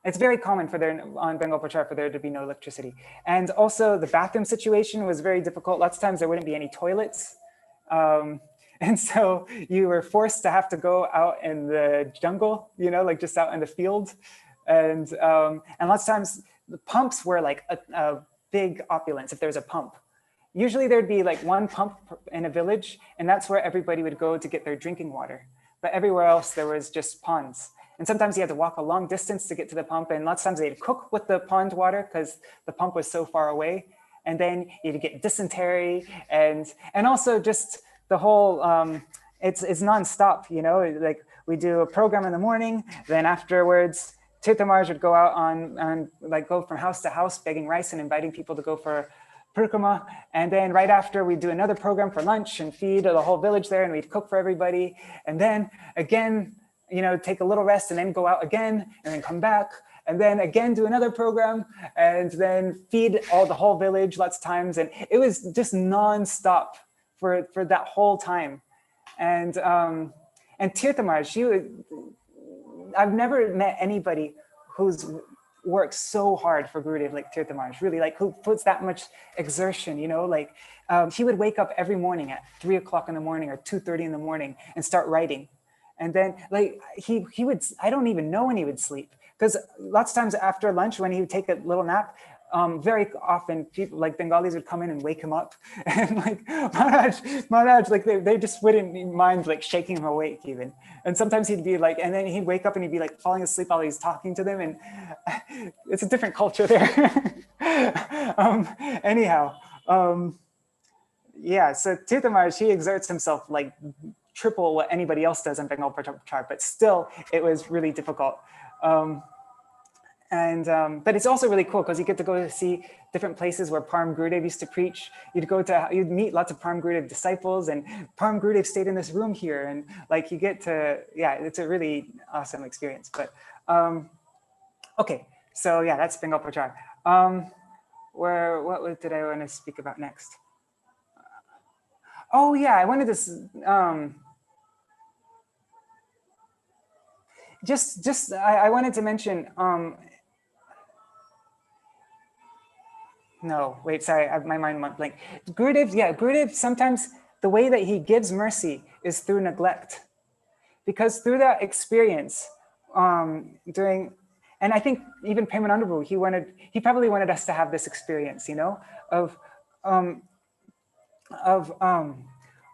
It's very common on Bengal Prachar for there to be no electricity. And also the bathroom situation was very difficult. Lots of times there wouldn't be any toilets. And so you were forced to have to go out in the jungle, like just out in the field. And lots of times the pumps were like a big opulence if there's a pump. Usually there'd be like one pump in a village, and that's where everybody would go to get their drinking water. But everywhere else there was just ponds. And sometimes you had to walk a long distance to get to the pump. And lots of times they'd cook with the pond water because the pump was so far away. And then you'd get dysentery and also just the whole, it's nonstop, like we do a program in the morning, then afterwards, Tirtha Maharaj would go out go from house to house begging rice and inviting people to go for Parikrama. And then right after we'd do another program for lunch and feed the whole village there, and we'd cook for everybody. And then again, take a little rest and then go out again and then come back and then again do another program and then feed the whole village lots of times. And it was just nonstop for that whole time. And Tirtha Maharaj, I've never met anybody who's worked so hard for Gurudev like Tirtha Maharaj, really, like who puts that much exertion, he would wake up every morning at 3 o'clock in the morning or 2:30 in the morning and start writing. And then he would, I don't even know when he would sleep, because lots of times after lunch when he would take a little nap, very often people like Bengalis would come in and wake him up and like, Maharaj, like they just wouldn't mind like shaking him awake even. And sometimes he'd be like, and then he'd wake up and he'd be like falling asleep while he's talking to them. And it's a different culture there. Anyhow, yeah, so Tirtha Maharaj, he exerts himself like triple what anybody else does on Bengal Prachar, but still it was really difficult. But it's also really cool because you get to go to see different places where Param Gurudev used to preach. You'd meet lots of Param Gurudev disciples, and Param Gurudev stayed in this room here, and like you get to, yeah, it's a really awesome experience. But okay, so yeah, that's Bengal Prachar. What did I want to speak about next? Oh yeah, I wanted to. I wanted to mention. No, wait, sorry, my mind went blank. Gurudev, sometimes the way that he gives mercy is through neglect. Because through that experience, And I think even Premananda Prabhu, he probably wanted us to have this experience, you know, of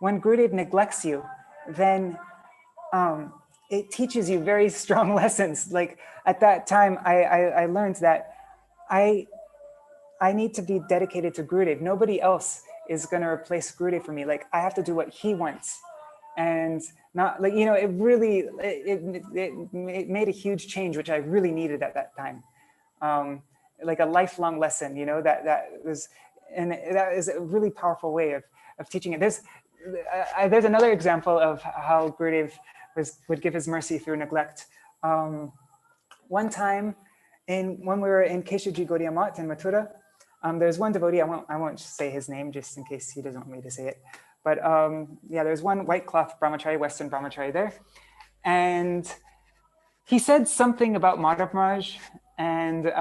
when Gurudev neglects you, then it teaches you very strong lessons. Like at that time, I learned that I need to be dedicated to Gurudev. Nobody else is going to replace Gurudev for me. Like I have to do what he wants, and not like, you know, it really, it made a huge change, which I really needed at that time. Like a lifelong lesson, you know, that was, and that is a really powerful way of teaching it. There's another example of how Gurudev would give his mercy through neglect. One time when we were in Keshavji Gaudiya Math in Mathura, there's one devotee, I won't say his name just in case he doesn't want me to say it. But yeah, there's one white cloth brahmachari, Western brahmachari there. And he said something about Madhav Maharaj and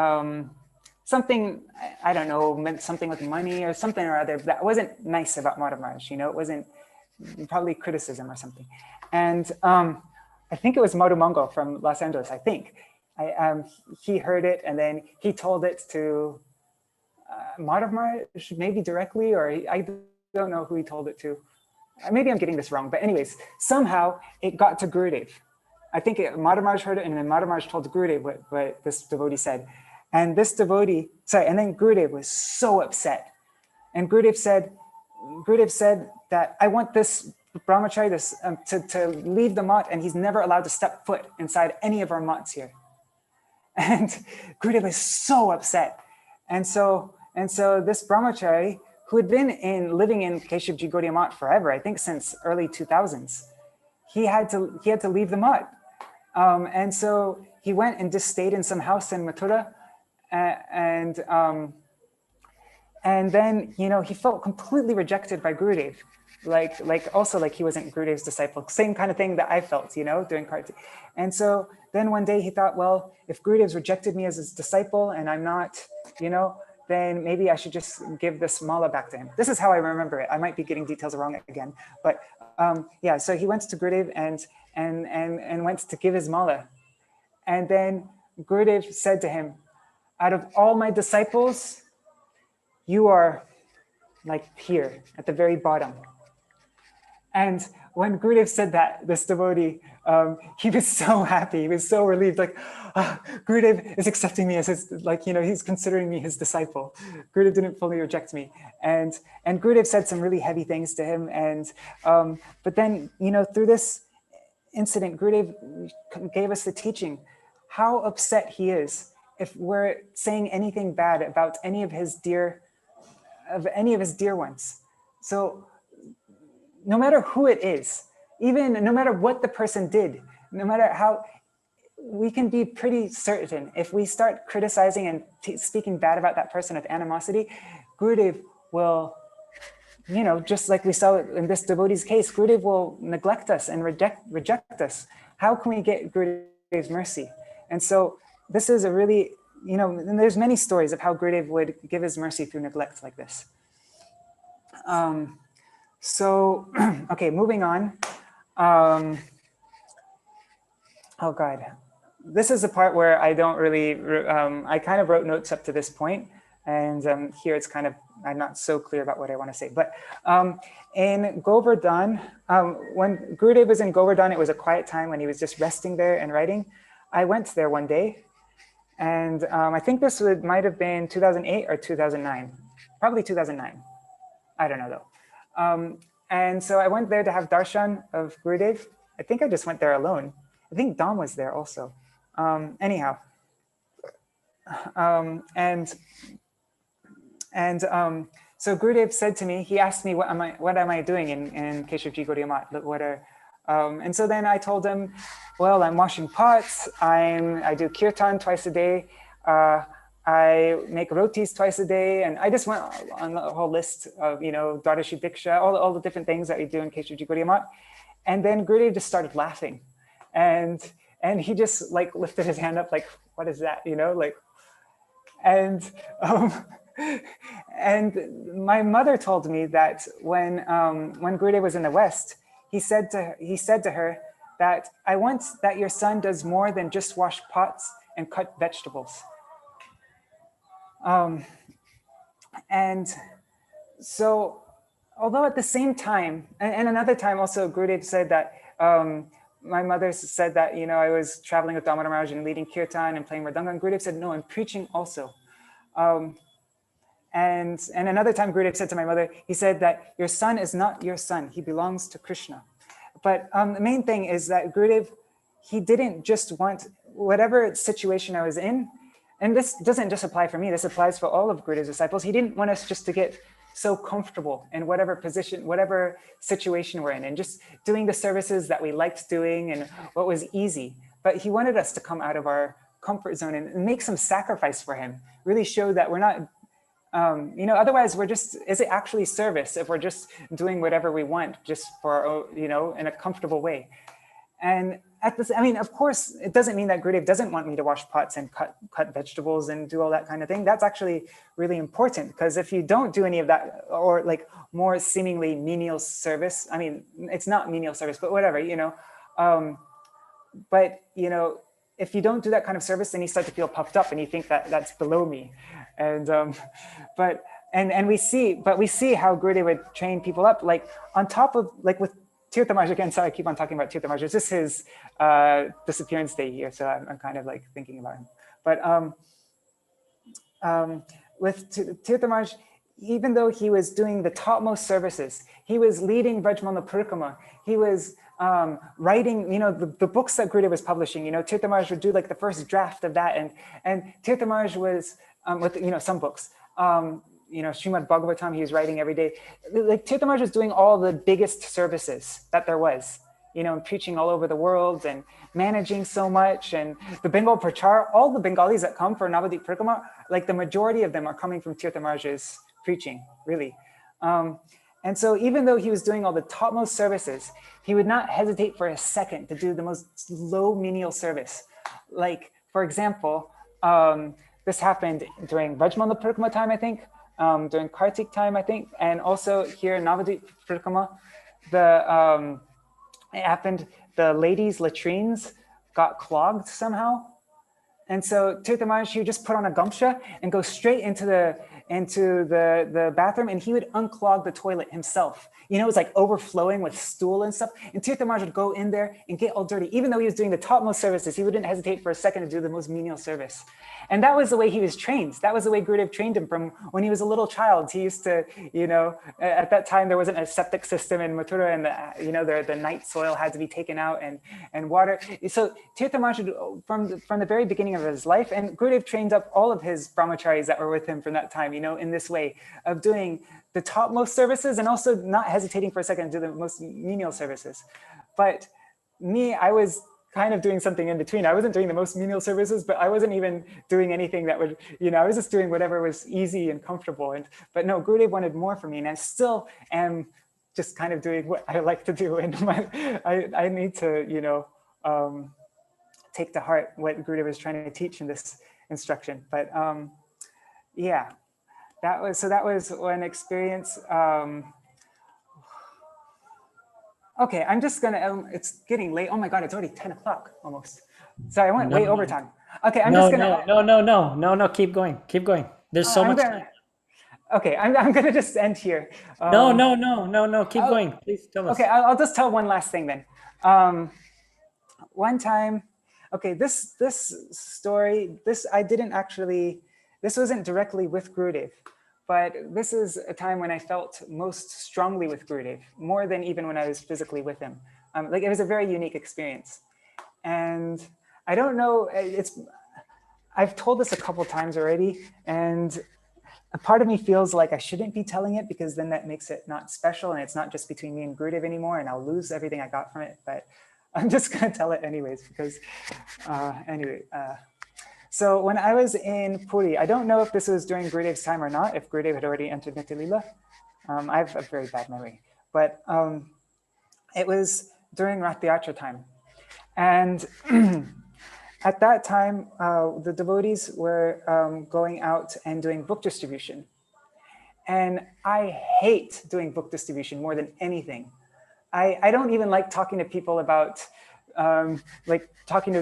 something, I don't know, meant something with money or something or other that wasn't nice about Madhav Maharaj, you know, it wasn't, probably criticism or something. And I think it was Madhu Mangal from Los Angeles, I think. He heard it and then he told it to Madhav Maharaj, maybe directly, or I don't know who he told it to. Maybe I'm getting this wrong, but anyways, somehow it got to Gurudev. I think Madhav Maharaj heard it and then Madhav Maharaj told Gurudev what this devotee said. And this devotee, and then Gurudev was so upset. And Gurudev said that I want this brahmachari to leave the mat, and he's never allowed to step foot inside any of our mats here. And Gurudev was so upset. And so this brahmachari, who had been living in Keshavji Gaudiya Math forever, I think since early 2000s, he had to leave the mat. And so he went and just stayed in some house in Mathura. And then, you know, he felt completely rejected by Gurudev. Like he wasn't Gurudev's disciple, same kind of thing that I felt, you know, doing karti. And so then one day he thought, well, if Gurudev's rejected me as his disciple and I'm not, you know, then maybe I should just give this mala back to him. This is how I remember it. I might be getting details wrong again, but yeah. So he went to Gurudev and went to give his mala, and then Gurudev said to him, "Out of all my disciples, you are like here at the very bottom." And when Gurudev said that, this devotee, he was so happy. He was so relieved. Like, Gurudev is accepting me as his, like, you know, he's considering me his disciple. Gurudev didn't fully reject me. And Gurudev said some really heavy things to him. And but then, you know, through this incident, Gurudev gave us the teaching how upset he is if we're saying anything bad about any of his dear ones. So no matter who it is, even no matter what the person did, no matter how, we can be pretty certain if we start criticizing and speaking bad about that person with animosity, Gurudev will, you know, just like we saw in this devotee's case, Gurudev will neglect us and reject us. How can we get Gurudev's mercy? And so this is a really, you know, and there's many stories of how Gurudev would give his mercy through neglect like this. So, okay, moving on. Oh God, this is the part where I don't really, I kind of wrote notes up to this point, and here it's kind of, I'm not so clear about what I want to say. But in Govardhan, when Gurudev was in Govardhan, it was a quiet time when he was just resting there and writing. I went there one day, and I think this might have been 2008 or 2009, probably 2009. I don't know though. And so I went there to have darshan of Gurudev. I think I just went there alone. I think Dom was there also. Anyhow, so Gurudev said to me, he asked me, what am I doing in Keshavji Gaudiya Math? And so then I told him, well, I'm washing pots. I do kirtan twice a day. I make rotis twice a day, and I just went on the whole list of, you know, Dwadashi Diksha, all the different things that we do in Keshavji Gaudiya Math. And then Gurudev just started laughing, and he just like lifted his hand up, like, what is that, you know, like, and my mother told me that when Gurudev was in the West, he said to her that I want that your son does more than just wash pots and cut vegetables. And so, although at the same time, and another time also, Gurudev said that, my mother said that, you know, I was traveling with Damodar Maharaj and leading kirtan and playing mridanga, and Gurudev said, no, I'm preaching also. And another time Gurudev said to my mother, he said that your son is not your son, he belongs to Krishna. But the main thing is that Gurudev, he didn't just want whatever situation I was in, and this doesn't just apply for me, this applies for all of Gurudev's disciples. He didn't want us just to get so comfortable in whatever position, whatever situation we're in, and just doing the services that we liked doing and what was easy. But he wanted us to come out of our comfort zone and make some sacrifice for him, really show that we're not, you know, otherwise we're just, is it actually service if we're just doing whatever we want just for, you know, in a comfortable way? And at this, I mean, of course, it doesn't mean that Gurudev doesn't want me to wash pots and cut vegetables and do all that kind of thing. That's actually really important, because if you don't do any of that, or like more seemingly menial service, I mean, it's not menial service, but whatever, you know. But, you know, if you don't do that kind of service, then you start to feel puffed up and you think that that's below me. And, and we see how Gurudev would train people up, like on top of, like with Tirtha Maharaj, again, sorry, I keep on talking about Tirtha Maharaj. It's just his disappearance day here, so I'm kind of like thinking about him. But with Tirtha Maharaj, even though he was doing the topmost services, he was leading Vrajmala Parikrama, he was writing, you know, the books that Gurudev was publishing, you know, Tirtha Maharaj would do like the first draft of that, and Tirtha Maharaj was, with, you know, some books, you know, Srimad Bhagavatam, he was writing every day. Like Tirtha Maharaj was doing all the biggest services that there was, you know, and preaching all over the world and managing so much. And the Bengal Prachar, all the Bengalis that come for Navadip Parikrama, like the majority of them are coming from Tirtha Maharaj's preaching, really. And so even though he was doing all the topmost services, he would not hesitate for a second to do the most low menial service. Like, for example, this happened during Vrajmala Parikrama time, I think, during Kartik time, I think, and also here in Navadip Parikrama, it happened, the ladies' latrines got clogged somehow. And so Tirtha Maharaj, he would just put on a gamsha and go straight into the bathroom, and he would unclog the toilet himself. You know, it was like overflowing with stool and stuff. And Tirtha Maharaj would go in there and get all dirty. Even though he was doing the topmost services, he wouldn't hesitate for a second to do the most menial service. And that was the way he was trained. That was the way Gurudev trained him from when he was a little child. He used to, you know, at that time there wasn't a septic system in Mathura, and you know, the night soil had to be taken out, and water. So Tirtha Maharaj, from the very beginning of his life, and Gurudev trained up all of his brahmacharis that were with him from that time, you know, in this way of doing the topmost services and also not hesitating for a second to do the most menial services. But me, I was kind of doing something in between. I wasn't doing the most menial services, but I wasn't even doing anything that would, you know, I was just doing whatever was easy and comfortable. But no, Gurudev wanted more from me, and I still am just kind of doing what I like to do. And I need to, you know, take to heart what Gurudev was trying to teach in this instruction. But yeah, that was one experience. Okay, I'm just gonna, it's getting late. Oh my God, it's already 10 o'clock almost. Sorry, I went way over time. Okay, I'm just gonna. No, keep going. There's so much time. Okay, I'm gonna just end here. No, keep going. Please tell us. Okay, I'll just tell one last thing then. One time, okay, this story, I didn't actually, this wasn't directly with Gurudev, but this is a time when I felt most strongly with Gurudev, more than even when I was physically with him. Like, it was a very unique experience. And I don't know, I've told this a couple times already, and a part of me feels like I shouldn't be telling it, because then that makes it not special, and it's not just between me and Gurudev anymore, and I'll lose everything I got from it. But I'm just gonna tell it anyways, because anyway. So when I was in Puri, I don't know if this was during Gurudev's time or not, if Gurudev had already entered Nitya Leela. I have a very bad memory, but it was during Rath Yatra time. And at that time, the devotees were going out and doing book distribution. And I hate doing book distribution more than anything. I don't even like talking to people about like talking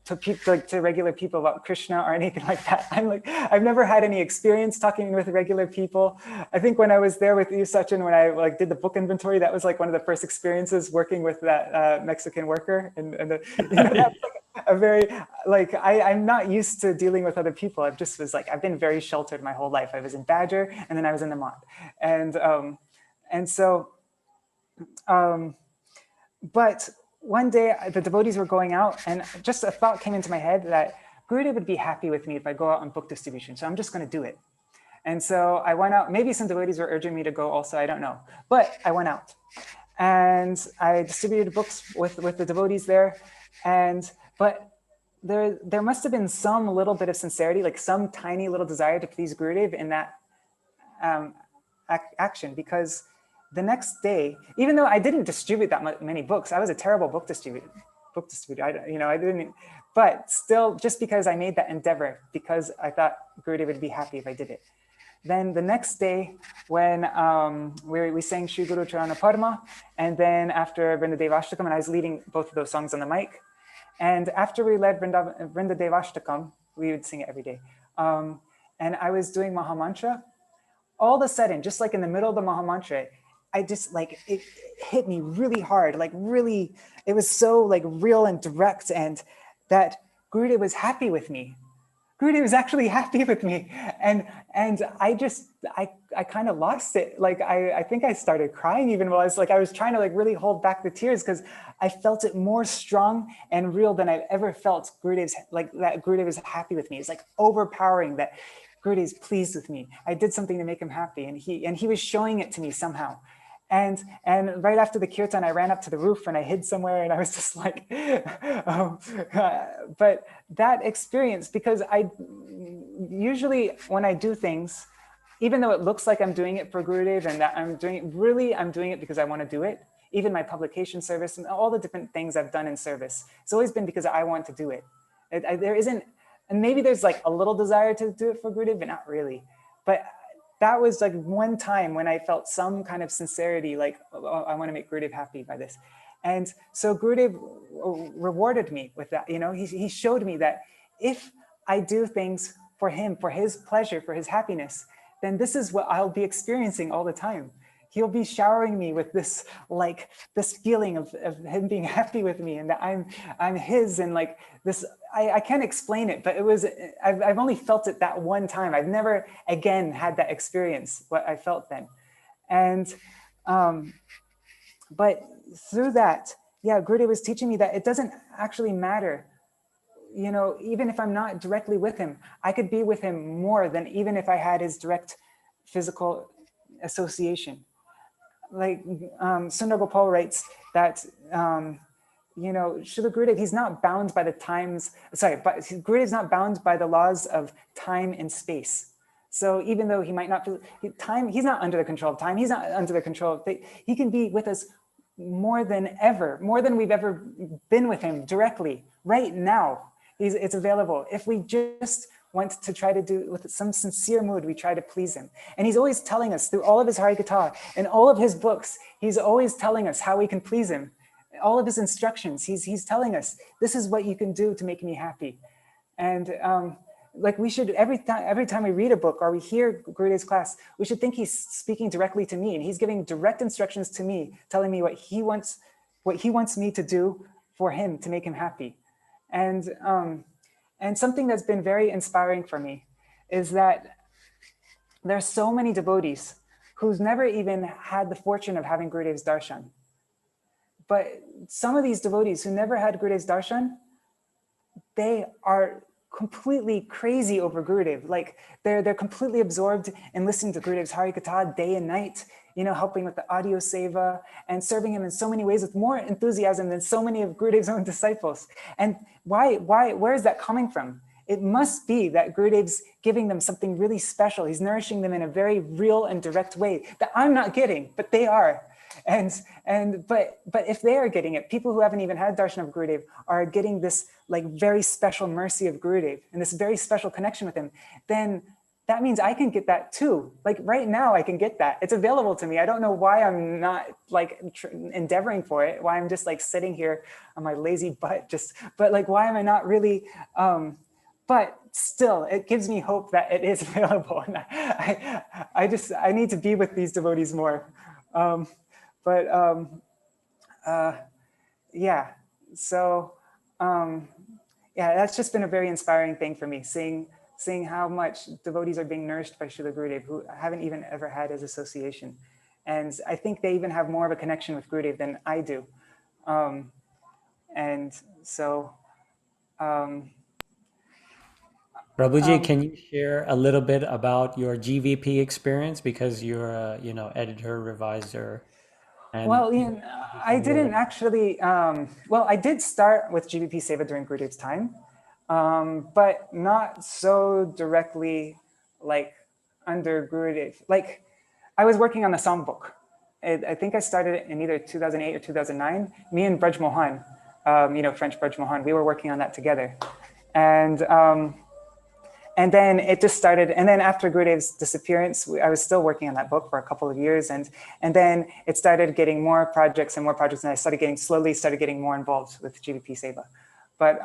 to people, like to regular people about Krishna or anything like that. I'm like, I've never had any experience talking with regular people. I think when I was there with you, Sachin, when I like did the book inventory, that was like one of the first experiences working with that Mexican worker, and that's like a very like I'm not used to dealing with other people. I've just was like I've been very sheltered my whole life. I was in Badger, and then I was in the Mott, and so. But one day the devotees were going out, and just a thought came into my head that Gurudev would be happy with me if I go out on book distribution. So I'm just going to do it. And so I went out. Maybe some devotees were urging me to go also, I don't know. But I went out and I distributed books with the devotees there. But there must have been some little bit of sincerity, like some tiny little desire to please Gurudev in that action, because the next day, even though I didn't distribute that many books, I was a terrible book distributor. I didn't. But still, just because I made that endeavor, because I thought Gurudev would be happy if I did it. Then the next day, when we sang Shri Guru Charana Parma, and then after Vrinda Devashtakam, and I was leading both of those songs on the mic. And after we led Vrinda Devashtakam, we would sing it every day. And I was doing Mahamantra. All of a sudden, just like in the middle of the Mahamantra, I just like, it hit me really hard, like really, it was so like real and direct, and that Gurudev was happy with me. Gurudev was actually happy with me. And I kind of lost it. Like, I think I started crying even while I was trying to like really hold back the tears, because I felt it more strong and real than I've ever felt that Gurudev was happy with me. It's like overpowering that Gurudev's pleased with me. I did something to make him happy, and he was showing it to me somehow. And right after the kirtan, I ran up to the roof and I hid somewhere, and I was just like, but that experience, because I usually when I do things, even though it looks like I'm doing it for Gurudev and that I'm doing it because I want to do it. Even my publication service and all the different things I've done in service, it's always been because I want to do it. There isn't, and maybe there's like a little desire to do it for Gurudev, but not really. But that was like one time when I felt some kind of sincerity, like, oh, I want to make Gurudev happy by this. And so Gurudev rewarded me with that. He showed me that if I do things for him, for his pleasure, for his happiness, then this is what I'll be experiencing all the time. He'll be showering me with this, like this feeling of him being happy with me, and that I'm his, and like this, I can't explain it, but it was, I've only felt it that one time. I've never again had that experience, what I felt then. And, but through that, yeah, Gurudev was teaching me that it doesn't actually matter. Even if I'm not directly with him, I could be with him more than even if I had his direct physical association. Like Sundar Gopal writes that, Srila Gurudev, he's not bound by the but Gurudev's not bound by the laws of time and space. So even though he might not feel time, he's not under the control of time. He's not under the control of fate. He can be with us more than ever, more than we've ever been with him directly right now. It's available. If we just want to try to do with some sincere mood, we try to please him. And he's always telling us through all of his Harikatha and all of his books, he's always telling us how we can please him. All of his instructions, he's telling us, this is what you can do to make me happy. And like we should, every time we read a book or we hear Gurudev's class, we should think he's speaking directly to me, and he's giving direct instructions to me, telling me what he wants me to do for him to make him happy. And something that's been very inspiring for me is that there are so many devotees who's never even had the fortune of having Gurudev's darshan. But some of these devotees who never had Gurudev's darshan, they are completely crazy over Gurudev. Like they're completely absorbed in listening to Gurudev's Harikatha day and night, helping with the audio seva and serving him in so many ways with more enthusiasm than so many of Gurudev's own disciples. And where is that coming from? It must be that Gurudev's giving them something really special. He's nourishing them in a very real and direct way that I'm not getting, but they are. But if they are getting it, people who haven't even had darshan of Gurudev are getting this like very special mercy of Gurudev and this very special connection with him, then that means I can get that too. Like right now I can get that. It's available to me. I don't know why I'm not like endeavoring for it, why I'm just like sitting here on my lazy butt, but like, why am I not really, but still it gives me hope that it is available. And I need to be with these devotees more. Yeah, so yeah, that's just been a very inspiring thing for me, seeing how much devotees are being nourished by Srila Gurudev, who I haven't even ever had his association. And I think they even have more of a connection with Gurudev than I do. And so... Prabhuji, can you share a little bit about your GVP experience, because you're a editor, reviser? And well, I didn't actually, well, I did start with GVP Seva during Gurudev's time, but not so directly like under Gurudev. Like I was working on the songbook. I think I started it in either 2008 or 2009. Me and Braj Mohan, French Braj Mohan, we were working on that together. And then it just started. And then after Gurudev's disappearance, I was still working on that book for a couple of years. And then it started getting more projects. And I slowly started getting more involved with GVP Seva. But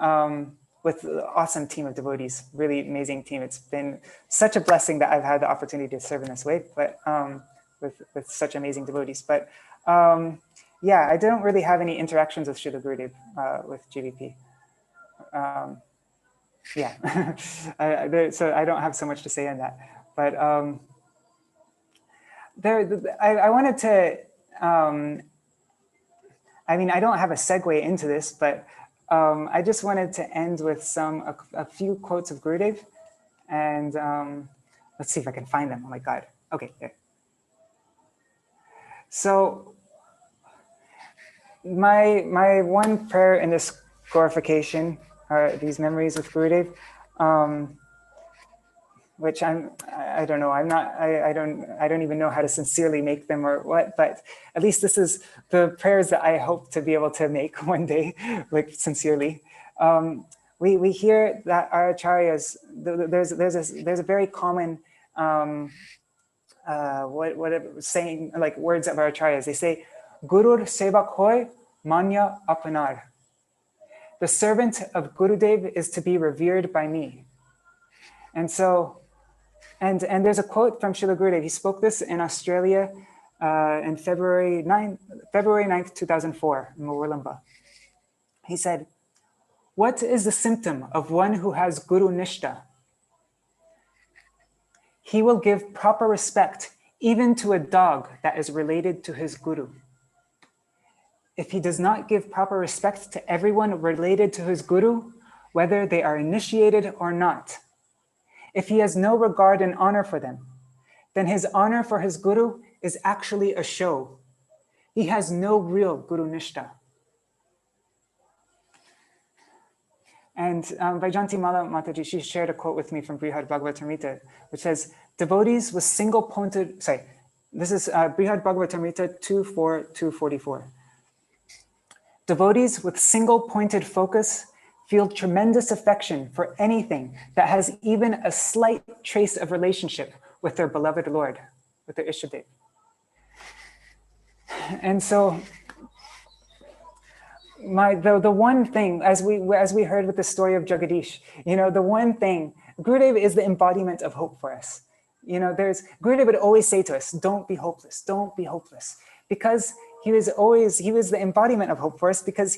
with an awesome team of devotees, really amazing team. It's been such a blessing that I've had the opportunity to serve in this way, but with such amazing devotees. But yeah, I don't really have any interactions with Srila Gurudev with GVP. Yeah, so I don't have so much to say on that. But I wanted to, I mean, I don't have a segue into this, but I just wanted to end with a few quotes of Gurudev. And let's see if I can find them. Oh my God. Okay, there. So my one prayer in this glorification are these memories with Gurudev, which I don't know. I don't even know how to sincerely make them or what, but at least this is the prayers that I hope to be able to make one day, like sincerely. We hear that our acharyas, there's a very common saying, like words of our acharyas. They say, Gurur sevak hoy manya apanar. The servant of Gurudev is to be revered by me. And so, and there's a quote from Srila Gurudev. He spoke this in Australia in February 9th, 2004, in Murwillumbah. He said, what is the symptom of one who has Guru Nishta? He will give proper respect even to a dog that is related to his Guru. If he does not give proper respect to everyone related to his Guru, whether they are initiated or not, if he has no regard and honor for them, then his honor for his Guru is actually a show. He has no real Guru Nishta. And Vaijanti Mala Mataji, she shared a quote with me from Brihad Bhagavatamrita, which says, devotees with single-pointed, this is Brihad Bhagavatamrita 2.4.244. Devotees with single-pointed focus feel tremendous affection for anything that has even a slight trace of relationship with their beloved Lord, with their Ishtadev. And so, the one thing, as we heard with the story of Jagadish, the one thing, Gurudev is the embodiment of hope for us. Gurudev would always say to us, don't be hopeless, don't be hopeless, because he was the embodiment of hope for us, because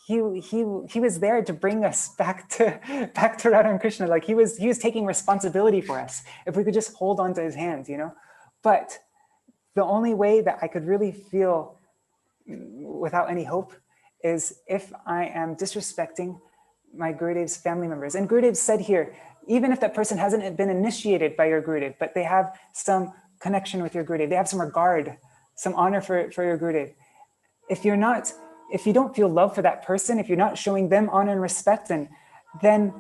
he was there to bring us back to Radha and Krishna. Like he was taking responsibility for us if we could just hold on to his hand, But the only way that I could really feel without any hope is if I am disrespecting my Gurudev's family members. And Gurudev said here, even if that person hasn't been initiated by your Gurudev, but they have some connection with your Gurudev, they have some regard, some honor for your Gurudev. If you don't feel love for that person, if you're not showing them honor and respect, then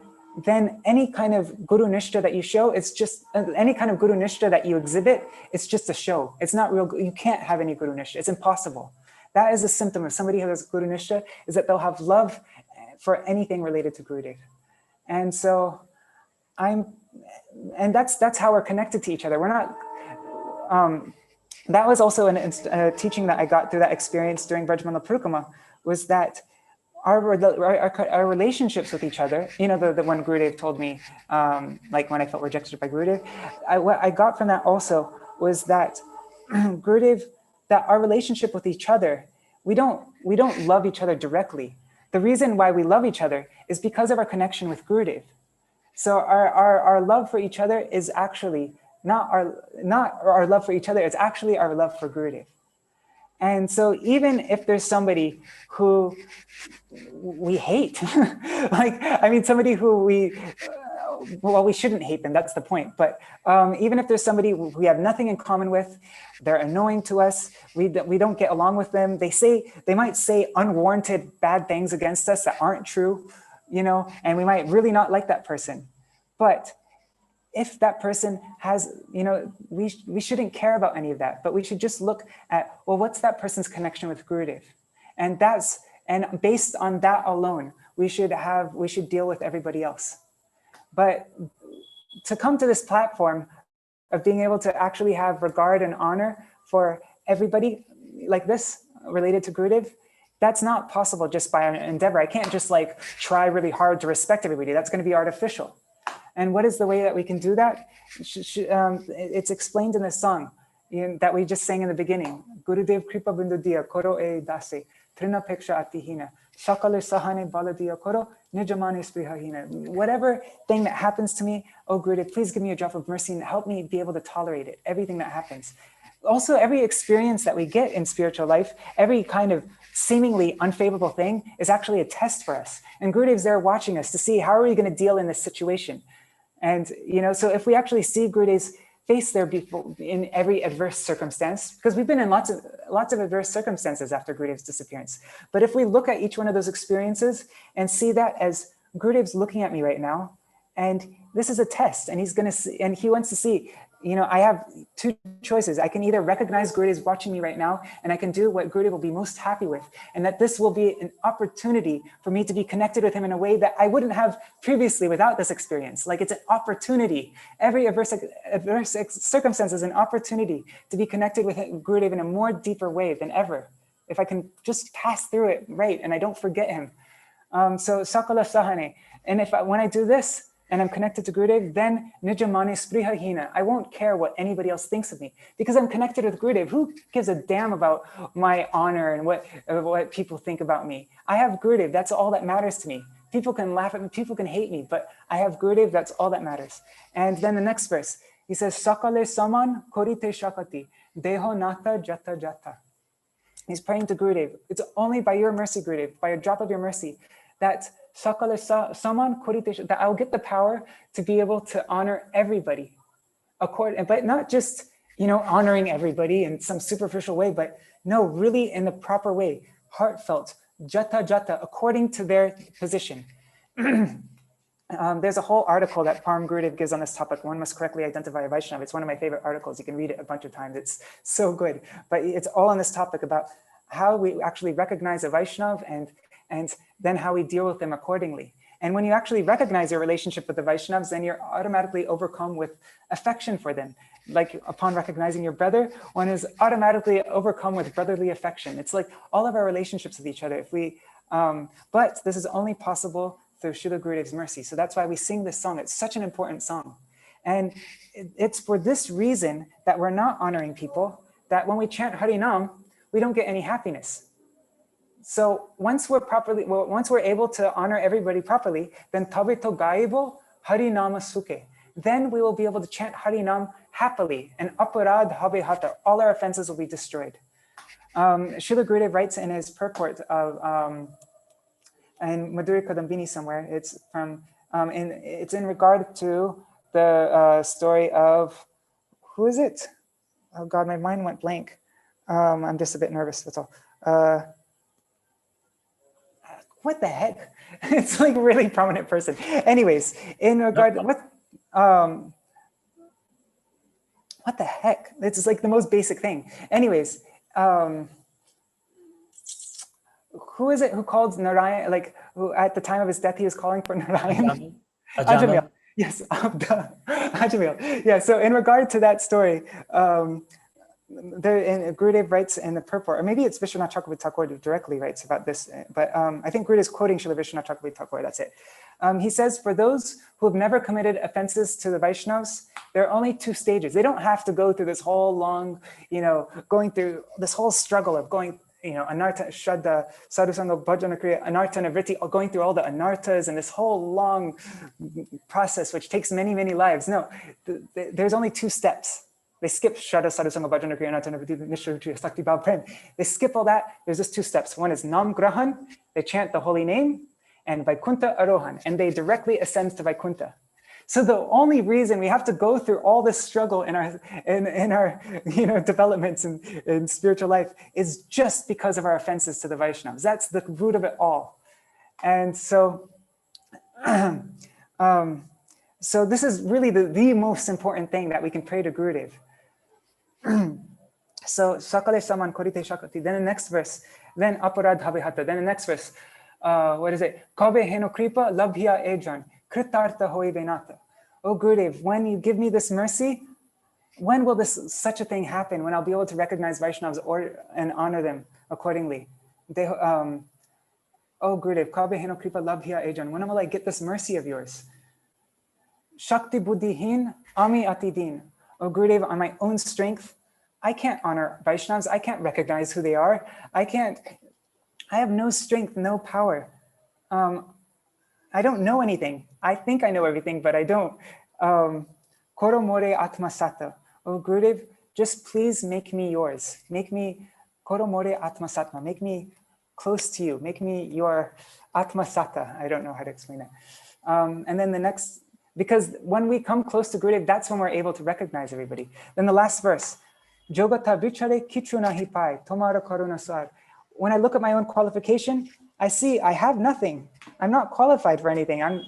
any kind of Guru Nishta that you show, it's just, any kind of Guru Nishta that you exhibit, it's just a show. It's not real. You can't have any Guru Nishta. It's impossible. That is a symptom of somebody who has Guru Nishta, is that they'll have love for anything related to Gurudev. And so I'm that's how we're connected to each other. We're not, that was also a teaching that I got through that experience during Brajmana Parikrama, was that our relationships with each other, you know, the one Gurudev told me, like when I felt rejected by Gurudev, what I got from that also was that Gurudev, that our relationship with each other, we don't love each other directly. The reason why we love each other is because of our connection with Gurudev. So our love for each other is actually not our love for each other, it's actually our love for Gurudev. And so even if there's somebody who we hate, like, I mean, somebody who well, we shouldn't hate them, that's the point. But even if there's somebody we have nothing in common with, they're annoying to us, we don't get along with them, they might say unwarranted bad things against us that aren't true, you know, and we might really not like that person. But if that person has, you know, we shouldn't care about any of that, but we should just look at, well, what's that person's connection with Gurudev? And based on that alone, we should deal with everybody else. But to come to this platform of being able to actually have regard and honor for everybody like this related to Gurudev, that's not possible just by an endeavor. I can't just like try really hard to respect everybody. That's going to be artificial. And what is the way that we can do that? It's explained in this song that we just sang in the beginning. Gurudev kripa bindu diya koro e dase trina peksha atihina shakale sahane baladiya koro nijamani sprihahina. Whatever thing that happens to me, oh Gurudev, please give me a drop of mercy and help me be able to tolerate it. Everything that happens. Also, every experience that we get in spiritual life, every kind of seemingly unfavorable thing is actually a test for us. And Gurudev's there watching us to see how are we going to deal in this situation. And, you know, so if we actually see Gurudev's face there in every adverse circumstance, because we've been in lots of adverse circumstances after Gurudev's disappearance. But if we look at each one of those experiences and see that as Gurudev's looking at me right now, and this is a test, and he wants to see, you know, I have two choices. I can either recognize Gurudev is watching me right now, and I can do what Gurudev will be most happy with, and that this will be an opportunity for me to be connected with him in a way that I wouldn't have previously without this experience. Like, it's an opportunity. Every adverse circumstance is an opportunity to be connected with Gurudev in a more deeper way than ever, if I can just pass through it right and I don't forget him. So sakala sahane. And when I do this, and I'm connected to Gurudev, then nijamani sprihahina. I won't care what anybody else thinks of me because I'm connected with Gurudev. Who gives a damn about my honor and what people think about me? I have Gurudev. That's all that matters to me. People can laugh at me, people can hate me, but I have Gurudev. That's all that matters. And then the next verse, he says, Sakale saman korite shakati, deho nata jata jata. He's praying to Gurudev. It's only by your mercy, Gurudev, by a drop of your mercy, that that I'll get the power to be able to honor everybody, but not just, you know, honoring everybody in some superficial way, but no, really in the proper way, heartfelt, jata jata, according to their position. There's a whole article that Param Gurudev gives on this topic. One must correctly identify a Vaishnava. It's one of my favorite articles. You can read it a bunch of times. It's so good. But it's all on this topic about how we actually recognize a Vaishnava and then how we deal with them accordingly. And when you actually recognize your relationship with the Vaishnavas, then you're automatically overcome with affection for them. Like upon recognizing your brother, one is automatically overcome with brotherly affection. It's like all of our relationships with each other. But this is only possible through Srila Gurudev's mercy. So that's why we sing this song. It's such an important song. And it's for this reason that we're not honoring people, that when we chant Harinam, we don't get any happiness. So once we're able to honor everybody properly, then tabito gaibo harinama suke. Then we will be able to chant Harinam happily, and aparad habe hata. All our offenses will be destroyed. Srila Gurudev writes in his purport of and Madhuri Kadambini somewhere. It's from it's in regard to the story of, who is it? Oh God, my mind went blank. I'm just a bit nervous. That's all. What the heck? It's like a really prominent person. Anyways, in regard to what the heck? It's like the most basic thing. Anyways, who is it who called Narayan, like who at the time of his death, he was calling for Narayan? Ajamil. Yes, Ajamil. Yeah, so in regard to that story, Gurudev writes in the purport, or maybe it's Vishwanath Chakravarti Thakur who directly writes about this, but I think Gurudev is quoting Srila Vishwanath Chakravarti Thakur, that's it. He says, for those who have never committed offenses to the Vaishnavas, there are only two stages. They don't have to go through this whole long, going through this whole struggle of going, anartha, shraddha, sadhusanga, bhajana kriya, anartha, nivritti, going through all the anarthas and this whole long process, which takes many, many lives. No, there's only two steps. They skip shraddha, sadhusanga, bhajana kriya, anartha, nivritti, nishra, sakti, bhav, prem. They skip all that. There's just two steps. One is nam grahan. They chant the holy name, and Vaikuntha Arohan, and they directly ascend to Vaikuntha. So the only reason we have to go through all this struggle in our developments in spiritual life is just because of our offenses to the Vaishnavas. That's the root of it all. And so, so this is really the most important thing that we can pray to Gurudev. So Sakale Saman Korite Shakati. Then the next verse, then Aparadhabhihata. Then the next verse, what is it? Kabe heno kripa labhya ejan kritartha hoi benata. Oh Gurudev, when you give me this mercy, when will such a thing happen? When I'll be able to recognize Vaishnavas and honor them accordingly? Oh Gurudev, Kabe heno kripa labhya ejan. When will I get this mercy of yours? Shakti buddhihin ami atidin. Oh Gurudev, on my own strength, I can't honor Vaishnavas. I can't recognize who they are. I have no strength, no power. I don't know anything. I think I know everything, but I don't. Koro more atmasata. Oh Gurudev, just please make me yours. Make me koro more atmasatma. Make me close to you. Make me your atmasata. I don't know how to explain that. And then the next, because when we come close to Gurudev, that's when we're able to recognize everybody. Then the last verse. Jogata vichare kichuna hipai tomara karuna sar. When I look at my own qualification, I see I have nothing. I'm not qualified for anything. I'm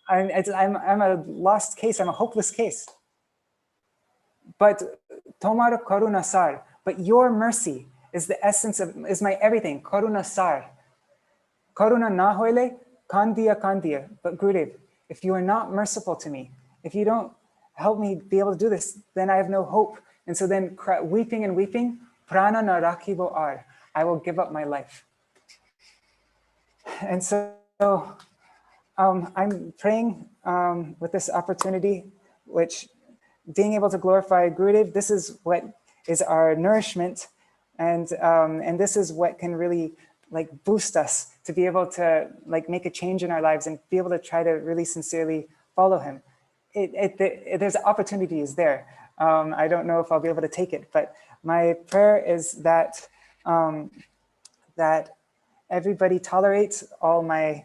a lost case. I'm a hopeless case. But tomara karuna sar. But your mercy is the essence is my everything. Karuna sar. Karuna na hoile kandiya kandiya. But Gurudev, if you are not merciful to me, if you don't help me be able to do this, then I have no hope. And so then weeping and weeping, prana narakivo ar, I will give up my life. And so I'm praying with this opportunity, which being able to glorify Gurudev, this is what is our nourishment. And this is what can really boost us to be able to make a change in our lives and be able to try to really sincerely follow him. There's opportunities there. I don't know if I'll be able to take it, but my prayer is that that everybody tolerates all my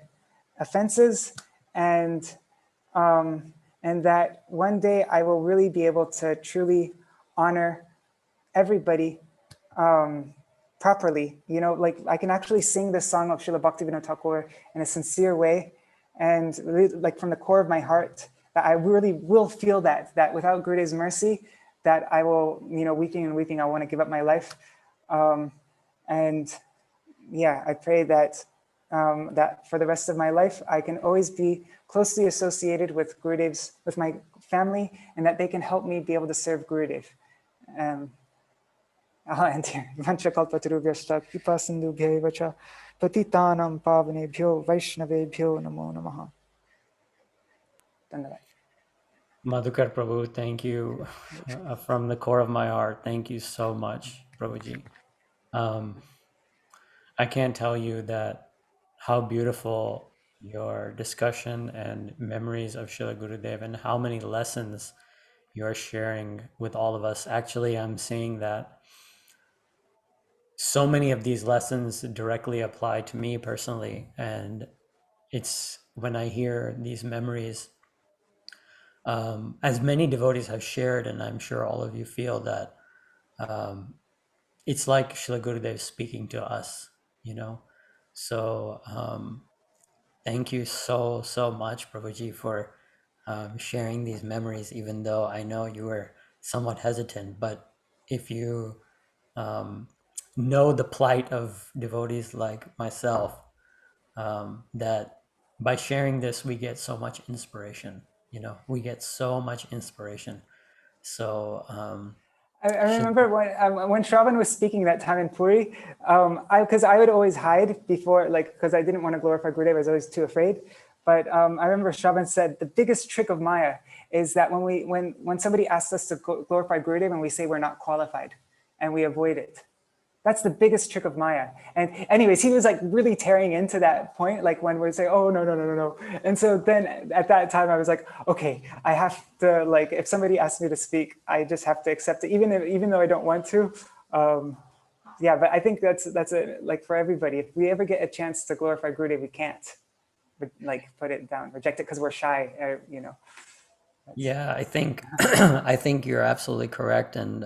offenses, and that one day I will really be able to truly honor everybody properly. I can actually sing the song of Srila Bhaktivinoda Thakur in a sincere way, and really, from the core of my heart, that I really will feel that without Gurudev's mercy, that I will, weeping and weeping, I want to give up my life. And yeah, I pray that that for the rest of my life, I can always be closely associated with with my family, and that they can help me be able to serve Gurudev. I'll end here. Vanchakalpatarubhyashta kripasindubhya cha patitanam pavanebhyo vaishnavebhyo namo namaha. Dhanyavad. Madhukar Prabhu, thank you from the core of my heart. Thank you so much, Prabhuji. I can't tell you how beautiful your discussion and memories of Srila Gurudev and how many lessons you're sharing with all of us. Actually, I'm seeing that so many of these lessons directly apply to me personally. And it's when I hear these memories, as many devotees have shared, and I'm sure all of you feel that it's like Srila Gurudev speaking to us, So thank you so much, Prabhuji, for sharing these memories, even though I know you were somewhat hesitant. But if you know the plight of devotees like myself, that by sharing this, we get so much inspiration. We get so much inspiration. So I remember when Shravan was speaking that time in Puri, because I would always hide before, like, because I didn't want to glorify Gurudev, I was always too afraid. But I remember Shravan said the biggest trick of Maya is that when somebody asks us to glorify Gurudev and we say we're not qualified, and we avoid it. That's the biggest trick of Maya. And anyways, he was like really tearing into that point, like when we say, oh, no, no, no, no, no. And so then at that time, I was like, okay, I have to, like, if somebody asks me to speak, I just have to accept it, even though I don't want to. Yeah, but I think that's like for everybody. If we ever get a chance to glorify Gurudev, we can't like put it down, reject it because we're shy, Yeah, I think I think you're absolutely correct. And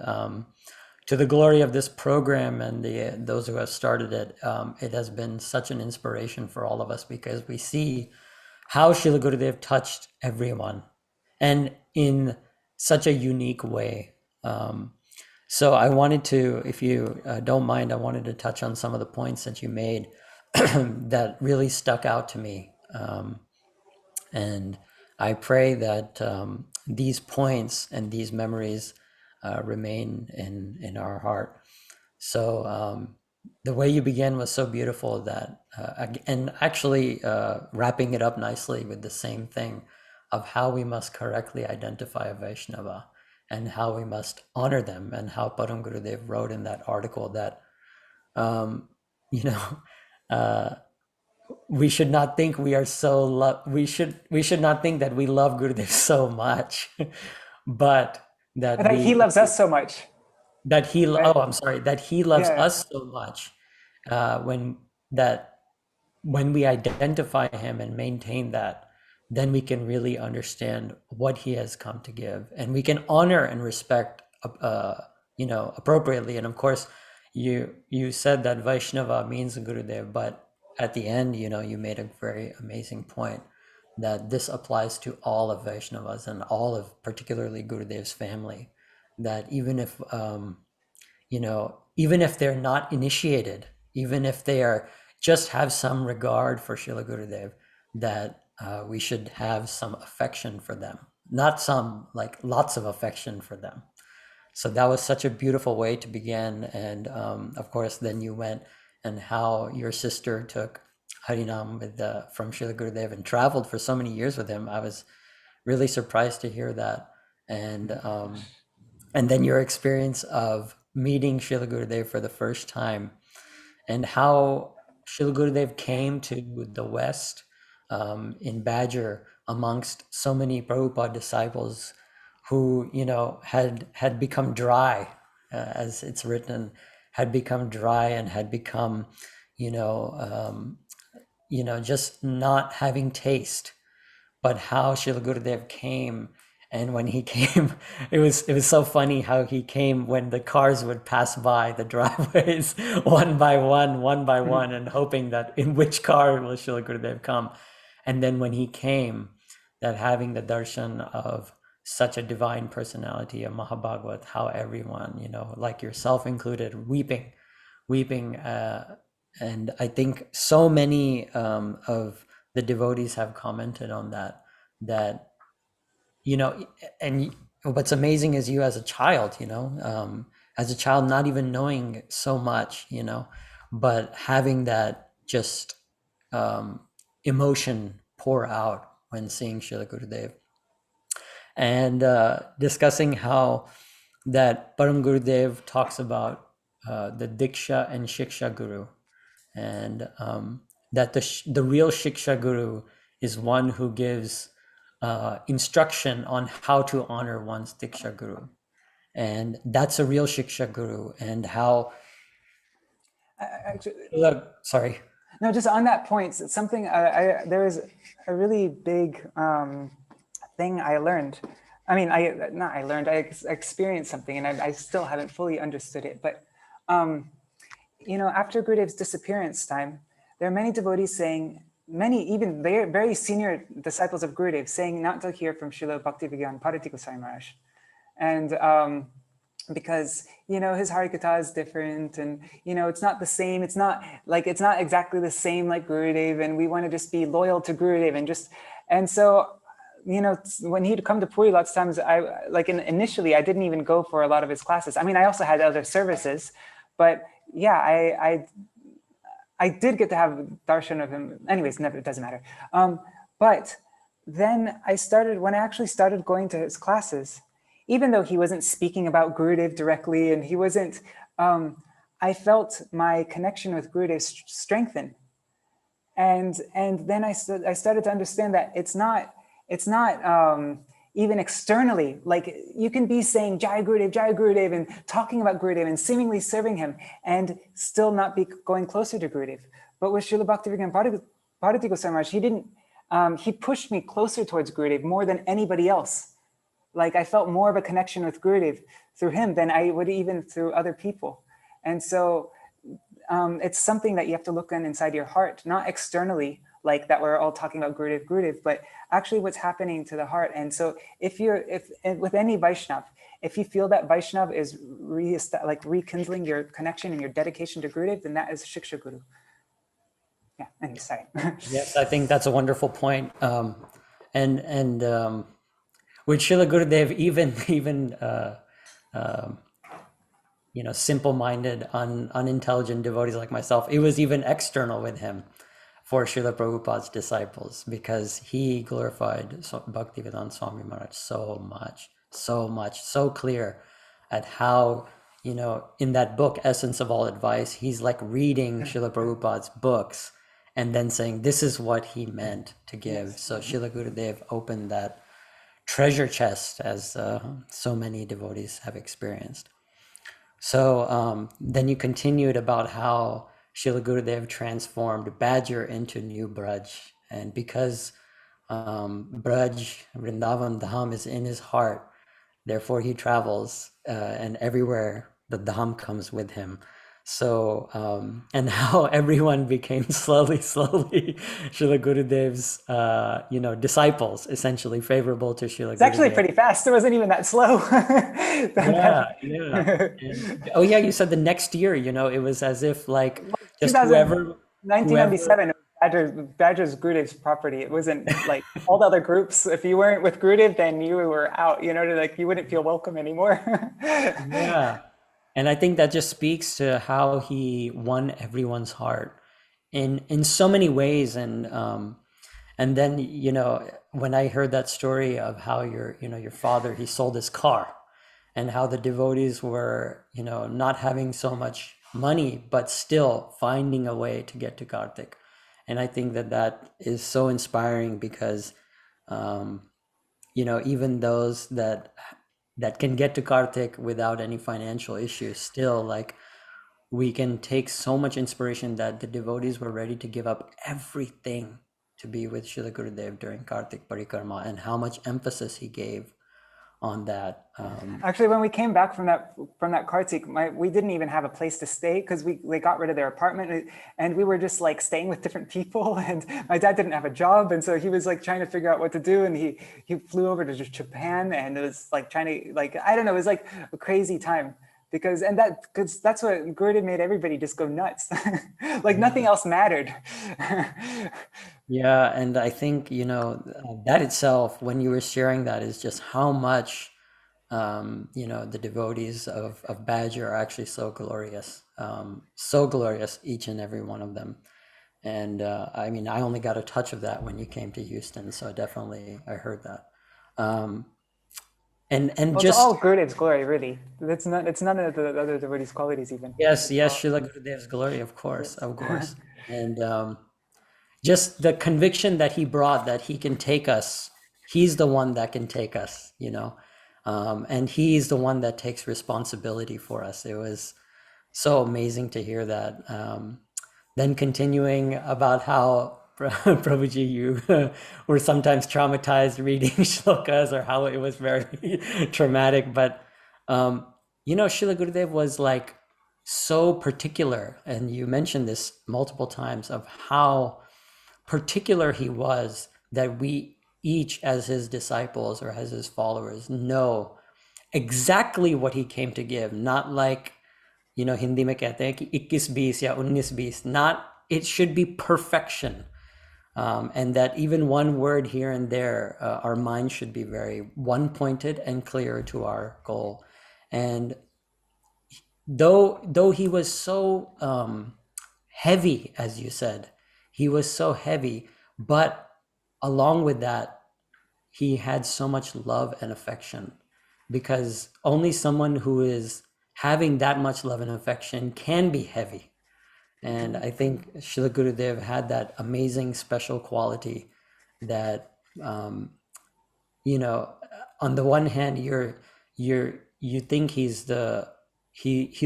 to the glory of this program and those who have started it, it has been such an inspiration for all of us because we see how Srila Gurudev touched everyone and in such a unique way. So I wanted to, if you don't mind, I wanted to touch on some of the points that you made that really stuck out to me. And I pray that these points and these memories remain in our heart. So the way you began was so beautiful that, and actually wrapping it up nicely with the same thing of how we must correctly identify a Vaishnava and how we must honor them, and how Param Gurudev wrote in that article that, you know, we should not think we are so we should not think that we love Gurudev so much, but that But he loves us so much. that he Right? oh I'm sorry, that he loves Yeah. us so much, when we identify him and maintain that, then we can really understand what he has come to give, and we can honor and respect appropriately. And of course, you said that Vaishnava means Gurudev, but at the end, you made a very amazing point that this applies to all of Vaishnavas and all of particularly Gurudev's family, that even if even if they're not initiated, even if they are just have some regard for Srila Gurudev, that we should have some affection for them, not some, like lots of affection for them. So that was such a beautiful way to begin. And of course, then you went and how your sister took Harinam from Srila Gurudev and traveled for so many years with him. I was really surprised to hear that. And then your experience of meeting Srila Gurudev for the first time, and how Srila Gurudev came to the West in Badger amongst so many Prabhupada disciples who, had become dry, as it's written, had become dry and had become, just not having taste. But how Srila Gurudev came, and when he came, it was so funny how he came when the cars would pass by the driveways one by one, and hoping that in which car will Srila Gurudev come. And then when he came, that having the darshan of such a divine personality, a Mahabhagavat, how everyone, like yourself included, weeping. And I think so many of the devotees have commented on that, and what's amazing is you as a child, not even knowing so much, but having that just emotion pour out when seeing Srila Gurudev, and discussing how that Param Gurudev talks about the Diksha and Shiksha Guru, and that the real Shiksha Guru is one who gives instruction on how to honor one's Diksha Guru. And that's a real Shiksha Guru. And how... Actually, sorry. No, just on that point, something, there was a really big thing I learned. I mean, I experienced something, and I still haven't fully understood it. But, after Gurudev's disappearance time, there are many devotees saying, even very senior disciples of Gurudev saying not to hear from Srila Bhakti Vigyan Parati Goswami Maharaj. And because, you know, his Harikatha is different, and, you know, it's not the same. It's not exactly the same like Gurudev, and we want to just be loyal to Gurudev and so, you know, when he'd come to Puri, lots of times initially I didn't even go for a lot of his classes. I mean, I also had other services, but yeah, I did get to have darshan of him. Anyways, never, it doesn't matter. But then when I actually started going to his classes, even though he wasn't speaking about Gurudev directly, and he wasn't, I felt my connection with Gurudev strengthen. And then I started to understand that it's not even externally, like you can be saying Jai Gurudev and talking about Gurudev and seemingly serving him and still not be going closer to Gurudev. But with Srila Bhaktivedanta Bharati Goswami Maharaj, he didn't, he pushed me closer towards Gurudev more than anybody else. Like I felt more of a connection with Gurudev through him than I would even through other people. And so it's something that you have to look inside your heart, not externally, like that we're all talking about Gurudev, but actually what's happening to the heart. And so if with any Vaishnav, if you feel that Vaishnav is rekindling your connection and your dedication to Gurudev, then that is Shiksha Guru. Yeah, anyway, sorry. Yes, I think that's a wonderful point. And with Srila Gurudev, even you know, simple-minded, unintelligent devotees like myself, it was even external with him for Srila Prabhupada's disciples, because he glorified Bhaktivedanta Swami Maharaj so clear at how, you know, in that book, Essence of All Advice, he's like reading Srila Prabhupada's books and then saying, this is what he meant to give. Yes. So Srila Gurudev opened that treasure chest, as so many devotees have experienced. So then you continued about how Srila Gurudev transformed Badger into New Braj. And because Braj, Vrindavan Dham is in his heart, therefore he travels and everywhere the Dham comes with him. So, and how everyone became slowly Srila Gurudev's, you know, disciples, essentially favorable to Srila Gurudev. It's actually pretty fast. It wasn't even that slow. Yeah. And, oh yeah, you said the next year, you know, it was as if like just whoever. 1997, Badger's Gurudev's property. It wasn't like all the other groups. If you weren't with Gurudev, then you were out, you know, like you wouldn't feel welcome anymore. Yeah. And I think that just speaks to how he won everyone's heart in so many ways. And then, you know, when I heard that story of how your father, he sold his car, and how the devotees were, you know, not having so much money, but still finding a way to get to Kartik. And I think that is so inspiring, because, you know, even those that can get to Kartik without any financial issues, still, like, we can take so much inspiration that the devotees were ready to give up everything to be with Srila Gurudev during Kartik Parikrama, and how much emphasis he gave on that. Actually, when we came back from that Kartik, we didn't even have a place to stay, because they got rid of their apartment, and we were just like staying with different people, and my dad didn't have a job, and so he was like trying to figure out what to do, and he flew over to Japan, and it was like trying to, like, I don't know, it was like a crazy time, because that's what Gurudev made everybody just go nuts. Like nothing else mattered. Yeah, and I think, you know, that itself, when you were sharing that, is just how much, you know, the devotees of Badger are actually so glorious, each and every one of them. And I mean, I only got a touch of that when you came to Houston, so definitely I heard that. And well, just it's all Gurudev's glory, really. It's none of the other devotees' qualities even. Yes, Srila Gurudev's glory, of course, and just the conviction that he brought, that he can take us. He's the one that can take us, you know, and he's the one that takes responsibility for us. It was so amazing to hear that. Then continuing about how, Prabhuji, you were sometimes traumatized reading shlokas, or how it was very traumatic. But, you know, Srila Gurudev was like so particular, and you mentioned this multiple times, of how particular he was, that we each, as his disciples or as his followers, know exactly what he came to give, not like, Hindi mein kehte hain ki 21-20 ya 19-20, not, it should be perfection. And that even one word here and there, our mind should be very one-pointed and clear to our goal. And though he was so heavy, as you said, he was so heavy, but along with that, he had so much love and affection, because only someone who is having that much love and affection can be heavy. And I think Srila Gurudev had that amazing special quality that, on the one hand, you think he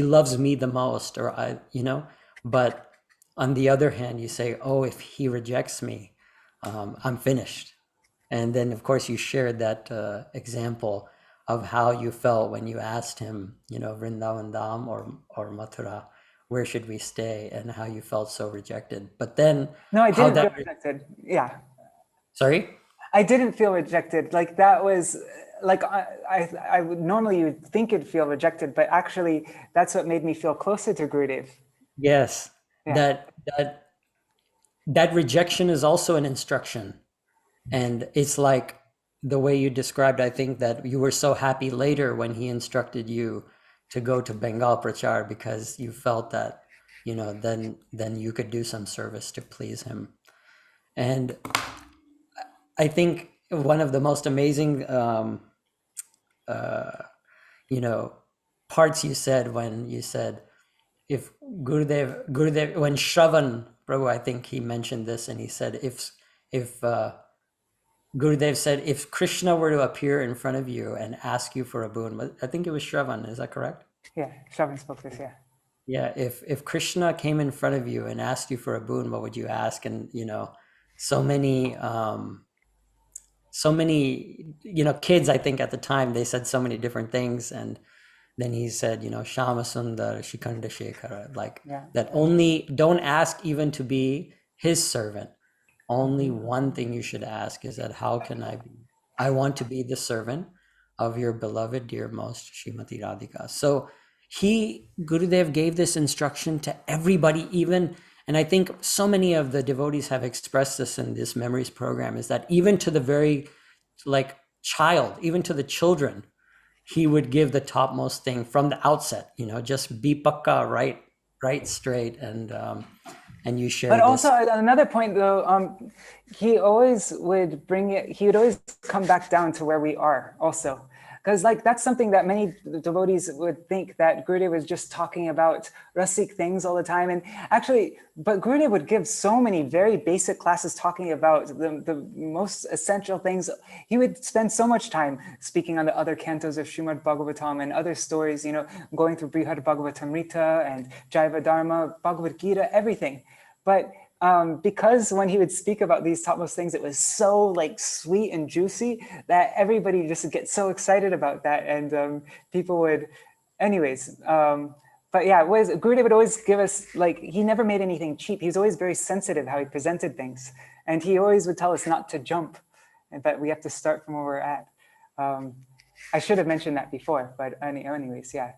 loves me the most, or but on the other hand, you say, oh, if he rejects me, I'm finished. And then, of course, you shared that example of how you felt when you asked him, Vrindavan Dham or Mathura, where should we stay, and how you felt so rejected. But then, no, I didn't feel rejected. Yeah. Sorry? I didn't feel rejected. Like, that was like, I would normally, you'd think it'd feel rejected, but actually that's what made me feel closer to Gurudev. Yes. Yeah. That rejection is also an instruction. And it's like the way you described, I think that you were so happy later when he instructed you to go to Bengal Prachar, because you felt that, then you could do some service to please him. And I think one of the most amazing, parts you said, when you said, if Gurudev, when Shravan Prabhu, I think he mentioned this, and he said, if Gurudev said, if Krishna were to appear in front of you and ask you for a boon, I think it was Shravan, is that correct? Yeah, Shravan spoke this, yeah. Yeah, if Krishna came in front of you and asked you for a boon, what would you ask? And, so many, kids, I think at the time, they said so many different things. And then he said, Shama Sundar Shikanda Shekhara, like that only, don't ask even to be his servant. Only one thing you should ask is that, how can I want to be the servant of your beloved, dear most Srimati Radhika. So Gurudev gave this instruction to everybody, even, and I think so many of the devotees have expressed this in this memories program, is that even to the very child, even to the children, he would give the topmost thing from the outset, just be pakka, right straight, and you share. But also another point, though, he always would bring it. He would always come back down to where we are, also, because that's something that many devotees would think, that Gurudev was just talking about rasik things all the time. And actually, but Gurudev would give so many very basic classes talking about the most essential things. He would spend so much time speaking on the other cantos of Srimad Bhagavatam and other stories, going through Brihad Bhagavatamrita and Jaiva Dharma, Bhagavad Gita, everything. But because when he would speak about these topmost things, it was so sweet and juicy that everybody just gets so excited about that, and people would, anyways. But yeah, Gurudev would always give us, he never made anything cheap. He was always very sensitive how he presented things, and he always would tell us not to jump, but we have to start from where we're at. I should have mentioned that before, but anyways, yeah.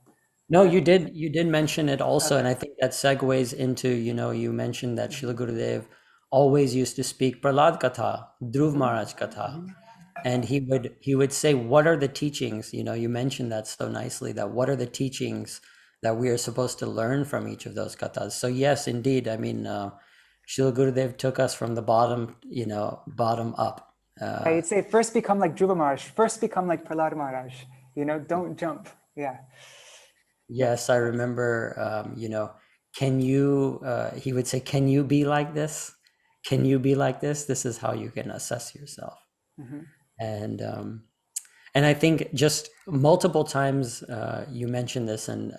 No, you did mention it also. Okay. And I think that segues into, you mentioned that Srila Gurudev always used to speak Prahlad Katha, Dhruv Maharaj Katha. And he would say, what are the teachings? You mentioned that so nicely, that what are the teachings that we are supposed to learn from each of those kathas. So yes, indeed. I mean, Srila Gurudev took us from the bottom, bottom up. I'd say first become like Dhruva Maharaj, first become like Prahlad Maharaj, don't jump. Yeah. Yes, I remember, can you, he would say, can you be like this? Can you be like this? This is how you can assess yourself. Mm-hmm. And I think just multiple times you mentioned this, and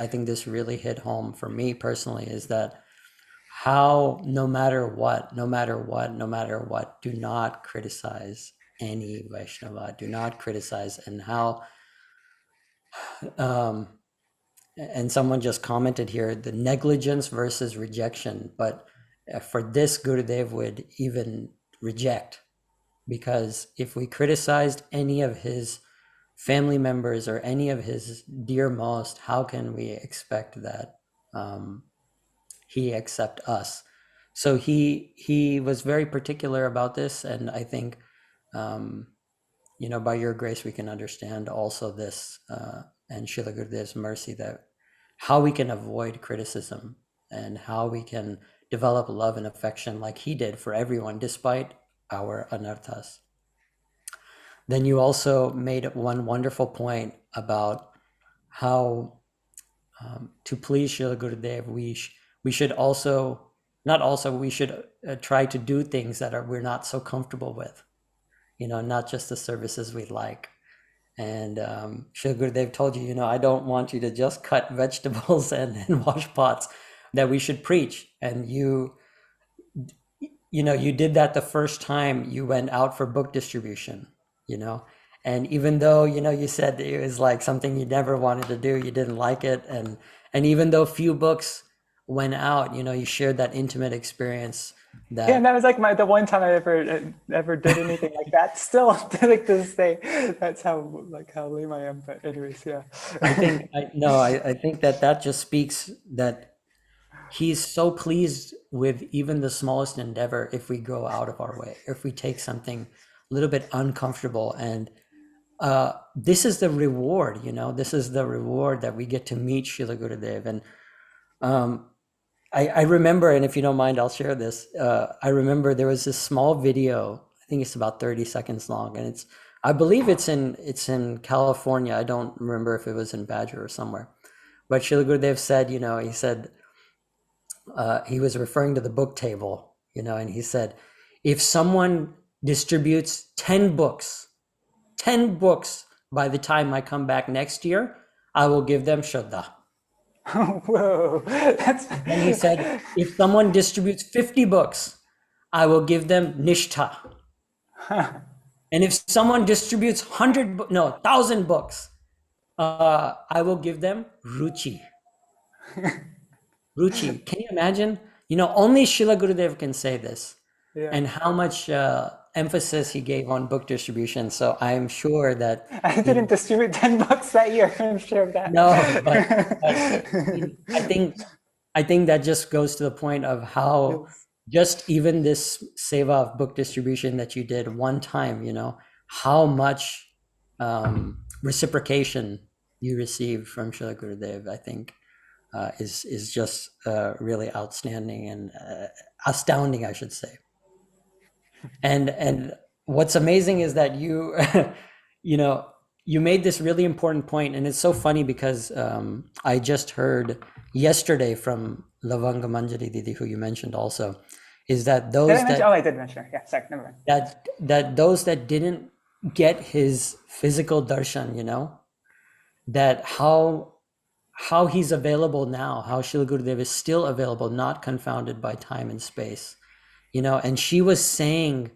I think this really hit home for me personally, is that how no matter what, do not criticize any Vaishnava, do not criticize, and how, and someone just commented here, the negligence versus rejection. But for this, Gurudev would even reject, because if we criticized any of his family members or any of his dearmost, how can we expect that he accept us? So he was very particular about this, and I think by your grace we can understand also this and Srila Gurudev's mercy, that how we can avoid criticism and how we can develop love and affection like he did for everyone despite our anarthas. Then you also made one wonderful point about how to please Srila Gurudev, we should also, we should try to do things that we're not so comfortable with, not just the services we like. And Srila Gurudev told you, I don't want you to just cut vegetables and wash pots, that we should preach. And you did that the first time you went out for book distribution, and even though, you said it was like something you never wanted to do, you didn't like it. And even though few books went out, you shared that intimate experience. And that was like the one time I ever did anything like that. Still, like to this day, that's how lame I am. But anyways, yeah. I think that just speaks that he's so pleased with even the smallest endeavor if we go out of our way, if we take something a little bit uncomfortable. And this is the reward, this is the reward that we get to meet Srila Gurudev. And I remember, and if you don't mind, I'll share this. I remember there was this small video, I think it's about 30 seconds long, and I believe it's in California. I don't remember if it was in Badger or somewhere. But Srila Gurudev said, he said, he was referring to the book table, and he said, if someone distributes 10 books by the time I come back next year, I will give them Shraddha. Whoa, And he said, if someone distributes 50 books, I will give them Nishtha. And if someone distributes 1,000 books, I will give them Ruchi. Ruchi. Can you imagine? Only Srila Gurudev can say this. Yeah. And how much emphasis he gave on book distribution. So I'm sure that I didn't distribute 10 books that year. I'm sure of that. No, but I think that just goes to the point of how just even this seva of book distribution that you did one time, how much reciprocation you received from Srila Gurudev, I think is just really outstanding and astounding, I should say. And what's amazing is that you, you made this really important point, and it's so funny because I just heard yesterday from Lavanga Manjari Didi, who you mentioned also, is that those I did mention her. Yeah, sorry, never mind. That those that didn't get his physical darshan, that how he's available now, how Srila Gurudev is still available, not confounded by time and space. And she was saying,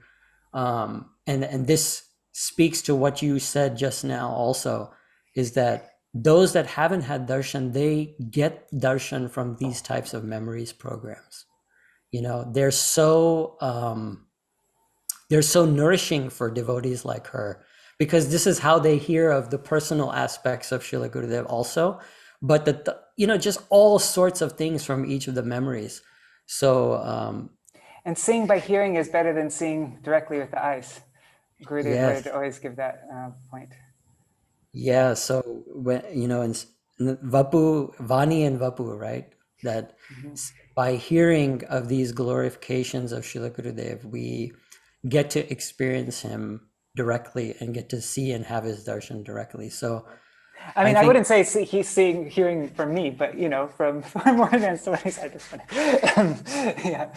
and this speaks to what you said just now also, is that those that haven't had darshan, they get darshan from these types of memories programs. They're so nourishing for devotees like her, because this is how they hear of the personal aspects of Srila Gurudev also, but just all sorts of things from each of the memories. So, and seeing by hearing is better than seeing directly with the eyes. Gurudev would always give that point. Yeah. So when in Vapu, Vani and Vapu, right? That by hearing of these glorifications of Srila Gurudev, we get to experience him directly and get to see and have his darshan directly. So, I wouldn't say he's hearing from me, but from more than somebody's. I just want yeah.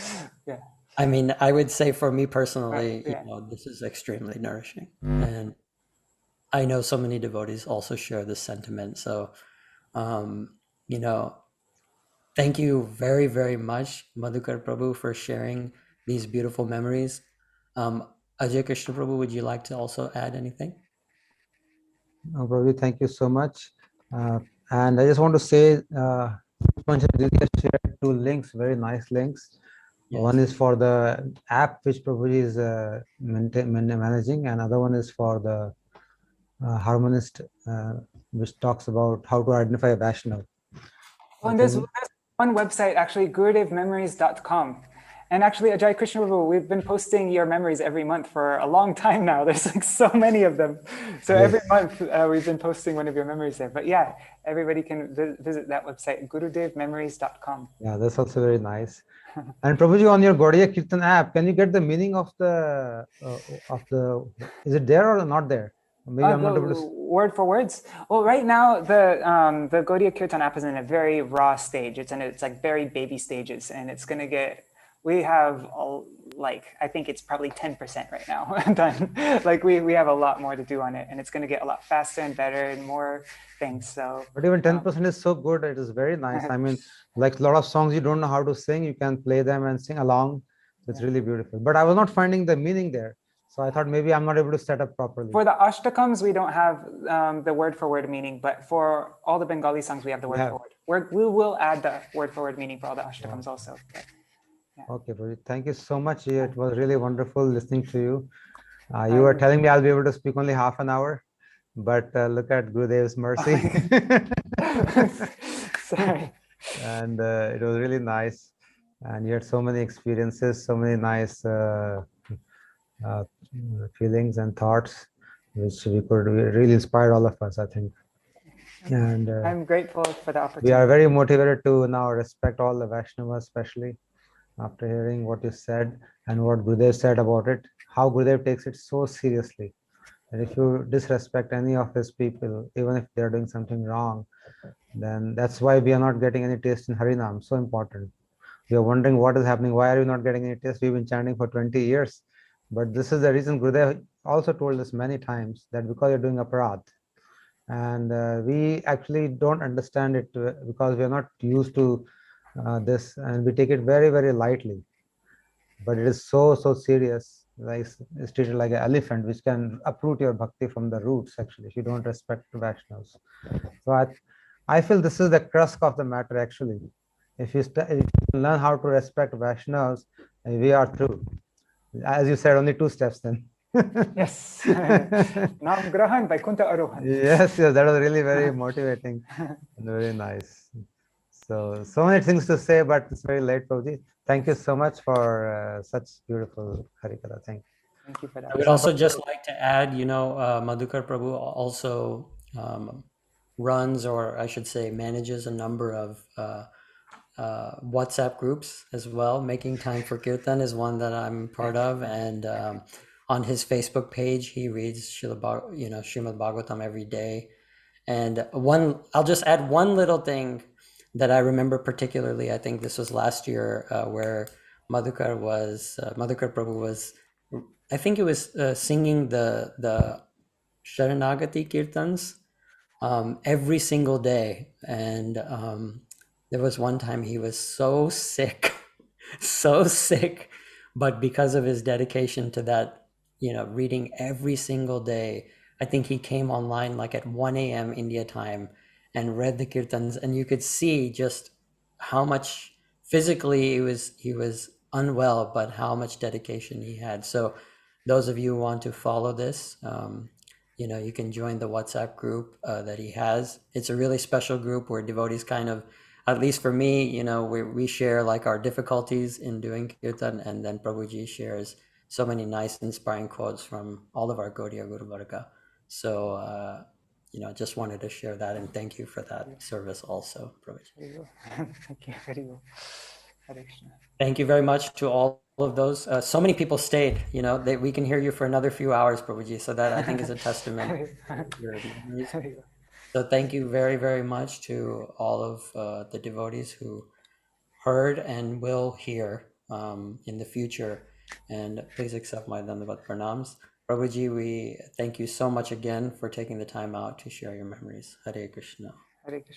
I would say for me personally, this is extremely nourishing, and I know so many devotees also share this sentiment. So, thank you very, very much, Madhukar Prabhu, for sharing these beautiful memories. Ajay Krishna Prabhu, would you like to also add anything? No, Prabhu, thank you so much. And I just want to say, Manjari has shared 2 links, very nice links. Yes. One is for the app which Prabhuji is managing, and another one is for the harmonist, which talks about how to identify a Vaishnava. Oh, and there's one website, actually, gurudevmemories.com. And actually, Ajay Krishna Prabhu, we've been posting your memories every month for a long time now. There's like so many of them. So Yes. every month we've been posting one of your memories there. But yeah, everybody can visit that website, gurudevmemories.com. Yeah, that's also very nice. And Prabhuji, on your Gaudiya Kirtan app, can you get the meaning of the is it there or not there? Maybe I'm not able to. Word for words. Well, right now the Gaudiya Kirtan app is in a very raw stage. It's like very baby stages, and it's gonna get. We have like I think it's probably 10% right now done. Like we have a lot more to do on it, and it's gonna get a lot faster and better and more things. So. But even 10% is so good. It is very nice. I mean, like a lot of songs you don't know how to sing, you can play them and sing along. It's really beautiful. But I was not finding the meaning there. So I thought maybe I'm not able to set up properly. For the Ashtakams, we don't have the word for word meaning, but for all the Bengali songs, we have the word for word. We will add the word for word meaning for all the Ashtakams also. But, yeah. Okay, Prabhu. Thank you so much. It was really wonderful listening to you. You were telling me I'll be able to speak only half an hour, but look at Gurudev's mercy. Sorry. And it was really nice. And you had so many experiences, so many nice feelings and thoughts, which we could really inspire all of us, I think. And I'm grateful for the opportunity. We are very motivated to now respect all the Vaishnavas, especially after hearing what you said and what Gurudev said about it, how Gurudev takes it so seriously. And if you disrespect any of his people, even if they're doing something wrong, then that's why we are not getting any taste in Harinam. So important. We are wondering what is happening. Why are we not getting any taste? We've been chanting for 20 years. But this is the reason Gurudev also told us many times that because you're doing aparadh, and we actually don't understand it because we are not used to this, and we take it very, very lightly. But it is so serious. Like it's treated like an elephant, which can uproot your bhakti from the roots. Actually, if you don't respect Vaishnavas, so I feel this is the crux of the matter. Actually, if you learn how to respect Vaishnavas, we are through. As you said, only 2 steps then. Yes. Nam Grahan Vaikuntha Arohan. Yes, that was really very motivating and very nice. So many things to say, but it's very late, Prabhuji. Thank you so much for such beautiful Harikatha. Thank you. Thank you for that. I would also just like to add, Madhukar Prabhu also runs, or I should say manages, a number of WhatsApp groups as well. Making Time for Kirtan is one that I'm part of, and on his Facebook page, he reads Srimad Bhagavatam every day. And I'll just add one little thing that I remember particularly. I think this was last year where Madhukar Prabhu was, I think it was singing the Sharanagati Kirtans every single day. And there was one time he was so sick, so sick, but because of his dedication to that, reading every single day, I think he came online like at 1 a.m. India time and read the kirtans, and you could see just how much physically he was unwell, but how much dedication he had. So those of you who want to follow this, you can join the WhatsApp group that he has. It's a really special group where devotees kind of, at least for me, we share like our difficulties in doing kirtan, and then Prabhuji shares so many nice, inspiring quotes from all of our Gaudiya Guru Varga. So, just wanted to share that, and thank you for that service also, Prabhuji. Thank you very well. Thank you very much to all of those. So many people stayed, we can hear you for another few hours, Prabhuji. So that I think is a testament to your memories. So thank you very, very much to all of the devotees who heard and will hear in the future. And please accept my Dandavat Pranams. Prabhuji, we thank you so much again for taking the time out to share your memories. Hare Krishna. Hare Krishna.